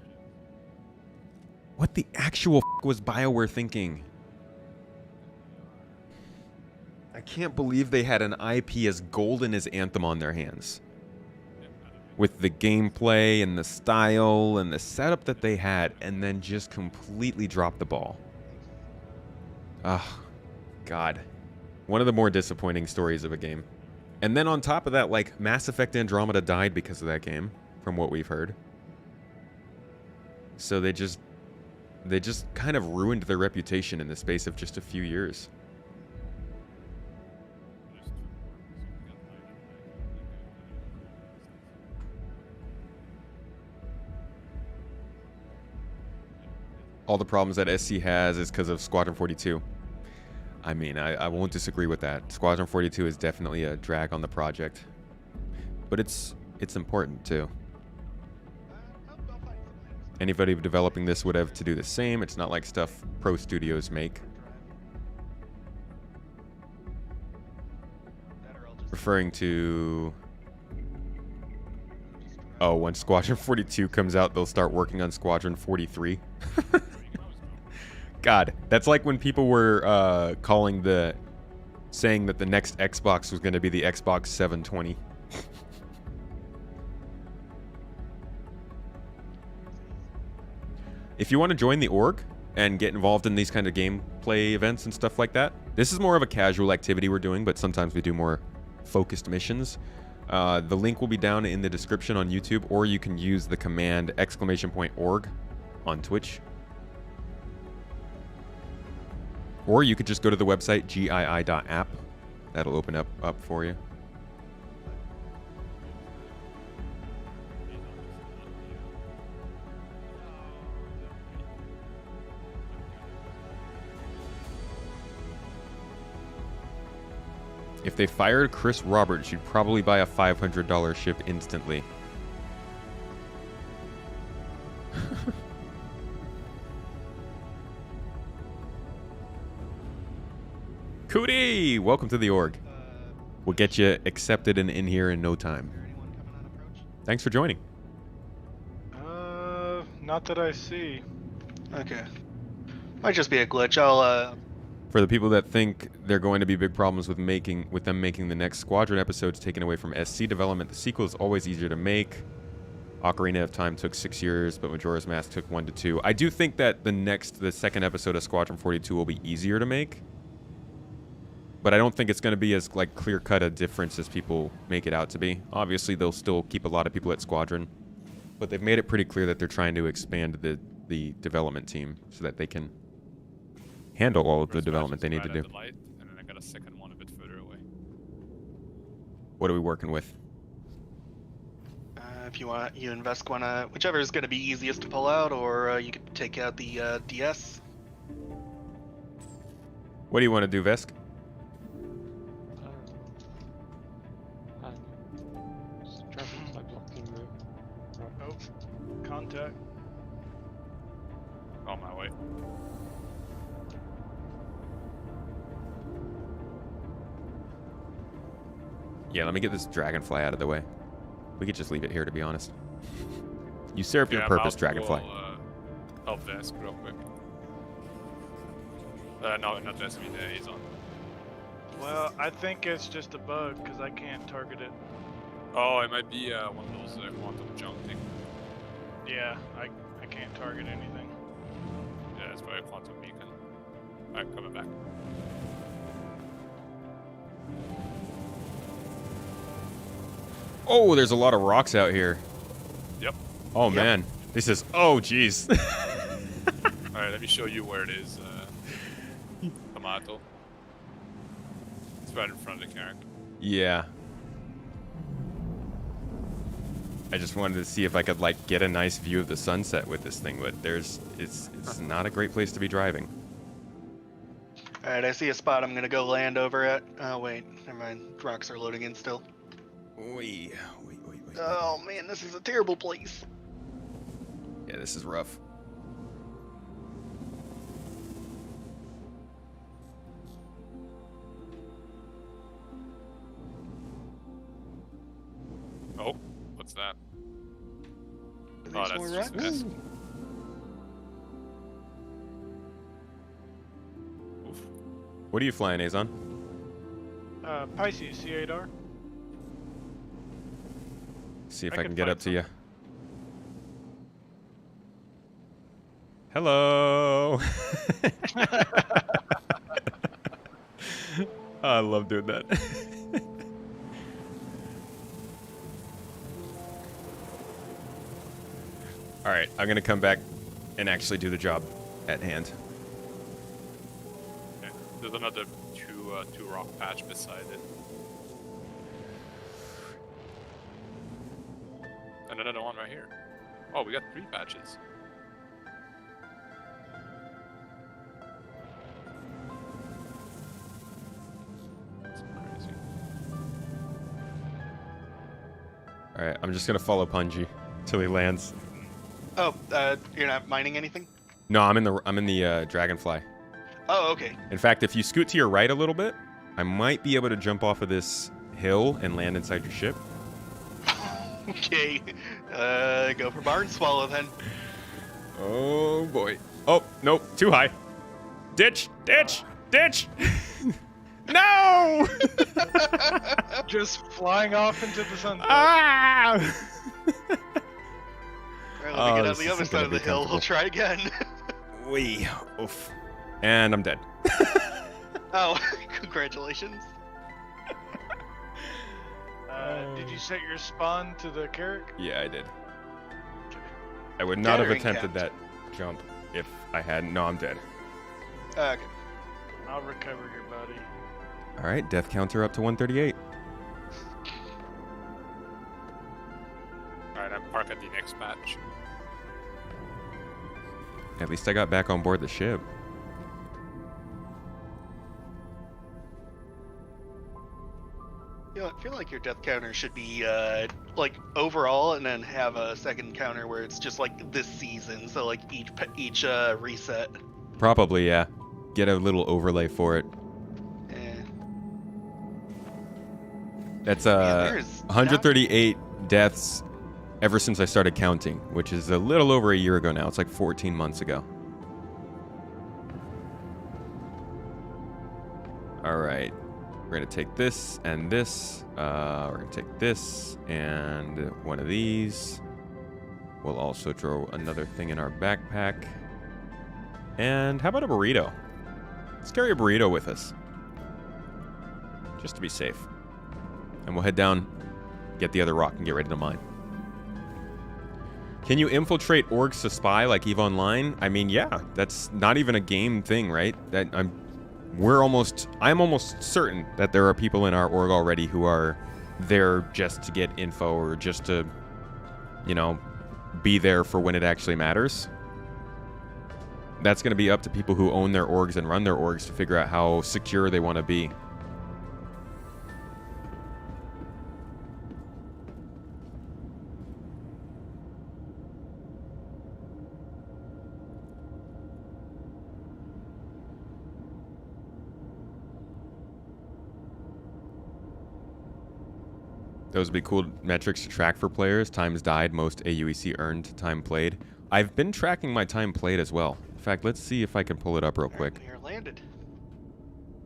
What the actual was BioWare thinking? I can't believe they had an IP as golden as Anthem on their hands. With the gameplay and the style and the setup that they had, and then just completely dropped the ball. Oh, God. One of the more disappointing stories of a game. And then on top of that, like, Mass Effect Andromeda died because of that game, from what we've heard. So they just kind of ruined their reputation in the space of just a few years. All the problems that SC has is because of Squadron 42. I mean, I won't disagree with that. Squadron 42 is definitely a drag on the project. But it's important, too. Anybody developing this would have to do the same. It's not like stuff pro studios make. Referring to... Oh, when Squadron 42 comes out, they'll start working on Squadron 43. God, that's like when people were saying that the next Xbox was going to be the Xbox 720. If you want to join the org and get involved in these kind of gameplay events and stuff like that, this is more of a casual activity we're doing, but sometimes we do more focused missions. The link will be down in the description on YouTube, or you can use the command !org on Twitch. Or you could just go to the website gii.app. That'll open up for you. If they fired Chris Roberts, you'd probably buy a $500 ship instantly. Cootie! Welcome to the org. We'll get you accepted and in here in no time. Thanks for joining.
Not that I see.
Okay. Might just be a glitch. I'll
For the people that think there are going to be big problems with them making the next Squadron episodes taken away from SC development, the sequel is always easier to make. Ocarina of Time took 6 years, but Majora's Mask took 1 to 2. I do think that the second episode of Squadron 42 will be easier to make. But I don't think it's going to be as like clear-cut a difference as people make it out to be. Obviously, they'll still keep a lot of people at Squadron, but they've made it pretty clear that they're trying to expand the development team so that they can handle all of the development they need to do.
And then I got a second one a bit
What are we working with?
If you want, you and Vesk wanna, whichever is gonna be easiest to pull out, or you could take out the DS.
What do you want to do, Vesk?
Dragonfly blocking the rock.
Oh, contact.
On my way.
Yeah, let me get this dragonfly out of the way. We could just leave it here, to be honest. You serve your
Yeah,
purpose,
I'll
dragonfly.
help Vesk real quick. No, not Vesk, I mean Azon.
Well, I think it's just a bug because I can't target it.
Oh, it might be one of those quantum jump thing.
Yeah, I can't target anything.
Yeah, it's probably a quantum beacon. Alright, coming back.
Oh, there's a lot of rocks out here.
Yep.
Oh, man. This is... Oh, jeez.
Alright, let me show you where it is. Tomato. It's right in front of the character.
Yeah. I just wanted to see if I could, like, get a nice view of the sunset with this thing, but it's not a great place to be driving.
Alright, I see a spot I'm gonna go land over at. Oh, wait, never mind. Rocks are loading in still.
Wait.
Oh, man, this is a terrible place.
Yeah, this is rough.
Oh, what's that?
Are
Oh,
these
that's
more
just
rocks?
Vesk. Oof.
What are you flying, Azon?
Pisces, C8R.
See if
I
I
can
can get
find
up to you. Hello. I love doing that. All right, I'm gonna come back and actually do the job at hand.
Okay. There's another two rock patch beside it. And another one right here. Oh, we got 3 patches. That's crazy.
All right, I'm just gonna follow Punji till he lands.
Oh, you're not mining anything?
No, I'm in the dragonfly.
Oh, okay.
In fact, if you scoot to your right a little bit, I might be able to jump off of this hill and land inside your ship.
Okay. Go for barn swallow then.
Oh boy. Oh, nope, too high. Ditch! No!
Just flying off into the sunset.
Ah!
Alright, let me
Oh,
get on
this
the other
isn't
side
gonna
of the
be
hill. We'll
comfortable.
try again.
Wee. Oof. And I'm dead.
Oh, congratulations.
Did you set your spawn to the Carrick?
Yeah, I did. I would not have
Gathering
attempted
count.
that jump if I hadn't. No, I'm dead.
Okay.
I'll recover your buddy.
All right, death counter up to 138.
Alright, I'm parked at the next patch.
At least I got back on board the ship.
I feel like your death counter should be like overall, and then have a second counter where it's just like this season. So like each reset.
Probably, yeah. Get a little overlay for it.
Eh.
That's
Man, there's
138 deaths ever since I started counting, which is a little over a year ago now. It's like 14 months ago. All right. We're going to take this and this. We're going to take this and one of these. We'll also throw another thing in our backpack. And how about a burrito? Let's carry a burrito with us. Just to be safe. And we'll head down, get the other rock, and get ready to mine. Can you infiltrate orgs to spy like EVE Online? I mean, yeah. That's not even a game thing, right? I'm almost certain that there are people in our org already who are there just to get info or just to, you know, be there for when it actually matters. That's going to be up to people who own their orgs and run their orgs to figure out how secure they want to be. Those would be cool metrics to track for players. Times died, most AUEC earned, time played. I've been tracking my time played as well. In fact, let's see if I can pull it up real quick.
You're landed.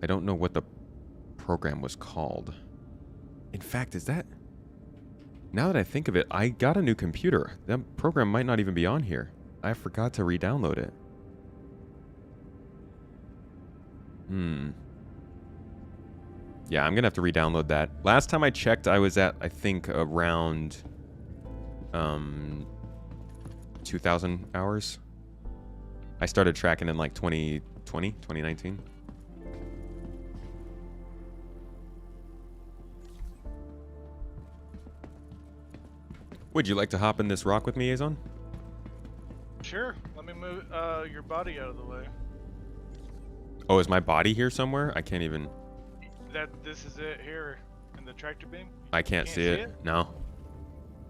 I don't know what the program was called. In fact, is that... Now that I think of it, I got a new computer. That program might not even be on here. I forgot to re-download it. Yeah, I'm gonna have to re-download that. Last time I checked, I was at, I think, around 2,000 hours. I started tracking in like 2019. Would you like to hop in this rock with me, Azon?
Sure. Let me move your body out of the way.
Oh, is my body here somewhere? I can't even...
This is it here in the tractor beam?
I can't see it. No.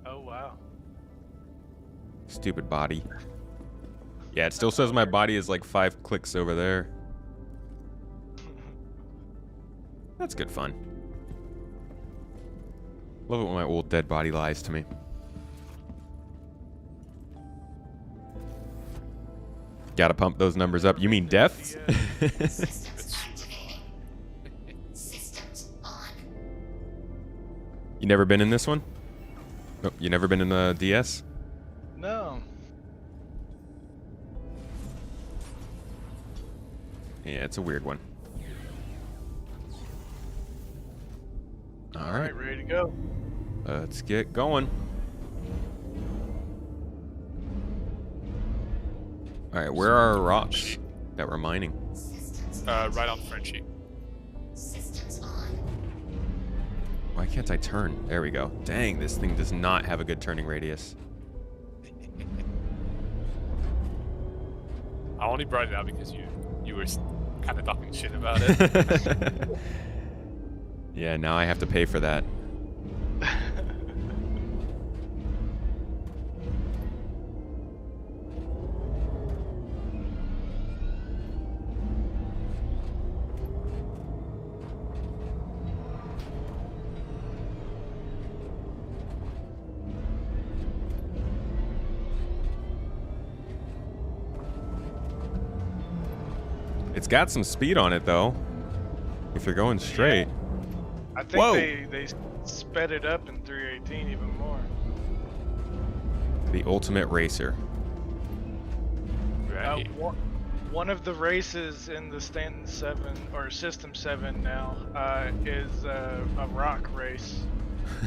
Oh, wow.
Stupid body. Yeah, it still says my body is like 5 clicks over there. That's good fun. Love it when my old dead body lies to me. Gotta pump those numbers up. You mean deaths? You never been in this one? Oh, you never been in the DS?
No.
Yeah, it's a weird one.
All right, ready to go.
Let's get going. All right, where are our rocks that we're mining?
Right on Frenchie.
Why can't I turn? There we go. Dang, this thing does not have a good turning radius.
I only brought it out because you were kind of talking shit about it.
Yeah, now I have to pay for that. It's got some speed on it, though. If you're going straight.
I think
Whoa.
they sped it up in 318 even more.
The ultimate racer.
Right.
One of the races in the Stanton 7 or System 7 now is a rock race.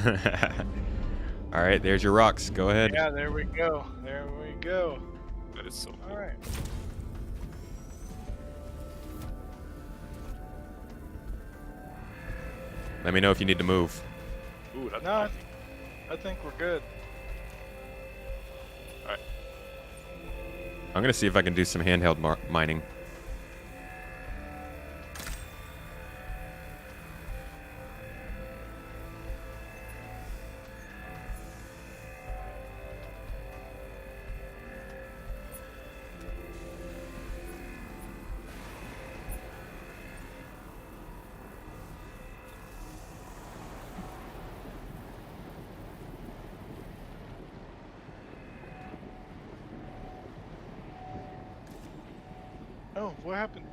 All right, there's your rocks. Go ahead.
Yeah, there we go. There we go.
That is so cool.
All right.
Let me know if you need to move.
Ooh, that's
No,
nice.
I think we're good.
Alright.
I'm gonna see if I can do some handheld mining.
Oh, what happened?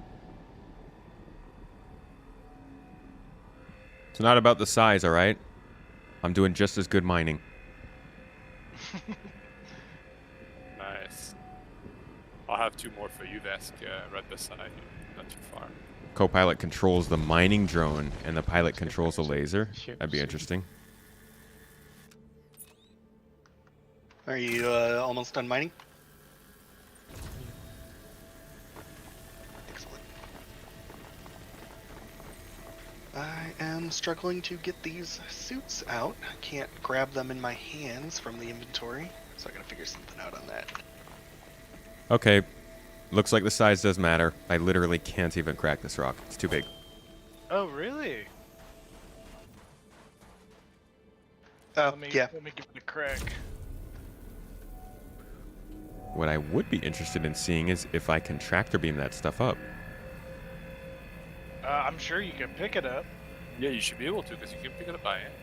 It's not about the size, all right? I'm doing just as good mining.
Nice. I'll have 2 more for you, Vesk, right beside you. Not too far.
Co-pilot controls the mining drone, and the pilot controls the laser. That'd be interesting.
Are you almost done mining? Excellent. I am struggling to get these suits out. I can't grab them in my hands from the inventory, so I gotta figure something out on that.
Okay. Looks like the size does matter. I literally can't even crack this rock. It's too big.
Oh, really?
Oh, yeah.
Let me give it a crack.
What I would be interested in seeing is if I can tractor beam that stuff up.
I'm sure you can pick it up.
Yeah, you should be able to, because you can pick it up by hand.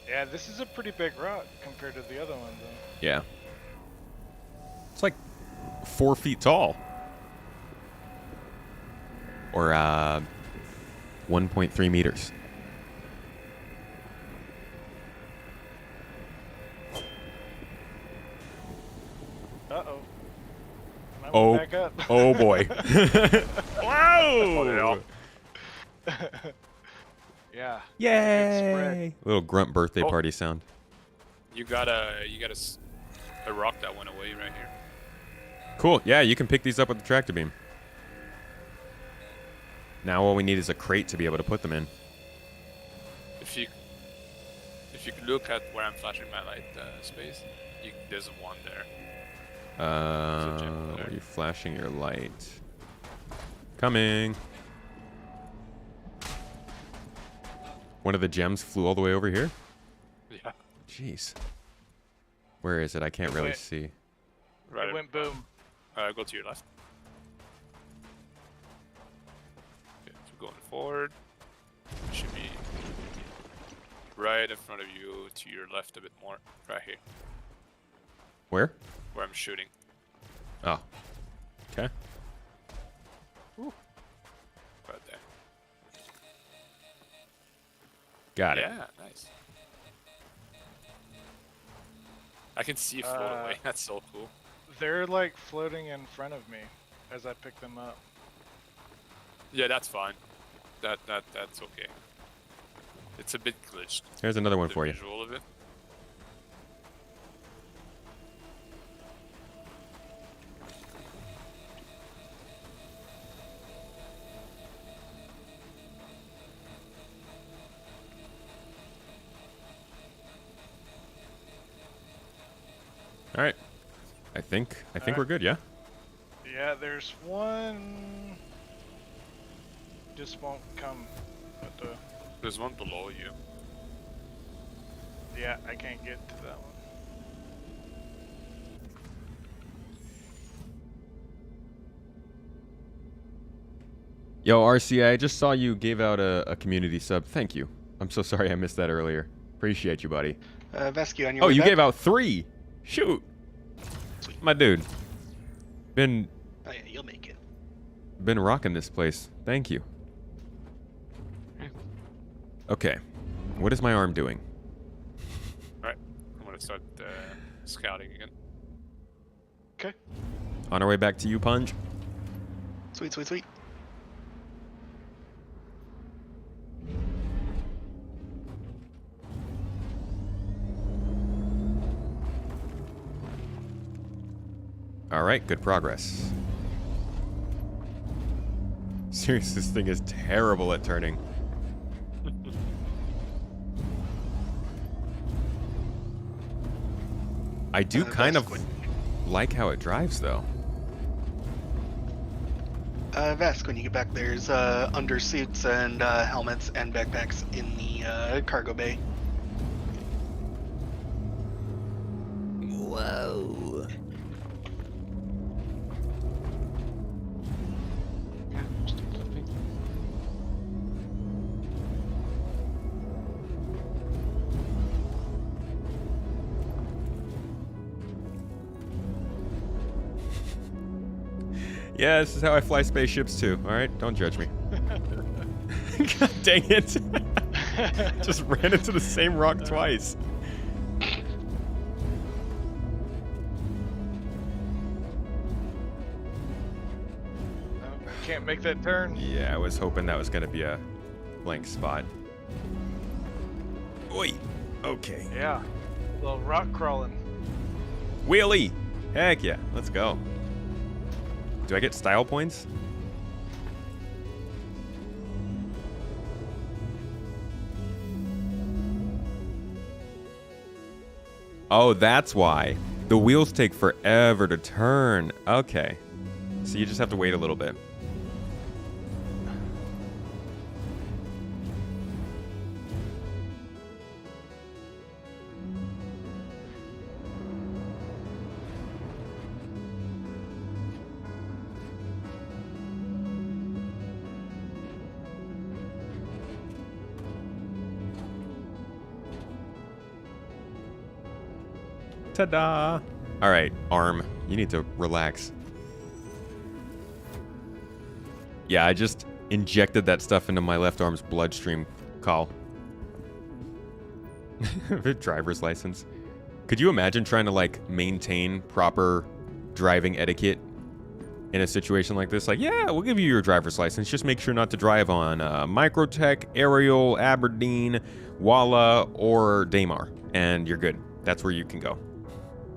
Yeah, this is a pretty big rock compared to the other one, though.
Yeah. It's like 4 feet tall. Or 1.3 meters.
Uh-oh. I went
Oh,
back up.
oh boy.
Whoa!
Yeah.
Yay! Little grunt birthday
Oh.
party sound.
You got a rock that went away right here.
Cool. Yeah, you can pick these up with the tractor beam. Now all we need is a crate to be able to put them in.
If you look at where I'm flashing my light space, there's one there. There's a gem
Where
there.
are you flashing your light? Coming. One of the gems flew all the way over here?
Yeah.
Jeez. Where is it? I can't really see.
Right.
It went boom.
Go to your left. Okay, so going forward, it should be right in front of you, to your left a bit more, right here,
Where?
where I'm shooting.
Oh. Okay.
Right there.
Got it.
Yeah, nice. I can see it float away. That's so cool.
They're like floating in front of me as I pick them up.
Yeah, that's fine. That's okay. It's a bit glitched.
Here's another one
The
for you.
visual of it.
All right. I think we're good, yeah?
Yeah, there's one. Just won't come. But
There's one below you.
yeah, I can't get to that one.
Yo, RCA, I just saw you gave out a community sub. Thank you. I'm so sorry I missed that earlier. Appreciate you, buddy.
Vescu, on your
Oh,
way
you
back?
gave out 3. Shoot. My dude. Been
Oh, yeah, you'll make it.
rocking this place. Thank you. Okay. What is my arm doing?
Alright, I'm gonna start scouting again.
Okay.
On our way back to you, Punch.
Sweet, sweet, sweet.
All right, good progress. Seriously, this thing is terrible at turning. I do kind of like how it drives, though.
Vesk, when you get back, there's undersuits and helmets and backpacks in the cargo bay.
Whoa.
Yeah, just a copy.
Yeah, this is how I fly spaceships too. All right, don't judge me. God dang it! Just ran into the same rock twice.
I can't make that turn.
Yeah, I was hoping that was gonna be a blank spot. Oi. Okay.
Yeah. Little rock crawling.
Wheelie. Heck yeah. Let's go. Do I get style points? Oh, that's why. The wheels take forever to turn. Okay. So you just have to wait a little bit. Ta-da! All right, arm. You need to relax. Yeah, I just injected that stuff into my left arm's bloodstream, Call. Driver's license. Could you imagine trying to, like, maintain proper driving etiquette in a situation like this? Like, yeah, we'll give you your driver's license. Just make sure not to drive on Microtech, Ariel, Aberdeen, Walla, or Damar, and you're good. That's where you can go.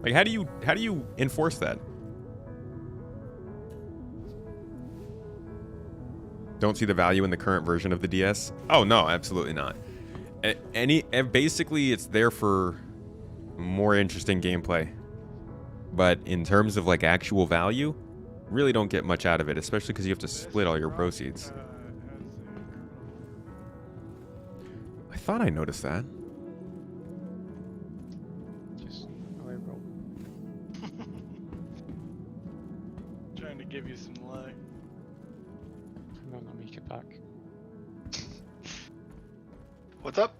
Like, how do you enforce that? Don't see the value in the current version of the DS? Oh no, absolutely not. Basically, it's there for more interesting gameplay. But in terms of like actual value, really don't get much out of it, especially because you have to split all your proceeds. I thought I noticed that.
Just how I roll.
Trying to give you some light.
Hang on, I'll make it back.
What's up?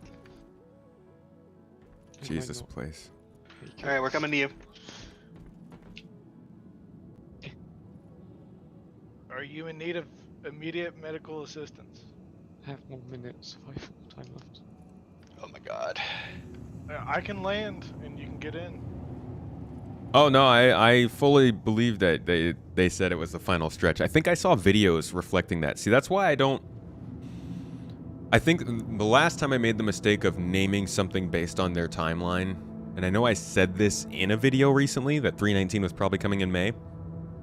Jesus, place.
All right, we're coming to you.
Are you in need of immediate medical assistance?
I have 1 minute survival time left.
Oh my god.
I can land and you can get in.
Oh no, I fully believe that they said it was the final stretch. I think I saw videos reflecting that. See, that's why I think the last time I made the mistake of naming something based on their timeline, and I know I said this in a video recently that 319 was probably coming in May,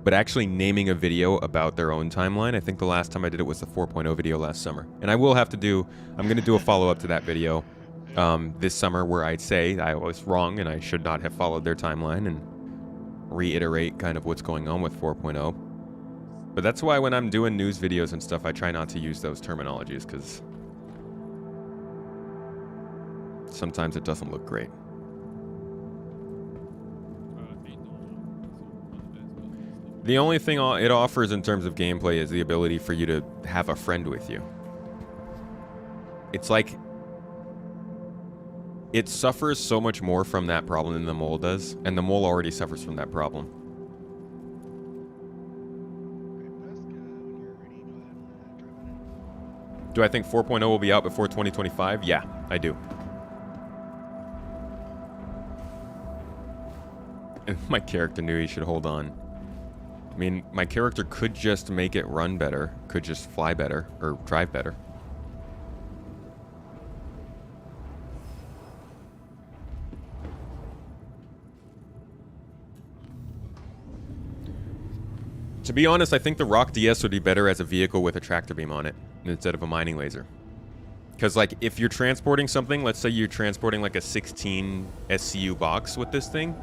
but actually naming a video about their own timeline, I think the last time I did it was the 4.0 video last summer. And I'm going to do a follow-up to that video this summer where I'd say I was wrong and I should not have followed their timeline and reiterate kind of what's going on with 4.0. But that's why when I'm doing news videos and stuff, I try not to use those terminologies because sometimes it doesn't look great. The only thing it offers in terms of gameplay is the ability for you to have a friend with you. It's like it suffers so much more from that problem than the mole does, and the mole already suffers from that problem. Do I think 4.0 will be out before 2025? Yeah, I do. And my character knew he should hold on. I mean, my character could just make it run better, could just fly better, or drive better. To be honest, I think the Rock DS would be better as a vehicle with a tractor beam on it instead of a mining laser. Because, like, if you're transporting something, let's say you're transporting like a 16 SCU box with this thing,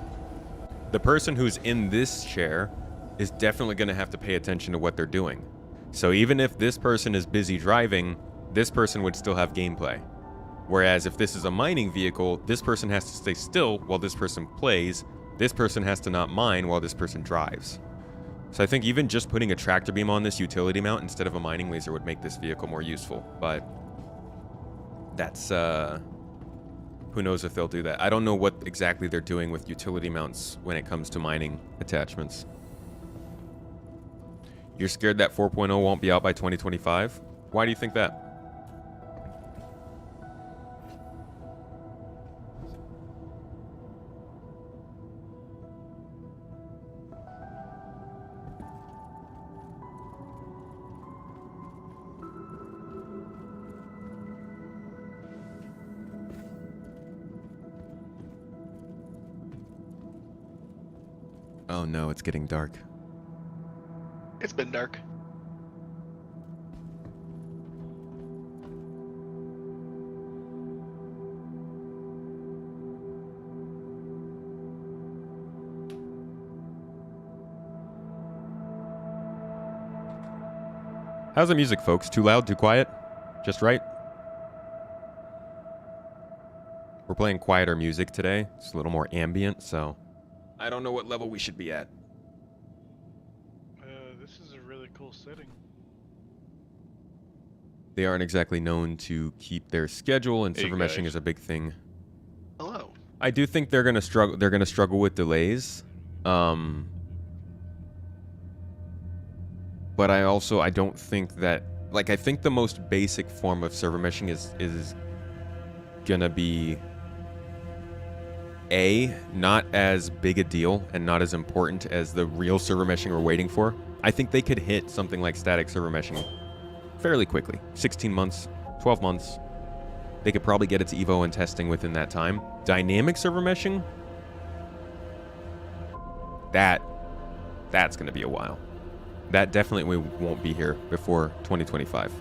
the person who's in this chair is definitely going to have to pay attention to what they're doing. So even if this person is busy driving, this person would still have gameplay. Whereas if this is a mining vehicle, this person has to stay still while this person plays, this person has to not mine while this person drives. So I think even just putting a tractor beam on this utility mount instead of a mining laser would make this vehicle more useful. But that's, who knows if they'll do that. I don't know what exactly they're doing with utility mounts when it comes to mining attachments. You're scared that 4.0 won't be out by 2025? Why do you think that? Oh no, it's getting dark.
It's been dark.
How's the music, folks? Too loud? Too quiet? Just right? We're playing quieter music today. It's a little more ambient, so I don't know what level we should be at.
This is a really cool setting.
They aren't exactly known to keep their schedule, and
Hey,
server meshing
guys.
is a big thing.
Hello.
I do think they're gonna struggle. They're gonna struggle with delays. But I don't think that, like, I think the most basic form of server meshing is gonna be not as big a deal and not as important as the real server meshing we're waiting for. I think they could hit something like static server meshing fairly quickly. 16 months, 12 months. They could probably get it to Evo and testing within that time. Dynamic server meshing, that's gonna be a while. That definitely won't be here before 2025.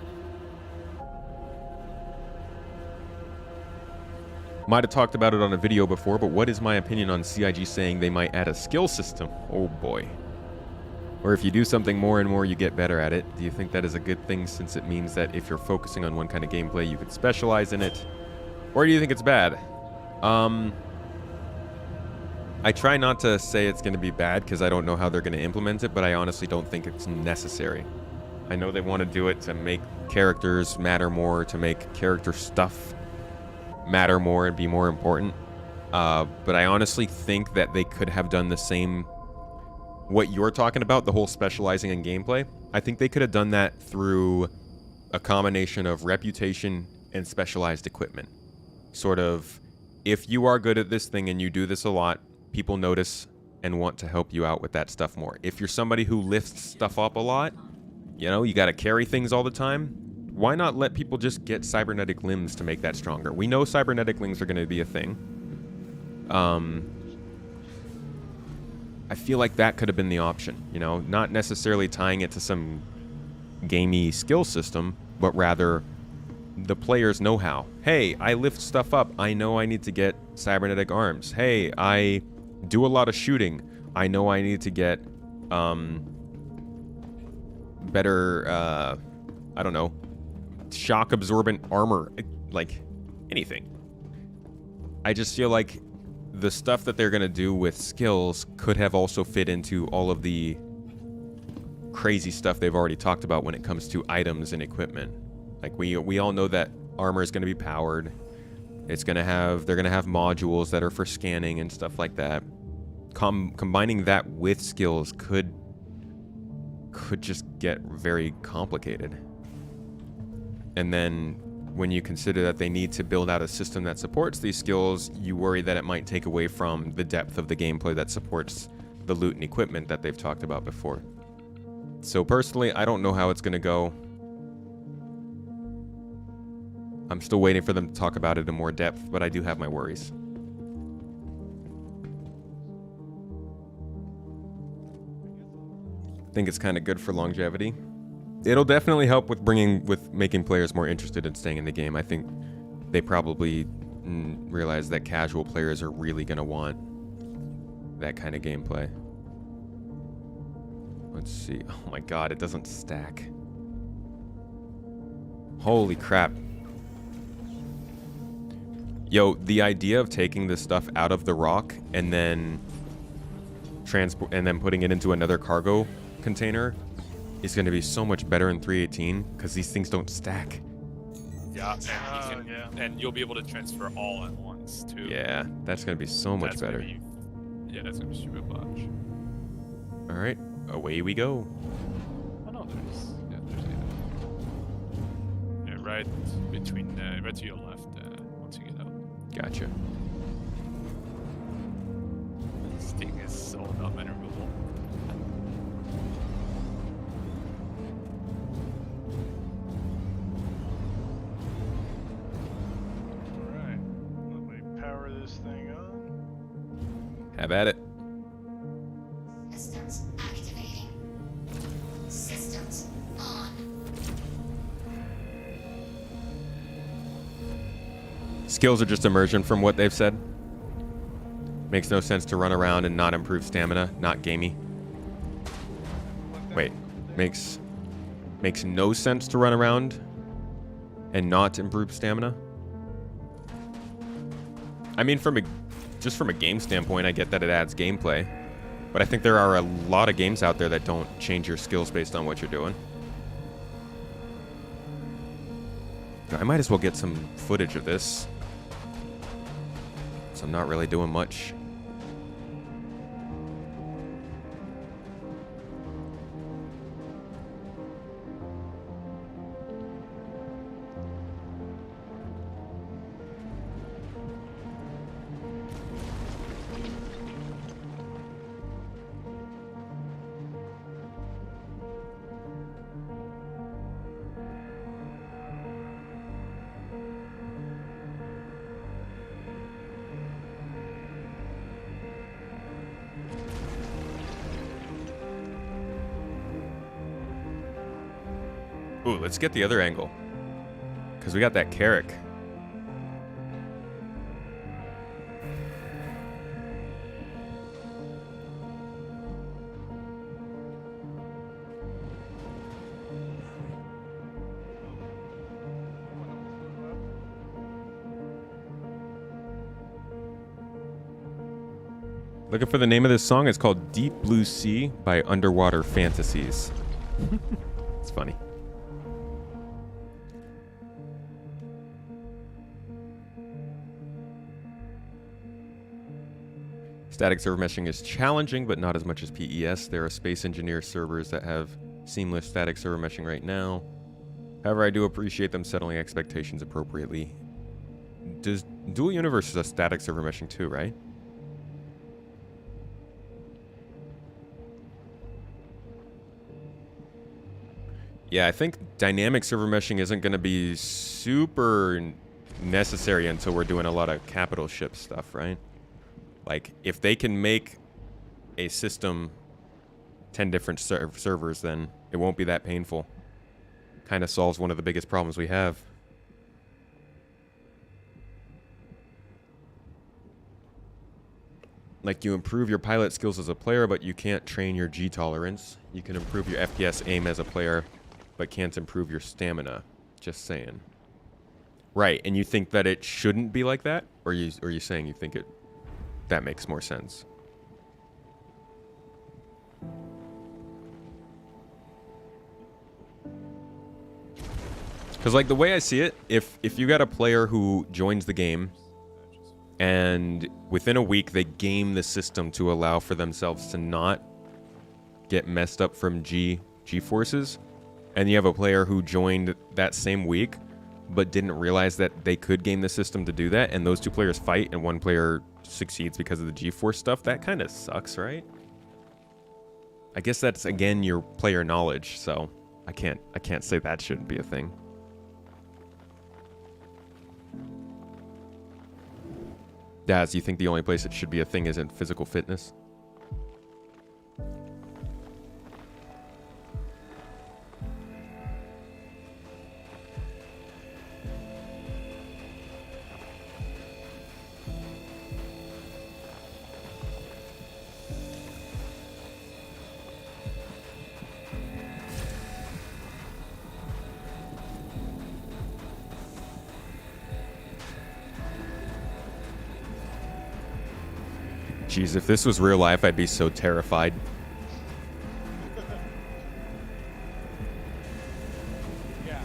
Might have talked about it on a video before, but what is my opinion on CIG saying they might add a skill system? Oh boy. Or if you do something more and more, you get better at it. Do you think that is a good thing, since it means that if you're focusing on one kind of gameplay, you could specialize in it? Or do you think it's bad? I try not to say it's going to be bad because I don't know how they're going to implement it, but I honestly don't think it's necessary. I know they want to do it to make characters matter more, to make character stuff matter more and be more important. But I honestly think that they could have done the same, what you're talking about, the whole specializing in gameplay. I think they could have done that through a combination of reputation and specialized equipment. Sort of, if you are good at this thing and you do this a lot, people notice and want to help you out with that stuff more. If you're somebody who lifts stuff up a lot, you know, you got to carry things all the time, why not let people just get cybernetic limbs to make that stronger? We know cybernetic limbs are going to be a thing. I feel like that could have been the option, you know, not necessarily tying it to some gamey skill system, but rather the player's know-how. Hey, I lift stuff up. I know I need to get cybernetic arms. Hey, I do a lot of shooting. I know I need to get better, I don't know, shock absorbent armor, like anything. I just feel like the stuff that they're going to do with skills could have also fit into all of the crazy stuff they've already talked about when it comes to items and equipment. Like we all know that armor is going to be powered. They're going to have modules that are for scanning and stuff like that. Combining that with skills could just get very complicated. And then when you consider that they need to build out a system that supports these skills, you worry that it might take away from the depth of the gameplay that supports the loot and equipment that they've talked about before. So personally, I don't know how it's going to go. I'm still waiting for them to talk about it in more depth, but I do have my worries. I think it's kind of good for longevity. It'll definitely help with making players more interested in staying in the game. I think they probably realize that casual players are really going to want that kind of gameplay. Let's see. Oh my god, it doesn't stack. Holy crap. Yo, the idea of taking this stuff out of the rock and then putting it into another cargo container is going to be so much better in 3.18 because these things don't stack.
Yeah, and you'll be able to transfer all at once too.
Yeah, that's going to be so much
That's
better.
That's gonna be super clutch.
All right, away we go.
Oh no, there's right between right to your left once you get out.
Gotcha.
This thing is so not maneuverable.
Alright. Let me power this thing on.
Have at it.
Systems activating.
modes on.
Skills are just immersion from what they've said. Makes no sense to run around and not improve stamina, not gamey. Wait, makes no sense to run around and not improve stamina? I mean, just from a game standpoint, I get that it adds gameplay. But I think there are a lot of games out there that don't change your skills based on what you're doing. I might as well get some footage of this. So I'm not really doing much. Ooh, let's get the other angle. Because we got that Carrick. Looking for the name of this song. It's called Deep Blue Sea by Underwater Fantasies. It's funny. Static server meshing is challenging, but not as much as PES. There are Space Engineer servers that have seamless static server meshing right now. However, I do appreciate them settling expectations appropriately. Does Dual Universe is a static server meshing too, right? Yeah, I think dynamic server meshing isn't going to be super necessary until we're doing a lot of capital ship stuff, right? Like, if they can make a system 10 different servers, then it won't be that painful. Kind of solves one of the biggest problems we have. Like, you improve your pilot skills as a player, but you can't train your G tolerance. You can improve your FPS aim as a player, but can't improve your stamina. Just saying. Right, and you think that it shouldn't be like that? Or are you saying you think that makes more sense? Because, like, the way I see it, if you got a player who joins the game and within a week they game the system to allow for themselves to not get messed up from G-forces, and you have a player who joined that same week but didn't realize that they could game the system to do that, and those two players fight and one player succeeds because of the G-force stuff, that kind of sucks, right? I guess that's, again, your player knowledge, so I can't say that shouldn't be a thing. Daz, you think the only place it should be a thing isn't physical fitness? Jeez, if this was real life, I'd be so terrified.
Yeah,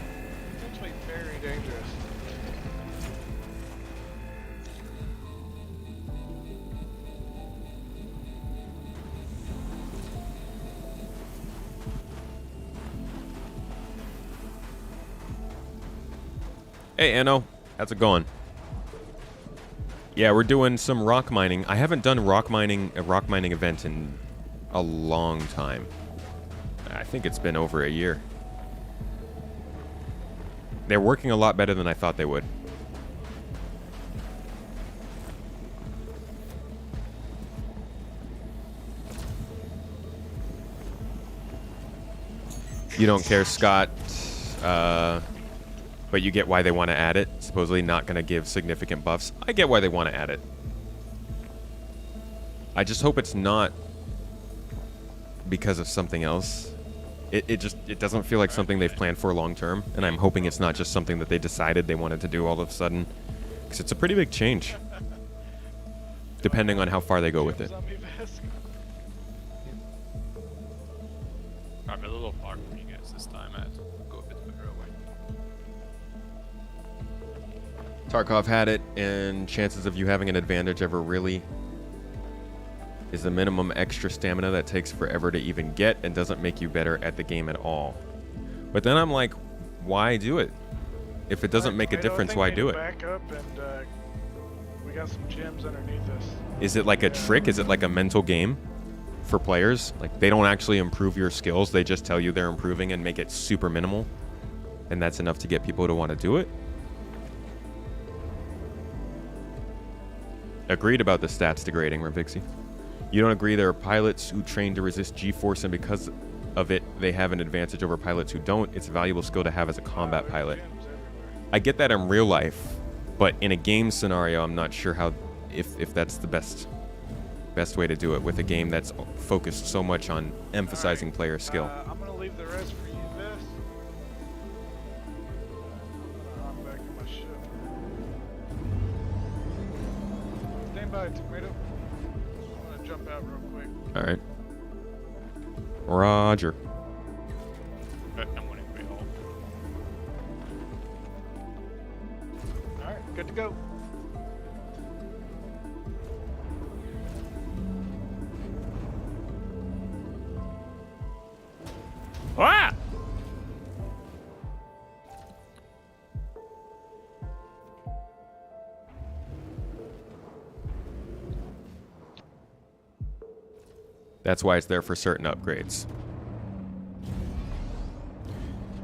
it's actually very dangerous.
Hey, Anno. How's it going? Yeah, we're doing some rock mining. I haven't done a rock mining event in a long time. I think it's been over a year. They're working a lot better than I thought they would. You don't care, Scott, but you get why they want to add it. Supposedly not going to give significant buffs. I get why they want to add it. I just hope it's not because of something else. It doesn't feel like something they've planned for long term, and I'm hoping it's not just something that they decided they wanted to do all of a sudden, because it's a pretty big change, depending on how far they go with it.
I'm a little far from you guys this time. I had to go a bit further away.
Tarkov had it, and chances of you having an advantage ever really is the minimum extra stamina that takes forever to even get and doesn't make you better at the game at all. But then I'm like, why do it? If it doesn't make a difference, why do it?
Back up and we got some gems underneath us.
Is it like a trick? Is it like a mental game for players? Like they don't actually improve your skills, they just tell you they're improving and make it super minimal, and that's enough to get people to want to do it? Agreed about the stats degrading, Ravixie. You don't agree there are pilots who train to resist G-force, and because of it, they have an advantage over pilots who don't. It's a valuable skill to have as a combat pilot. I get that in real life, but in a game scenario, I'm not sure how, if that's the best way to do it with a game that's focused so much on emphasizing player skill.
I'm gonna leave the rest for you, Vess. I'm back in my ship. Stand by, Tomato. I'm gonna jump out real quick.
All right. Roger.
I'm winning way home.
Alright, good to go.
Ah!
That's why it's there for certain upgrades.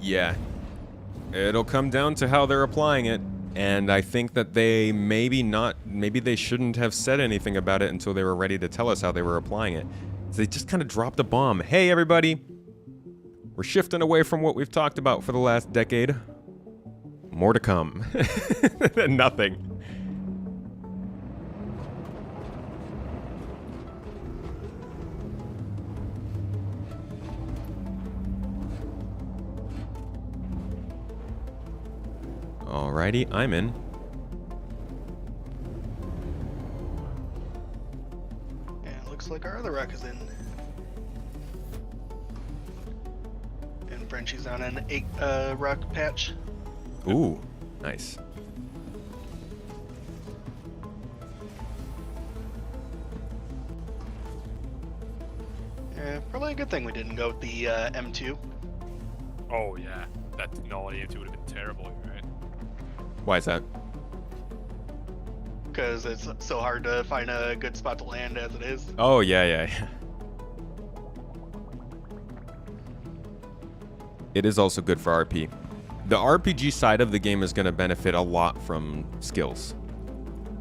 Yeah. It'll come down to how they're applying it. And I think that they maybe they shouldn't have said anything about it until they were ready to tell us how they were applying it. So they just kind of dropped a bomb. Hey, everybody. We're shifting away from what we've talked about for the last decade. More to come. Nothing. Alrighty, I'm in.
And looks like our other rock is in. And Frenchie's on an 8 rock patch.
Ooh, nice.
Probably a good thing we didn't go with the M2.
Oh yeah, that technology would have been terrible, right?
Why is that?
Because it's so hard to find a good spot to land as it is.
Oh, yeah. It is also good for RP. The RPG side of the game is going to benefit a lot from skills.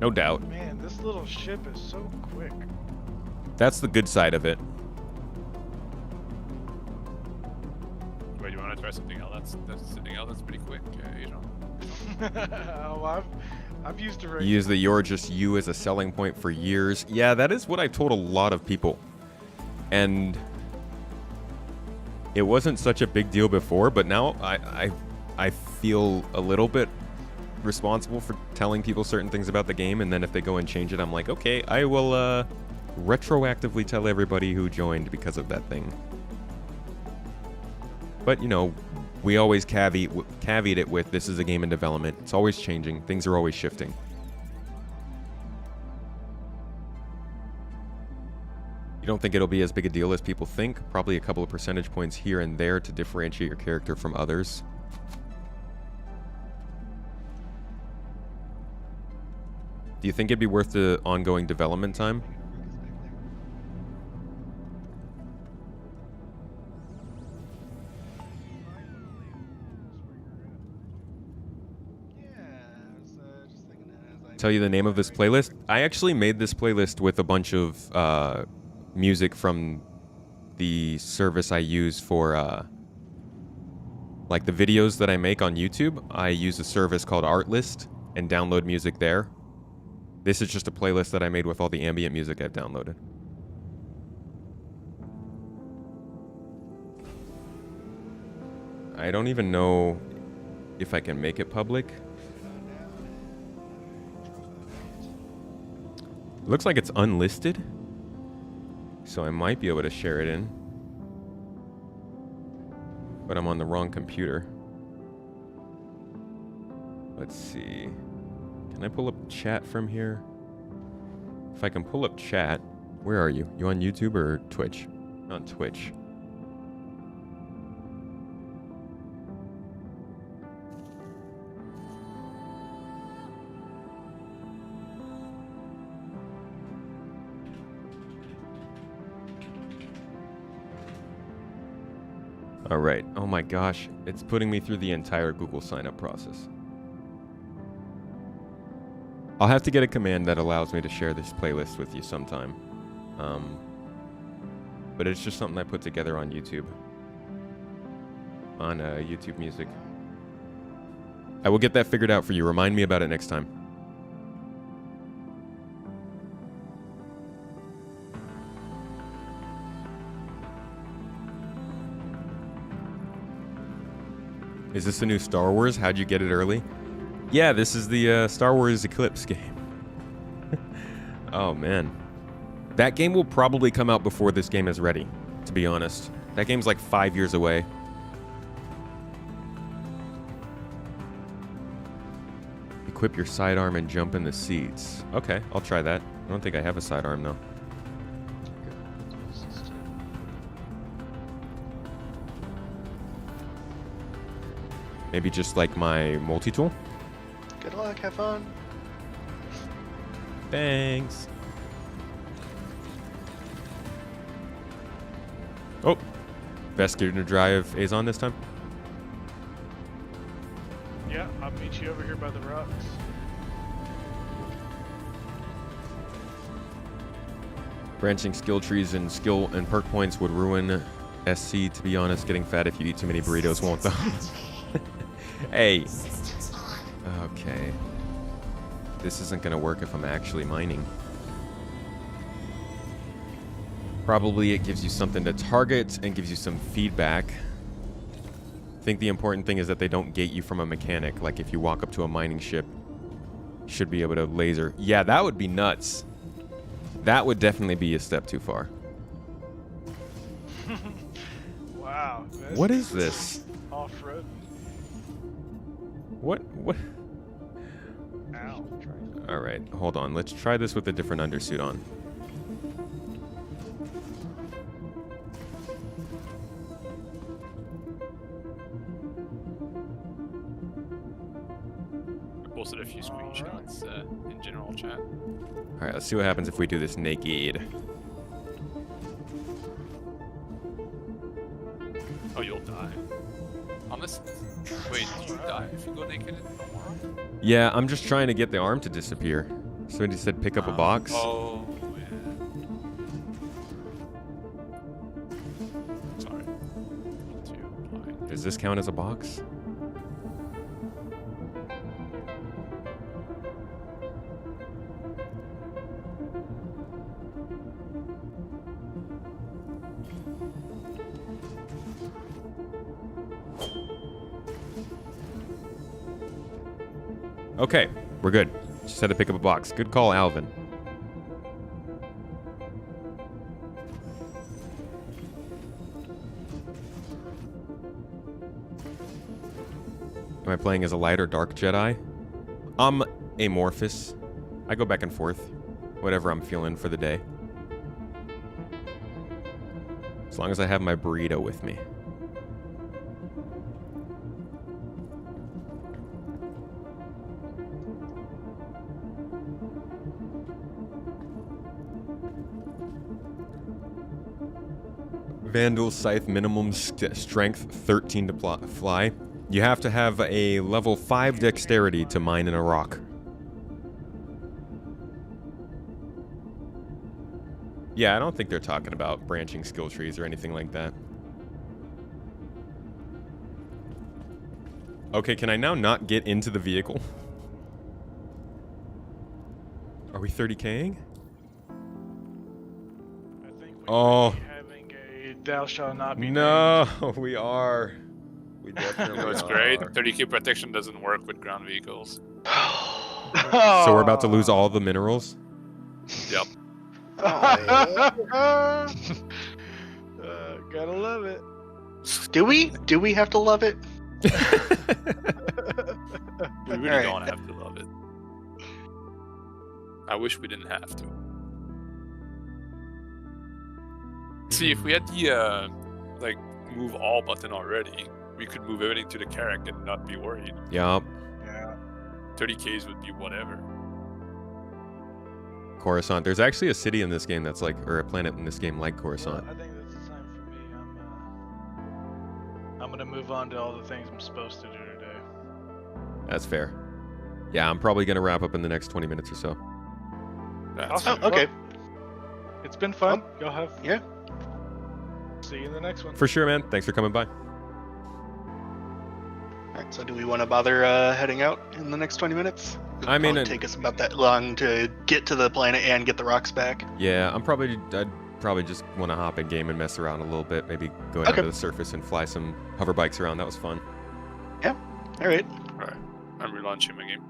No doubt.
Man, this little ship is so quick.
That's the good side of it.
Wait, you want to try something else? That's something else that's pretty quick, you know.
Oh, I've used a
You use the "you're just you" as a selling point for years. Yeah, that is what I told a lot of people. And it wasn't such a big deal before, but now I feel a little bit responsible for telling people certain things about the game, and then if they go and change it, I'm like, okay, I will retroactively tell everybody who joined because of that thing. But, you know, we always caveat it with, this is a game in development. It's always changing. Things are always shifting. You don't think it'll be as big a deal as people think? Probably a couple of percentage points here and there to differentiate your character from others. Do you think it'd be worth the ongoing development time? Tell you the name of this playlist? I actually made this playlist with a bunch of music from the service I use for Like the videos that I make on YouTube, I use a service called Artlist and download music there. This is just a playlist that I made with all the ambient music I've downloaded. I don't even know if I can make it public. Looks like it's unlisted, so I might be able to share it in. But I'm on the wrong computer. Let's see. Can I pull up chat from here? If I can pull up chat, where are you? You on YouTube or Twitch? On Twitch. All right. Oh my gosh. It's putting me through the entire Google sign-up process. I'll have to get a command that allows me to share this playlist with you sometime. But it's just something I put together on YouTube. On YouTube Music. I will get that figured out for you. Remind me about it next time. Is this the new Star Wars? How'd you get it early? Yeah, this is the Star Wars Eclipse game. Oh, man. That game will probably come out before this game is ready, to be honest. That game's like 5 years away. Equip your sidearm and jump in the seats. Okay, I'll try that. I don't think I have a sidearm, though. Maybe just like my multi-tool?
Good luck, have fun.
Thanks. Oh, best gear to drive Azon this time?
Yeah, I'll meet you over here by the rocks.
Branching skill trees and skill and perk points would ruin SC, to be honest. Getting fat if you eat too many burritos won't, though. Hey. Okay. This isn't going to work if I'm actually mining. Probably it gives you something to target and gives you some feedback. I think the important thing is that they don't gate you from a mechanic. Like if you walk up to a mining ship, you should be able to laser. Yeah, that would be nuts. That would definitely be a step too far.
Wow.
What is this?
Off-road.
What?
Ow.
All right, hold on. Let's try this with a different undersuit on.
I posted a few screenshots in general chat.
All right, let's see what happens if we do this naked.
Oh, you'll die. Unless... Wait, do you die if you go naked?
Yeah, I'm just trying to get the arm to disappear. Somebody said pick up a box.
Oh, yeah. Sorry.
Does this count as a box? Okay, we're good. Just had to pick up a box. Good call, Alvin. Am I playing as a light or dark Jedi? I'm amorphous. I go back and forth. Whatever I'm feeling for the day. As long as I have my burrito with me. Vandal Scythe minimum strength 13 to fly. You have to have a level 5 dexterity to mine in a rock. Yeah, I don't think they're talking about branching skill trees or anything like that. Okay, can I now not get into the vehicle? Are we 30K'ing?
I think we
Oh.
might be having a thou shall not be
No, we are. We
You
definitely
know, it's
are.
great. 30k protection doesn't work with ground vehicles.
named.
So we're about to lose all the minerals?
Yep.
Gotta love it.
Do we? Do we have to love it?
We really
Alright.
don't have to love it. I wish we didn't have to. See, if we had the like move all button already, we could move everything to the character and not be worried.
Yup.
Yeah.
30Ks would be whatever.
Coruscant. There's actually a city in this game that's like, or a planet in this game like Coruscant.
I think that's the time for me. I'm gonna move on to all the things I'm supposed to do today.
That's fair. Yeah, I'm probably going to wrap up in the next 20 minutes or so.
That's
Awesome.
Oh, okay.
It's been fun. Y'all have.
Yeah.
See you in the next one.
For sure, man. Thanks for coming by.
Alright, so do we want to bother heading out in the next 20 minutes? It'll
I mean,
probably take us about that long to get to the planet and get the rocks back.
Yeah, I'd probably just want to hop in game and mess around a little bit. Maybe go down
Okay.
to the surface and fly some hover bikes around. That was fun.
Alright.
Alright. I'm relaunching my game.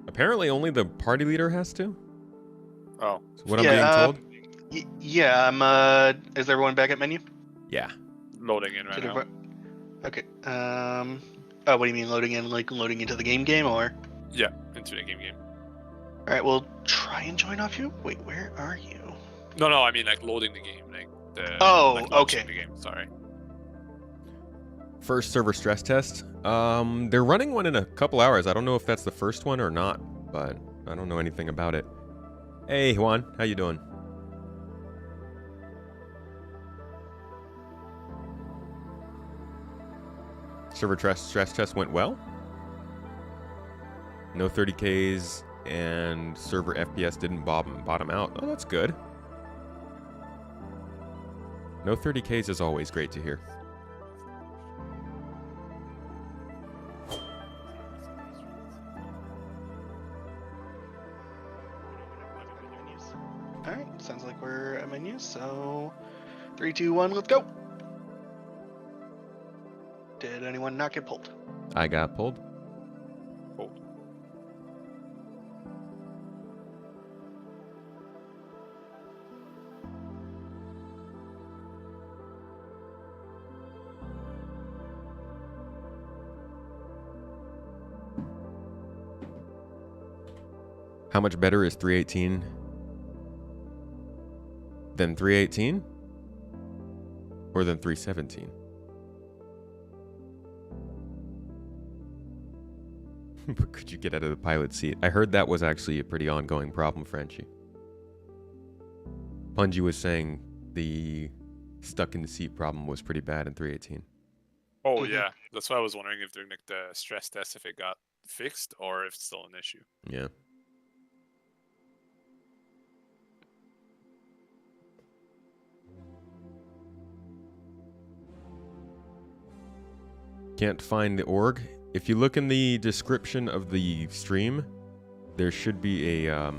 Apparently only the party leader has to?
Oh.
Is what I'm
Yeah,
being told?
Yeah, is everyone back at menu?
Yeah.
Loading in right
Did
now.
everyone- Okay. Oh, what do you mean loading in? Like loading into the game, or?
Yeah, into the game.
All right, we'll try and join off you. Wait, where are you?
No, I mean like loading the game, like the.
Oh,
like launching
okay.
The game. Sorry.
First server stress test. They're running one in a couple hours. I don't know if that's the first one or not, but I don't know anything about it. Hey, Juan, how you doing? Server stress test went well. No 30Ks and server FPS didn't bottom out. Oh, that's good. No 30Ks is always great to hear.
All right, sounds like we're at menu. So, 3, 2, 1, let's go. Did anyone not get pulled?
I got pulled.
Hold.
How much better is 318 than 318? Or than 317? But could you get out of the pilot seat? I heard that was actually a pretty ongoing problem, Frenchie. Punji was saying the stuck in the seat problem was pretty bad in 318.
Oh
Mhm.
yeah, that's why I was wondering if during like the stress test if it got fixed or if it's still an issue.
Yeah. Can't find the org. If you look in the description of the stream, there should be a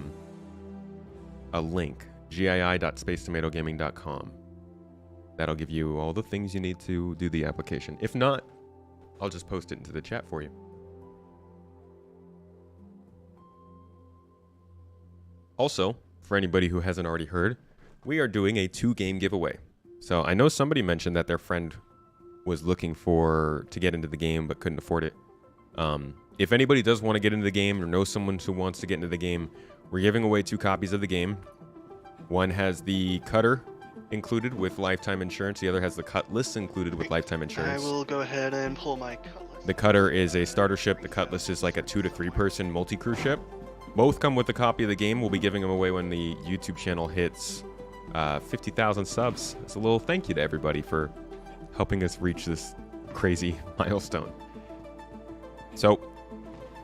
link, gii.spacetomatogaming.com. That'll give you all the things you need to do the application. If not, I'll just post it into the chat for you. Also, for anybody who hasn't already heard, we are doing a 2-game giveaway. So I know somebody mentioned that their friend was looking to get into the game but couldn't afford it. If anybody does want to get into the game or knows someone who wants to get into the game, we're giving away 2 copies of the game. One has the cutter included with lifetime insurance. The other has the cutlass included with lifetime
I
insurance.
will go ahead and pull my cutlass.
The cutter is a starter ship. The cutlass is like a 2 to 3 person multi-crew ship. Both come with a copy of the game. We'll be giving them away when the YouTube channel hits 50,000 subs. It's a little thank you to everybody for helping us reach this crazy milestone. So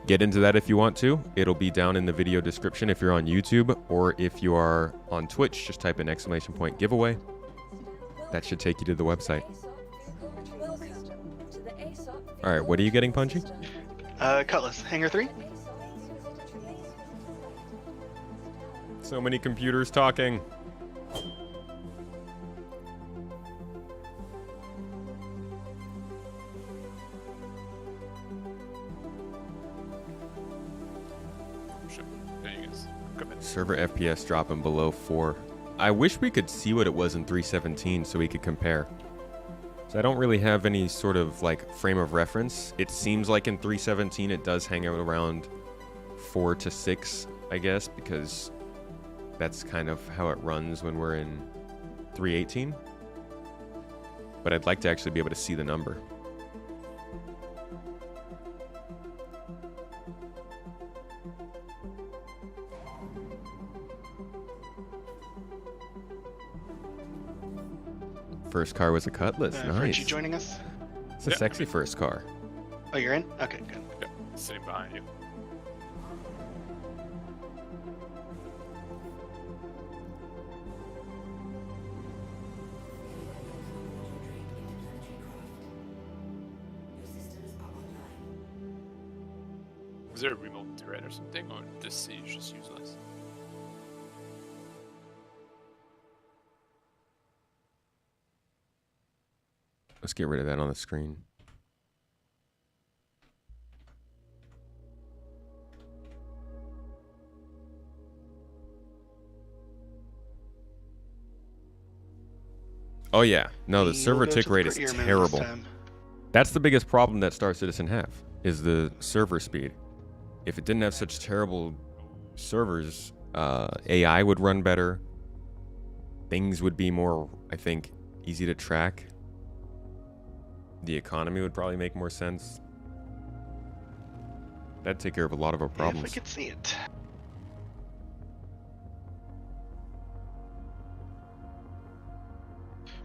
get into that if you want to. It'll be down in the video description if you're on YouTube, or if you are on Twitch, just type in !giveaway. That should take you to the website.
Welcome to the ASOP
All right, what are you getting, Punchy?
Cutlass, Hangar 3.
So many computers talking.
Shit. There you guys. Come in.
Server FPS dropping below 4. I wish we could see what it was in 317 so we could compare. So I don't really have any sort of like frame of reference. It seems like in 317 it does hang out around 4 to 6, I guess, because that's kind of how it runs when we're in 318. But I'd like to actually be able to see the number. First car was a Cutlass. Nice.
Frenchie joining us.
It's a
Yeah,
sexy first car.
Oh, you're in? Okay, good.
Yep. Sitting behind you. Is there a remote thread or something, or this siege is just useless?
Let's get rid of that on the screen. Oh yeah, no, the server tick rate is terrible. That's the biggest problem that Star Citizen have, is the server speed. If it didn't have such terrible servers, AI would run better. Things would be more, I think, easy to track. The economy would probably make more sense. That'd take care of a lot of our problems.
If I could see it.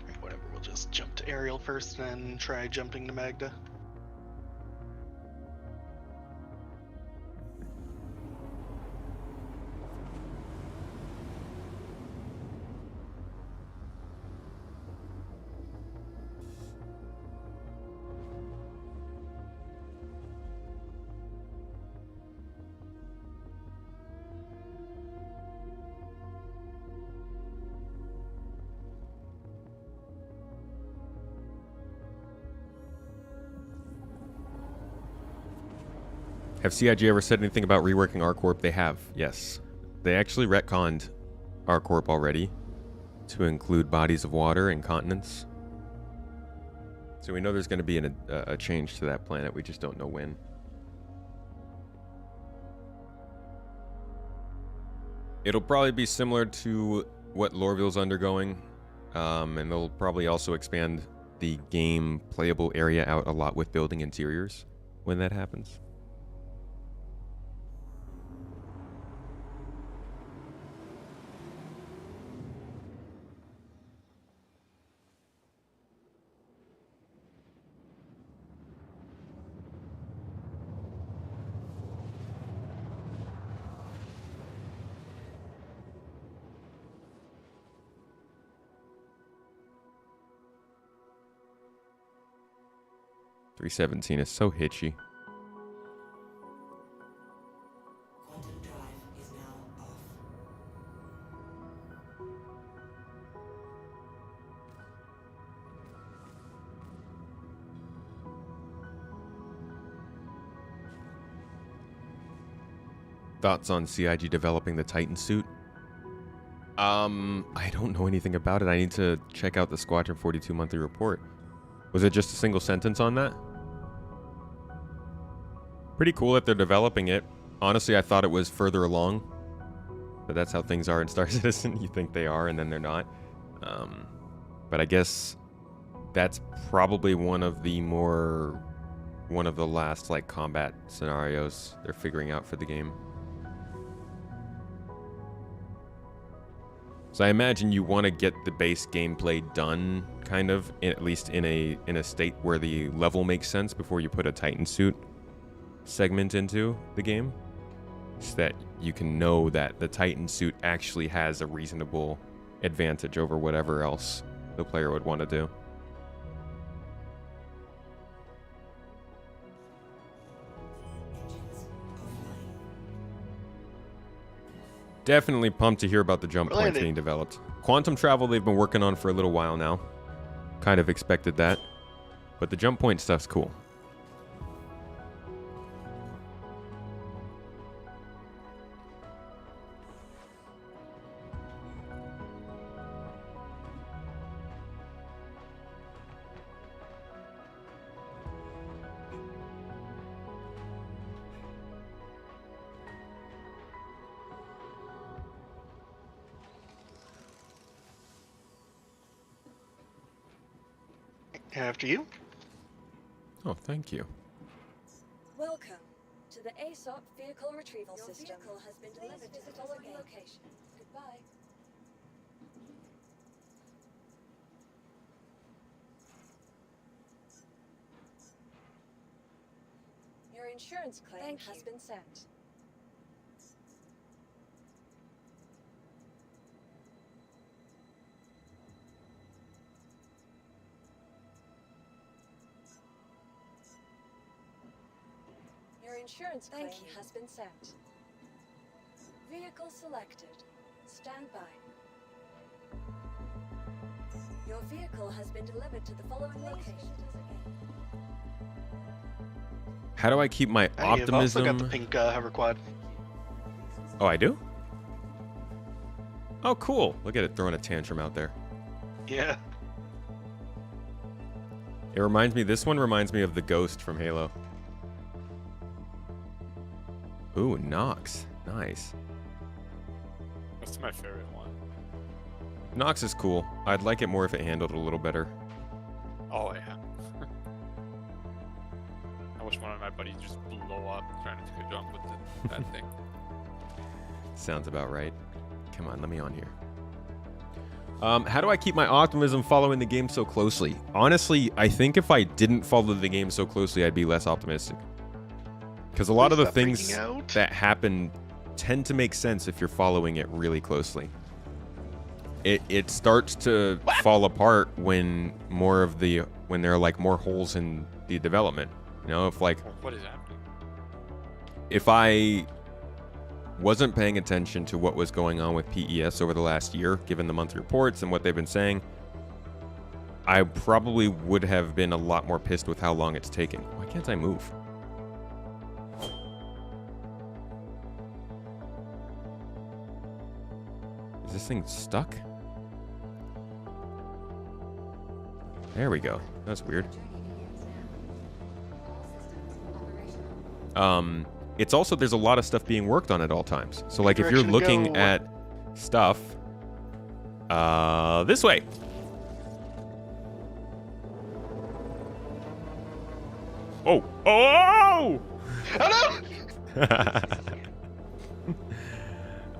Alright, whatever, we'll just jump to Ariel first and try jumping to Magda.
Have CIG ever said anything about reworking ArcCorp? They have, yes. They actually retconned ArcCorp already to include bodies of water and continents. So we know there's going to be a change to that planet. We just don't know when. It'll probably be similar to what Lorville's undergoing. And they'll probably also expand the game playable area out a lot with building interiors when that happens. .317 is so hitchy.
Quantum drive is now off.
Thoughts on CIG developing the Titan suit? I don't know anything about it. I need to check out the Squadron 42 monthly report. Was it just a single sentence on that? Pretty cool that they're developing it. Honestly, I thought it was further along. But that's how things are in Star Citizen. You think they are, and then they're not. But I guess that's probably one of the last like combat scenarios they're figuring out for the game. So I imagine you want to get the base gameplay done, kind of, at least in a state where the level makes sense before you put a Titan suit segment into the game, so that you can know that the Titan suit actually has a reasonable advantage over whatever else the player would want to do. Definitely pumped to hear about the jump
We're
points
landing.
being developed. Quantum travel they've been working on for a little while now. Kind of expected that. But the jump point stuff's cool.
After you.
Oh, thank you.
Welcome to the ASOP Vehicle Retrieval System. Your vehicle has been delivered to the following location. Goodbye. Your insurance claim has been sent. Your insurance claim has been sent. Vehicle selected. Stand by. Your vehicle has been delivered to the following location.
How do I keep my
Hey, you've also
optimism?
got the pink hover quad.
Oh, I do? Oh, cool. Look at it throwing a tantrum out there.
Yeah.
It reminds me, this one reminds me of the ghost from Halo. Ooh, Nox. Nice.
That's my favorite one.
Nox is cool. I'd like it more if it handled a little better.
Oh yeah. I wish one of my buddies just blow up trying to take a jump with that thing.
Sounds about right. Come on, let me on here. How do I keep my optimism following the game so closely? Honestly, I think if I didn't follow the game so closely, I'd be less optimistic. Because a lot of the
Stop
things
freaking out.
that happen tend to make sense if you're following it really closely. It starts to fall apart when when there are like more holes in the development. You know, if
What is happening?
if I wasn't paying attention to what was going on with PES over the last year, given the monthly reports and what they've been saying, I probably would have been a lot more pissed with how long it's taking. Why can't I move? Is this thing stuck? There we go. That's weird. It's also, there's a lot of stuff being worked on at all times. So like if you're
Direction to
looking
go.
at stuff, this way. Oh, oh!
Oh no!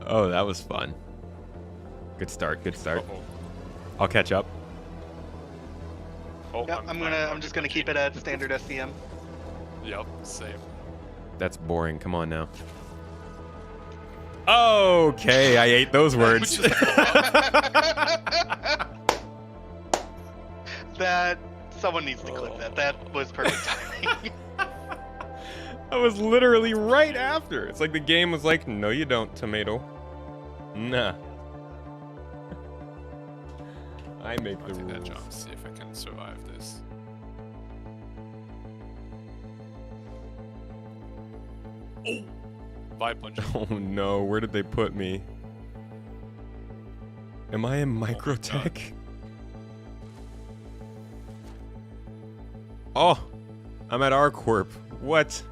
Oh, that was fun. Good start, good start.
Uh-oh.
I'll catch up.
Oh,
Yep, I'm just gonna keep it at standard SCM.
Yep, same.
That's boring. Come on now. Okay, I ate those words.
That someone needs to clip that. That was perfect timing.
I was literally right after. It's like the game was like, no, you don't, tomato. Nah. I make
I'll
the
take that
rules.
jump, see if I can survive this. Bye, Punch.
Oh no, where did they put me? Am I in microtech? Oh, I'm at R-Corp. What?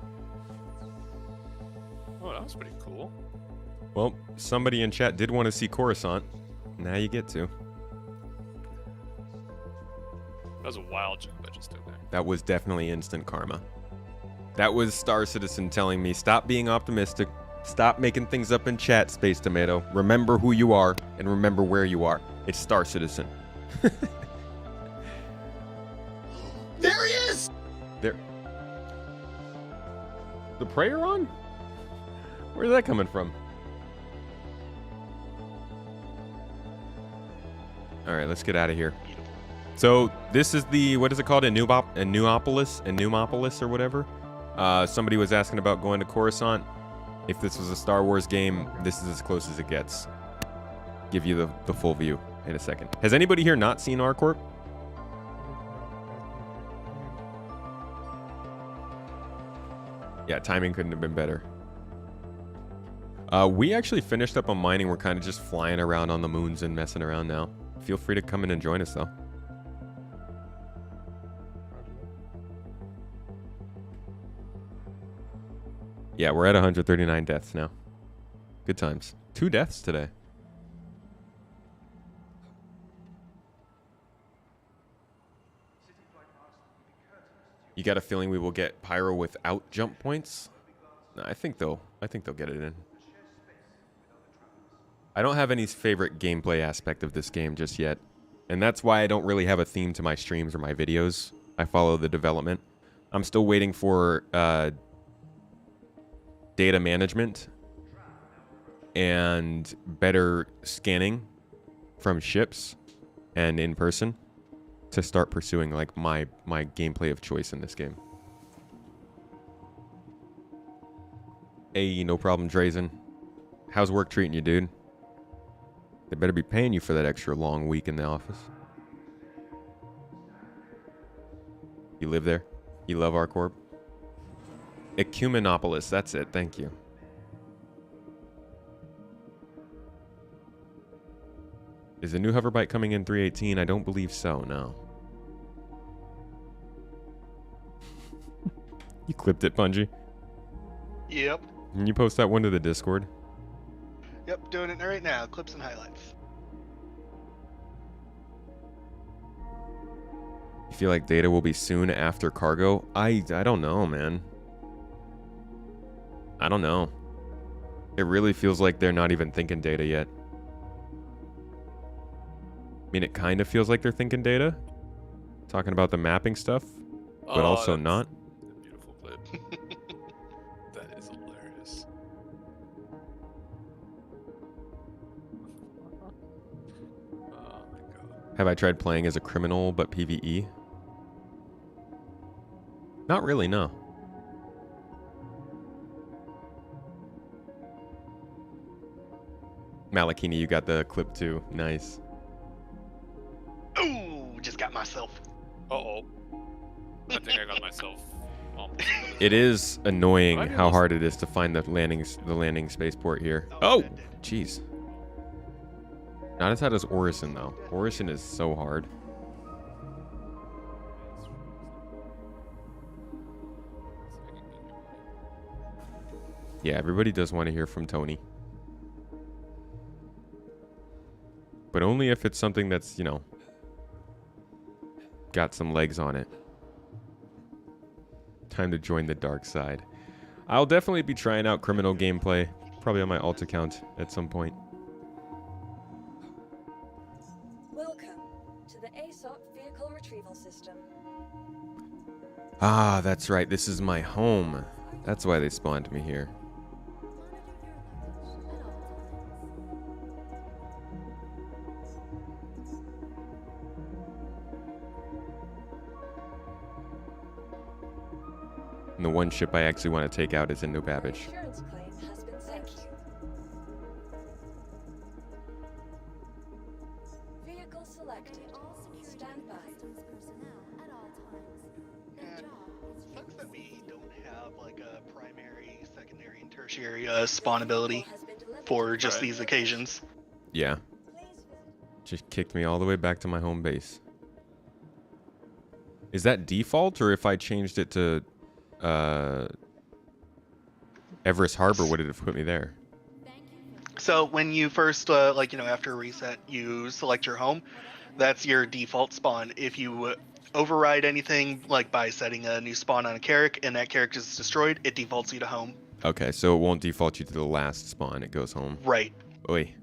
Oh, that was pretty cool.
Well, somebody in chat did want to see Coruscant. Now you get to.
That was a wild jump I just did there.
That was definitely instant karma. That was Star Citizen telling me, stop being optimistic. Stop making things up in chat, Space Tomato. Remember who you are and remember where you are. It's Star Citizen.
There he is!
There. The prayer on? Where's that coming from? All right, let's get out of here. So this is the, what is it called? Anuopolis or whatever. Somebody was asking about going to Coruscant. If this was a Star Wars game, this is as close as it gets. Give you the full view in a second. Has anybody here not seen R-Corp? Yeah, timing couldn't have been better. We actually finished up on mining. We're kind of just flying around on the moons and messing around now. Feel free to come in and join us, though. Yeah, we're at 139 deaths now. Good times. 2 deaths today. You got a feeling we will get Pyro without jump points? No, I think they'll get it in. I don't have any favorite gameplay aspect of this game just yet. And that's why I don't really have a theme to my streams or my videos. I follow the development. I'm still waiting for data management and better scanning from ships and in person to start pursuing like my gameplay of choice in this game. Hey, no problem, Drazen. How's work treating you, dude? They better be paying you for that extra long week in the office. You live there? You love R-Corp? Ecumenopolis, that's it, thank you. Is the new hoverbike coming in 318? I don't believe so, no. You clipped it, Bungie?
Yep.
Can you post that one to the Discord?
Yep, doing it right now. Clips and highlights.
You feel like data will be soon after cargo? I don't know, man. I don't know. It really feels like they're not even thinking data yet. I mean, it kind of feels like they're thinking data. Talking about the mapping stuff, but also not.
A beautiful clip. That is hilarious. Oh my god.
Have I tried playing as a criminal but PvE? Not really, no. Malakini, you got the clip too. Nice.
Ooh, just got myself.
Uh-oh. I think I got myself almost.
It is annoying
Might be
how
almost-
hard it is to find the landing spaceport here. Oh,
that did.
jeez. Not as hard as Orison though. Orison is so hard. Yeah, everybody does want to hear from Tony. But only if it's something that's, you know, got some legs on it. Time to join the dark side. I'll definitely be trying out criminal gameplay, probably on my alt account at some point.
Welcome to the ASOP Vehicle Retrieval System.
Ah, that's right. This is my home. That's why they spawned me here. And the one ship I actually want to take out is in New Babbage.
Insurance claim has been sent. Vehicle selected. Stand by.
Sucks that we don't have like a primary, secondary, and tertiary spawn ability
Has been delivered.
for just
Right.
these occasions.
Yeah,
Please visit
just kicked me all the way back to my home base. Is that default, or if I changed it to Everest Harbor, would it have put me there?
So when you first, after a reset, you select your home. That's your default spawn. If you override anything, like by setting a new spawn on a Carrack and that Carrack is destroyed, it defaults you to home.
Okay, so it won't default you to the last spawn. It goes home.
Right.
Oi.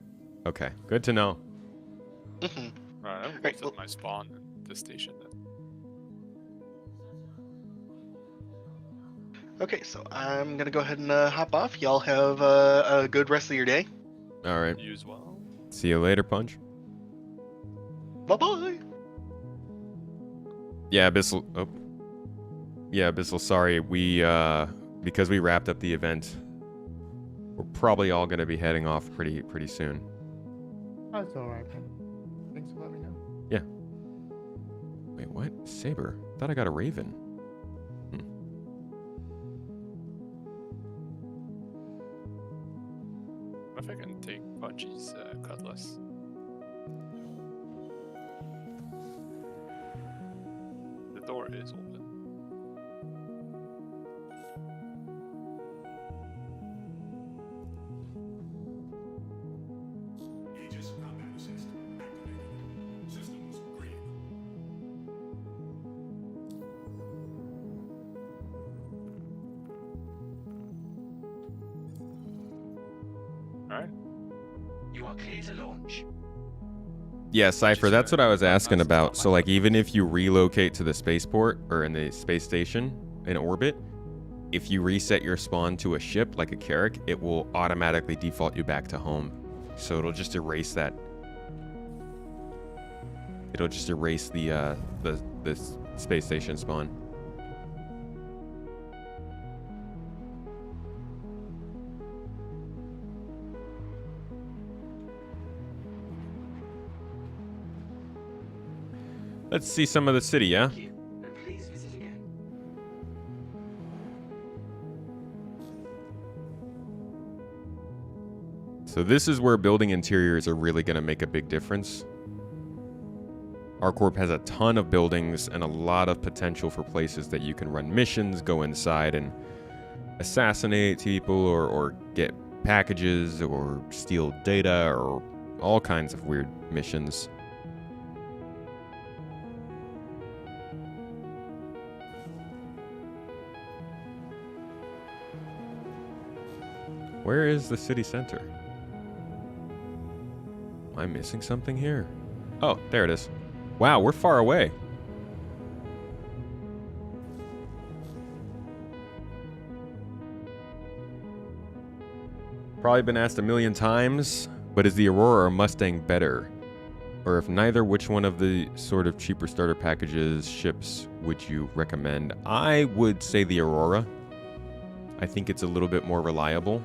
Okay, good to know.
hmm
Right, I
Right,
looked at my spawn at this station then.
Okay, so I'm gonna go ahead and hop off. Y'all have a good rest of your day.
All right.
You as well.
See you later, Punch.
Bye bye.
Yeah, Abyssal. Oh. Yeah, Abyssal. Sorry, we because we wrapped up the event. we're probably all going to be heading off pretty soon.
That's alright, man. Thanks for letting me know.
Yeah. Wait, what? Saber? Thought I got a raven.
If I can take Pudgy's cutlass. The door is open.
Aegis combat assist activated. Systems green.
Alright.
You are clear to launch.
Yeah, Cypher, that's what I was asking about. So, like, even if you relocate to the spaceport or in the space station in orbit, if you reset your spawn to a ship, like a Carrack, it will automatically default you back to home. So it'll just erase that. It'll just erase the space station spawn. Let's see some of the city, yeah?
Thank you, and please visit again.
So this is where building interiors are really going to make a big difference. ArcCorp has a ton of buildings and a lot of potential for places that you can run missions, go inside and assassinate people or get packages or steal data or all kinds of weird missions. Where is the city center? Am I missing something here? Oh, there it is. Wow, we're far away. Probably been asked a million times, but is the Aurora or Mustang better? Or if neither, which one of the sort of cheaper starter packages ships would you recommend? I would say the Aurora. I think it's a little bit more reliable.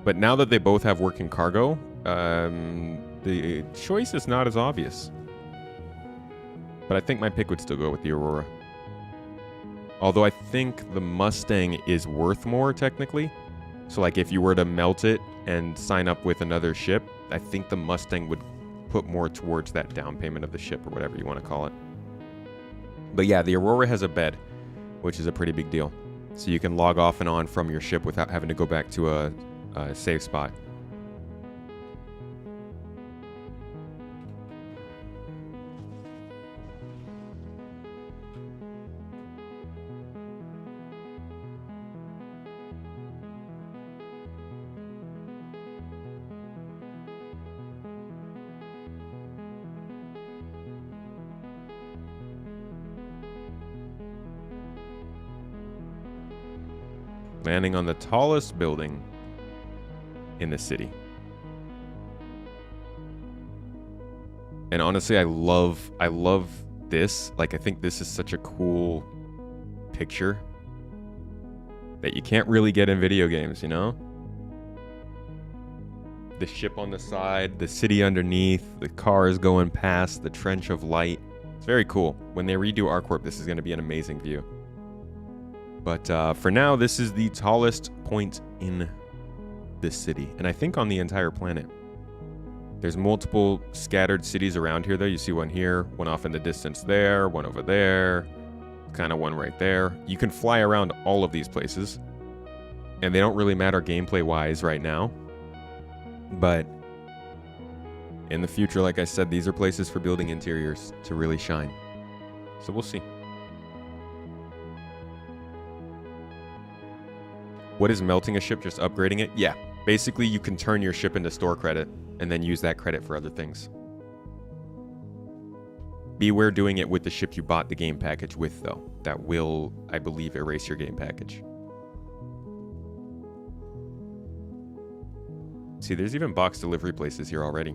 But now that they both have working cargo, the choice is not as obvious. But I think my pick would still go with the Aurora. Although I think the Mustang is worth more technically. So like if you were to melt it and sign up with another ship, I think the Mustang would put more towards that down payment of the ship or whatever you want to call it. But yeah, the Aurora has a bed, which is a pretty big deal. So you can log off and on from your ship without having to go back to a safe spot. Landing on the tallest building in the city. And honestly, I love this. Like, I think this is such a cool picture that you can't really get in video games, you know? The ship on the side, the city underneath, the cars going past, the trench of light. It's very cool. When they redo ArcCorp, this is going to be an amazing view. But for now, this is the tallest point in this city, and I think on the entire planet. There's multiple scattered cities around here, though. You see one here, one off in the distance there, one over there, kind of one right there. You can fly around all of these places, and they don't really matter gameplay-wise right now. But in the future, like I said, these are places for building interiors to really shine. So we'll see. What is melting a ship? Just upgrading it? Yeah. Basically, you can turn your ship into store credit and then use that credit for other things. Beware doing it with the ship you bought the game package with, though. That will, I believe, erase your game package. See, there's even box delivery places here already.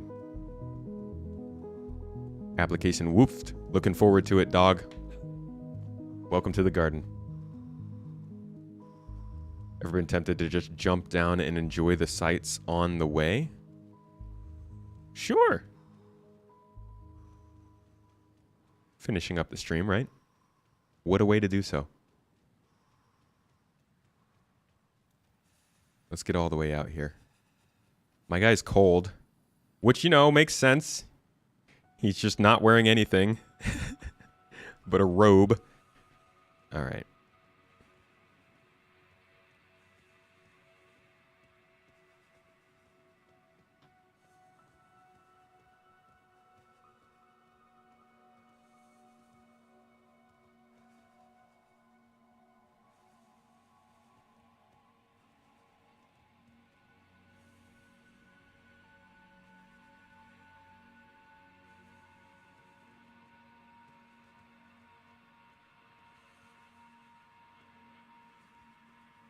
Application woofed. Looking forward to it, dog. Welcome to the garden. Ever been tempted to just jump down and enjoy the sights on the way? Sure. Finishing up the stream, right? What a way to do so. Let's get all the way out here. My guy's cold, which, you know, makes sense. He's just not wearing anything but a robe. All right.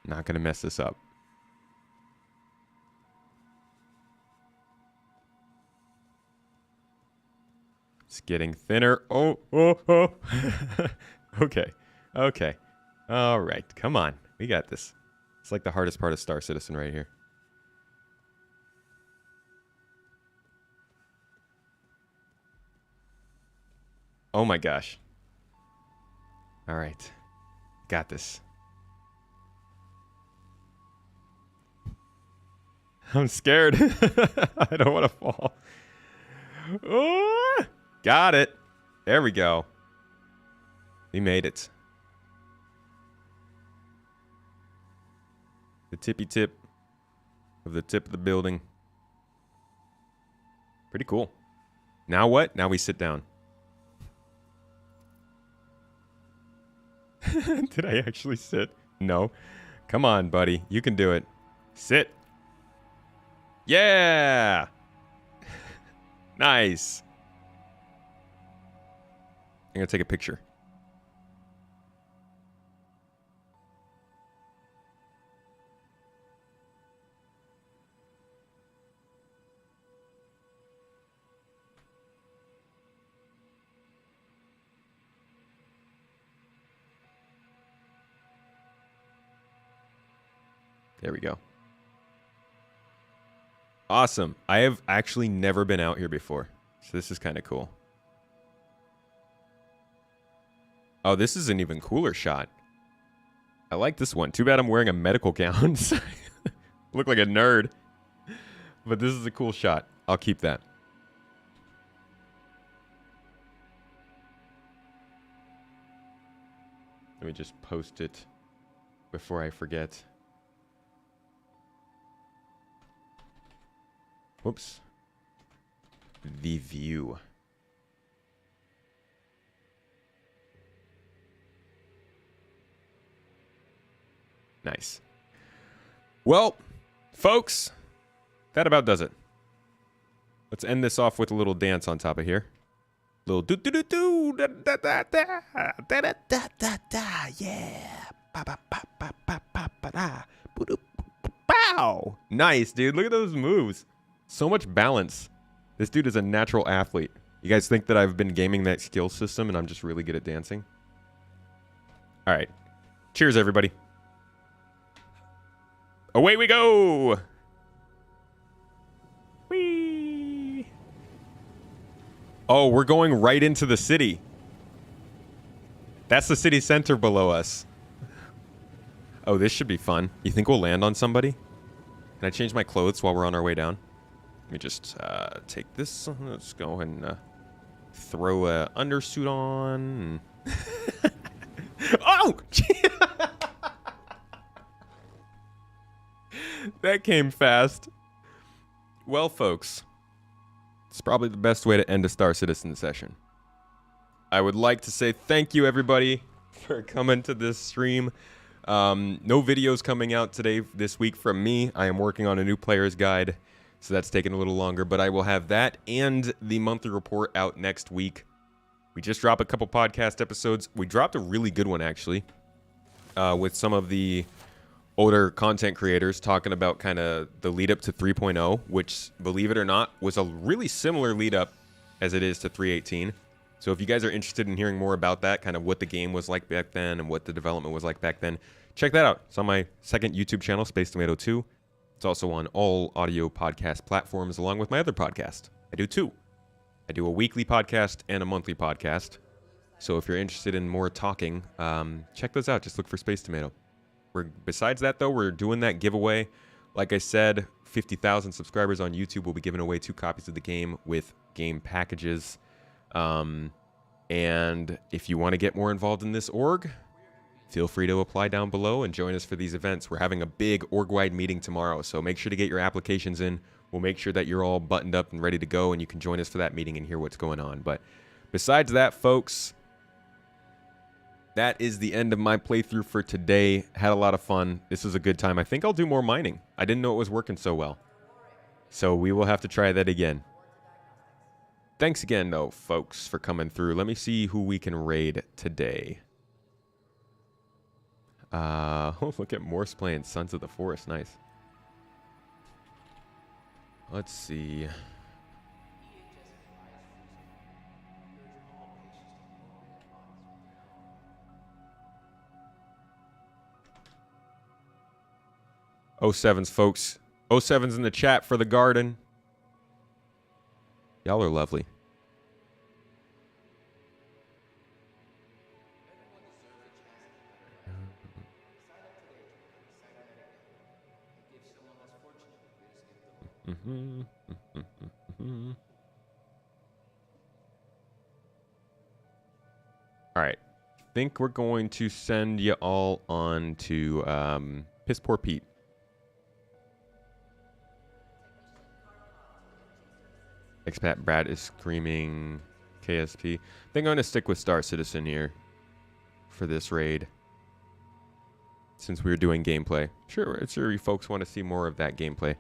Not going to mess this up. It's getting thinner. Oh. Okay. Okay. All right. Come on. We got this. It's like the hardest part of Star Citizen right here. Oh my gosh. All right. Got this. I'm scared. I don't want to fall. Oh, got it. There we go. We made it. The tippy tip of the tip of the building. Pretty cool. Now what? Now we sit down. Did I actually sit? No. Come on, buddy. You can do it. Sit. Yeah! Nice. I'm going to take a picture. There we go. Awesome. I have actually never been out here before, so this is kind of cool. Oh, this is an even cooler shot. I like this one. Too bad I'm wearing a medical gown. Look like a nerd. But this is a cool shot. I'll keep that. Let me just post it before I forget. Whoops. The view. Nice. Well, folks, that about does it. Let's end this off with a little dance on top of here. Little do do do do da da da da da da da da da, yeah. Ba ba ba ba ba ba ba da. Bow. Nice, dude. Look at those moves. So much balance. This dude is a natural athlete. You guys think that I've been gaming that skill system and I'm just really good at dancing? All right. Cheers, everybody. Away we go. Whee. Oh, we're going right into the city. That's the city center below us. Oh, this should be fun. You think we'll land on somebody? Can I change my clothes while we're on our way down? Let me just take this. Let's go and throw a undersuit on. Oh! That came fast. Well, folks, it's probably the best way to end a Star Citizen session. I would like to say thank you, everybody, for coming to this stream. No videos coming out this week from me. I am working on a new player's guide. So that's taking a little longer, but I will have that and the monthly report out next week. We just dropped a couple podcast episodes. We dropped a really good one, actually, with some of the older content creators talking about kind of the lead up to 3.0, which, believe it or not, was a really similar lead up as it is to 3.18. So if you guys are interested in hearing more about that, kind of what the game was like back then and what the development was like back then, check that out. It's on my second YouTube channel, Space Tomato 2. It's also on all audio podcast platforms along with my other podcast. I do two. I do a weekly podcast and a monthly podcast. So if you're interested in more talking, check those out. Just look for Space Tomato. Besides that, though, we're doing that giveaway. Like I said, 50,000 subscribers on YouTube will be giving away 2 copies of the game with game packages. And if you want to get more involved in this org, feel free to apply down below and join us for these events. We're having a big org-wide meeting tomorrow, so make sure to get your applications in. We'll make sure that you're all buttoned up and ready to go, and you can join us for that meeting and hear what's going on. But besides that, folks, that is the end of my playthrough for today. Had a lot of fun. This was a good time. I think I'll do more mining. I didn't know it was working so well. So we will have to try that again. Thanks again, though, folks, for coming through. Let me see who we can raid today. Oh, look at Morse playing Sons of the Forest. Nice. Let's see. '07s, folks. '07s in the chat for the garden. Y'all are lovely. All right. Think we're going to send you all on to Piss Poor Pete. Expat Brad is screaming KSP. I think I'm going to stick with Star Citizen here for this raid, since we're doing gameplay. Sure you folks want to see more of that gameplay.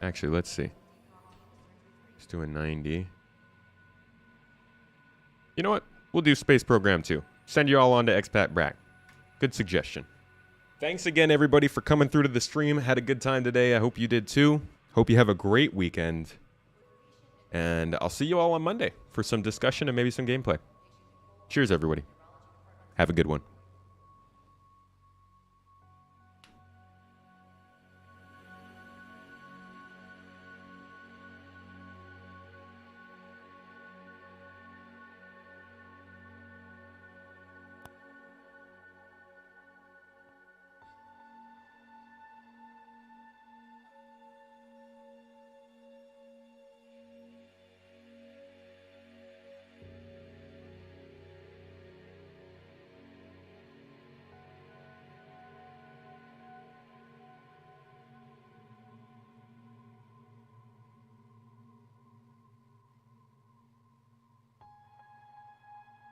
Actually, let's see. Let's do a 90. You know what? We'll do Space Program 2. Send you all on to Expat Brack. Good suggestion. Thanks again, everybody, for coming through to the stream. Had a good time today. I hope you did too. Hope you have a great weekend. And I'll see you all on Monday for some discussion and maybe some gameplay. Cheers, everybody. Have a good one.